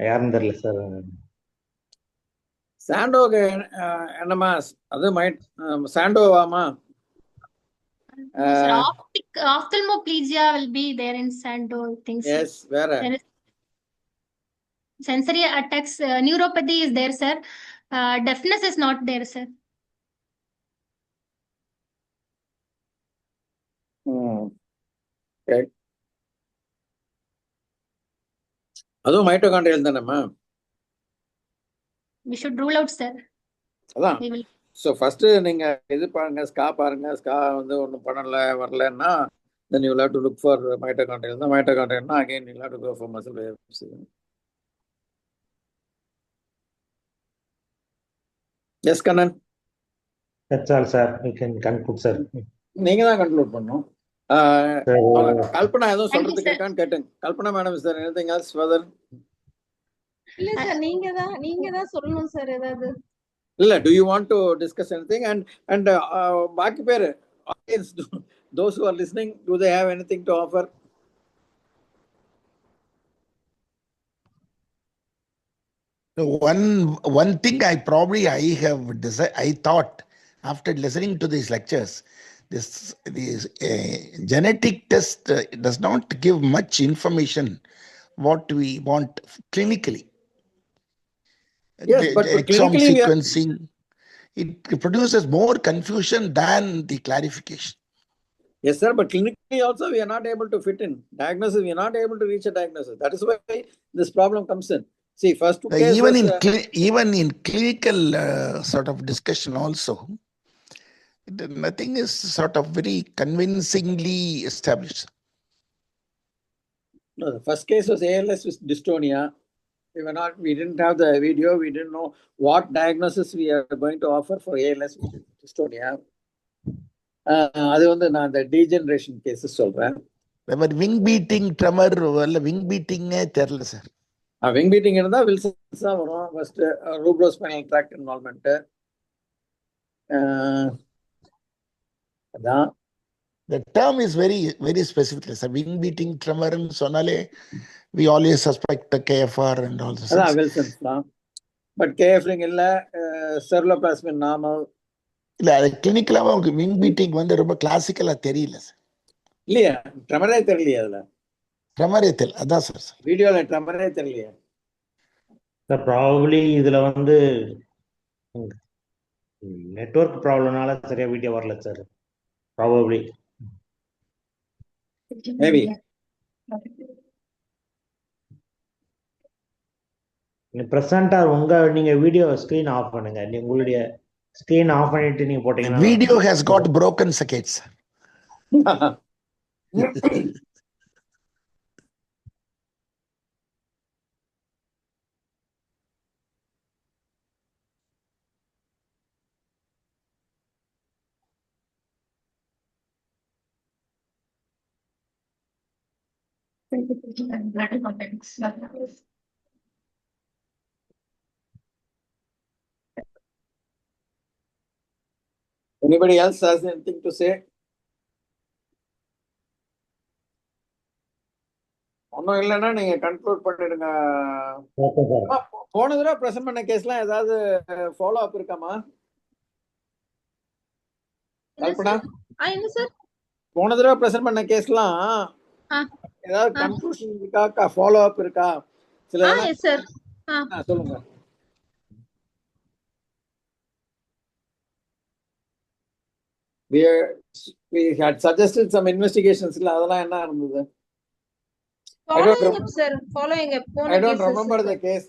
யாருன்னு தெரியல sir. Sandow என்னமா அது சாண்டோவாமா? Ophthalmoplegia will be there in Sando, I think. Yes, where? Sensory attacks, neuropathy is there, sir. Deafness is not there, sir. Okay. அதுவும் mitochondrial தானேம்மா? We should rule out, sir. அதான். So first நீங்க இது பாருங்க, பாருங்க. வந்து ஒன்றும் வரலன்னா then you will have to look for mitochondrial. The mitochondrial again you will have to go for muscle waves. Yes, Kannan. That's all, sir. We can conclude, sir. நீங்க தான் கன்க்ளூட் பண்ணணும். கல்பனா ஏதோ சொல்றதுக்கு இருக்கான்னு கேட்டேன். Kalpana madam, is there anything else further? இல்ல sir, நீங்க தான் சொல்லணும் சார் ஏதாவது. இல்ல, do you want to discuss anything? And பாக்கி பேர் audience, those who are listening, do they have anything to offer? One thing I thought after listening to these lectures, this genetic test does not give much information what we want clinically. Yes, but exome sequencing, it produces more confusion than the clarification. Yes, sir, but clinically also we are not able to fit in diagnosis. We are not able to reach a diagnosis. That is why this problem comes in. See, first case even in clinical sort of discussion also, nothing is sort of very convincingly established. No, the first case was ALS with dystonia. We didn't have the video. We didn't know what diagnosis we are going to offer for ALS with dystonia. அது வந்து நான் அந்த degeneration cases சொல்றேன். wing beating tremor இல்ல wing beating தெரியல சார். wing beating இருந்தா Wilson's தான் வரும். First rubrospinal tract involvement. அதான். The term is very very specific. So wing beating tremor ன்னு சொன்னாலே we always suspect the KFR and all this. அதான் வில்சன்ஸ் தான். பட் KFR இல்ல, செர்லோபிளாஸ்மின் நார்மல். இல்ல, அது கிளினிக்கலா விங் பீட்டிங் வந்து ரொம்ப கிளாசிக்கலா தெரியல சார். இல்லையா, ட்ரெமரே தெரியலையா? அதுல ட்ரெமரே தெரியல. அதான் சார் வீடியோல ட்ரெமரே தெரியலையா? சார் ப்ராபபிலி இதுல வந்து நெட்வொர்க் ப்ராப்ளம்னால சரியா வீடியோ வரல சார். Probably. Maybe. பிரசண்டா நீங்க வீடியோ ஸ்கிரீன் ஆஃப் பண்ணுங்க. உங்களுடைய ஸ்கிரீன் ஆஃப் பண்ணிட்டு நீங்க The போட்டீங்கன்னா video has got broken circuits. Anybody else has anything to say? ஒன்றும் இல்லைன்னா நீங்க கன்க்ளூட் பண்ணிடுங்க. Okay sir. போன தடவை பிரசன்ட் பண்ண கேஸ்லாம் ஏதாவது ஃபாலோ அப் இருக்காமா கல்பனா? என்ன சார்? போன தடவை பிரசன்ட் பண்ண கேஸ்லாம் ஏதாவது கன்க்ளூஷன் இருக்கா, ஃபாலோ அப் இருக்கா? சில சார் சொல்லுங்க. We had suggested some investigations. அதெல்லாம் என்ன இருந்தது? I don't remember the case.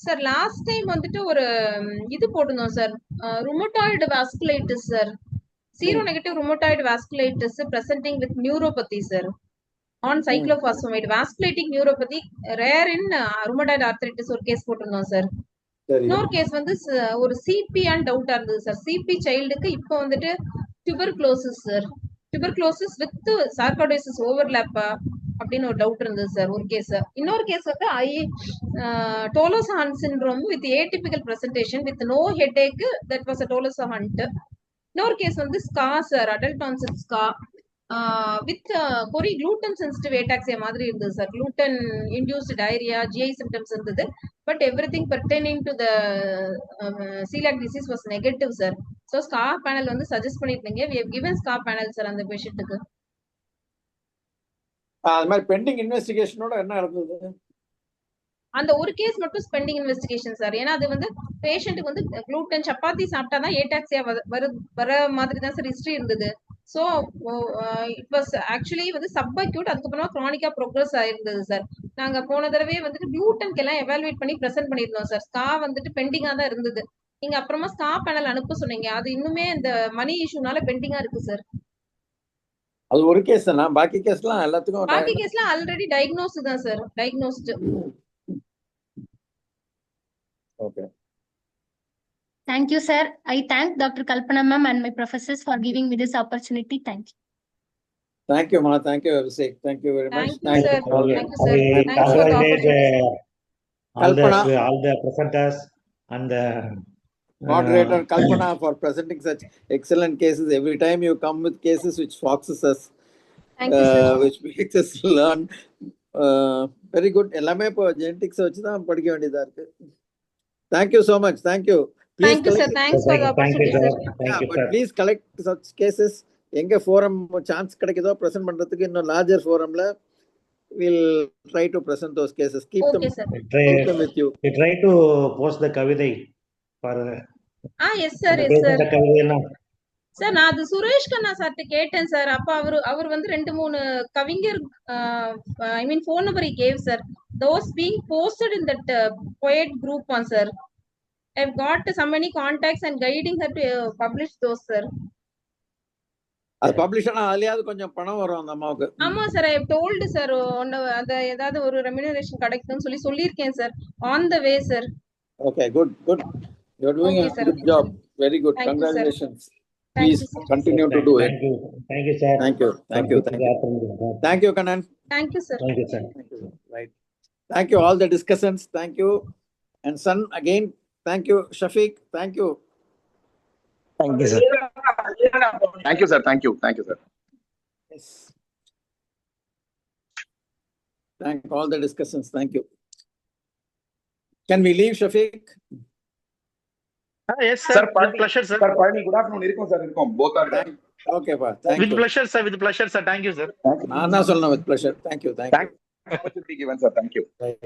Sir last time வந்துட்டு ஒரு இது போட்டுருந்தோம் sir, rheumatoid vasculitis sir, seronegative rheumatoid vasculitis presenting with neuropathy sir on cyclophosphamide vasculitic neuropathy rare in rheumatoid arthritis ஒரு case போட்டிருந்தோம் sir. இன்னொரு கேஸ் வந்து ஒரு சிபி அண்ட் டவுட்டா இருந்தது சார். சிபி சைல்டுக்கு இப்போ வந்துட்டு tuberculosis sir, tuberculosis with sarcoidosis ஓவர்லாப்பா அப்படின்னு ஒரு டவுட் இருந்தது சார் ஒரு கேஸ். இன்னொரு கேஸ் வந்து Tolosa Hunt syndrome with atypical presentation with no headache, that was a Tolosa Hunt. இன்னொரு கேஸ் வந்து SCA sir, adult onset SCA with chorea gluten sensitive ataxia மாதிரி இருந்தது சார். gluten induced diarrhoea, GI symptoms இருந்தது. But everything pertaining to the celiac disease was negative sir. So SCA panel வந்து suggest பண்ணிருந்தீங்க. we have given SCA panel sir அந்த பேஷண்ட்டுக்கு. அது மாதிரி பெண்டிங் இன்வெஸ்டிகேஷனோட என்ன நடந்தது? அந்த ஒரு கேஸ் மட்டும் ஸ்பெண்டிங் இன்வெஸ்டிகேஷன் சார். ஏன்னா அது வந்து பேஷண்ட்டுக்கு வந்து குளூட்டன் சப்பாத்தி சாப்பிட்டாதான் ஏடாக்சியா வர மாதிரி தான் சார் ஹிஸ்டரி இருந்தது. ஸோ இட் வாஸ் ஆக்சுவலி வந்து சப் அக்யூட், அதுக்கப்புறமா க்ரானிக்கா ப்ரோக்ரஸ் ஆயிருந்தது சார். நாங்க போன தடவை வந்துட்டு குளூட்டனுக்கு எல்லாம் எவாலுவேட் பண்ணி ப்ரெசென்ட் பண்ணிருந்தோம் சார். ஸ்கா வந்துட்டு பெண்டிங்கா தான் இருந்தது. நீங்க அப்புறமா ஸ்கா பேனல் அனுப்ப சொன்னீங்க. அது இன்னுமே இந்த மணி இஷ்யூனால பெண்டிங்கா இருக்கு சார். அது ஒரு கேஸ் தானா? பாக்கி கேஸ்லாம் எல்லாத்துக்கும் பாக்கி கேஸ்லாம் ஆல்ரெடி டயக்னோஸ்ட் தான் sir, diagnosed. Okay. Thank you, sir. I thank Dr. Kalpana ma'am and my professors for giving me this opportunity. Thank you. Thank you, Ma. Thank you, Abhishek. Thank you very much. Thank you, sir. Thank you, sir. Thanks for the opportunity. All the presenters and the moderator Kalpana for presenting such excellent cases. Every time you come with cases which foxes us, which makes us learn. Very good. எல்லாமே இப்போ genetics வச்சு தான் படிக்க வேண்டியதா இருக்கு. Thank you so much. Thank you. Please thank you, sir. Thanks for the opportunity, sir. But please collect such cases. எங்க forum chance கிடைக்குதோ present பண்றதுக்கு இன்னும் larger forumல we'll try to present those cases. Keep them with you. We try to post the கவிதை for yes sir, yes sir. Sir நான் அது சுரேஷ் கண்ணா சார்ட்ட கேட்டேன் sir. அப்ப அவர் வந்து 2-3 கவிஞர் I mean phone number gave sir. those being posted in that poet group on sir. I've got so many contacts and guiding her to publish those sir. அது publish ஆனா அதுலயாவது கொஞ்சம் பணம் வரும் அந்த அம்மாவுக்கு. ஆமா sir, I have told sir அந்த ஏதாவது ஒரு ரெம்யூனரேஷன் கிடைக்கும்னு சொல்லியிருக்கேன் sir. on the way sir. Okay, good. You're doing a good job. Very good. Congratulations. Please continue to do it. Thank you, sir. Thank you, Kanan. Thank you, sir. Thank you, sir. Right. Thank you, all the discussants. Thank you. And son, again, thank you. Shafiq, thank you. Thank you, sir. Thank you, sir. Thank you, sir. Yes. Thank all the discussants. Thank you. Can we leave, Shafiq? Yes, sir. With pleasure, sir. Sir, good afternoon. Irkom. Both are there. Okay, pa. Thank you. With pleasure, sir. With pleasure, sir. Thank you, sir. Anna Solna with pleasure. Thank you. Opportunity given, sir. Thank you. Right.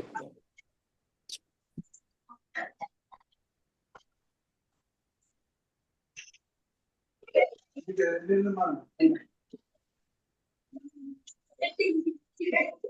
Thank you.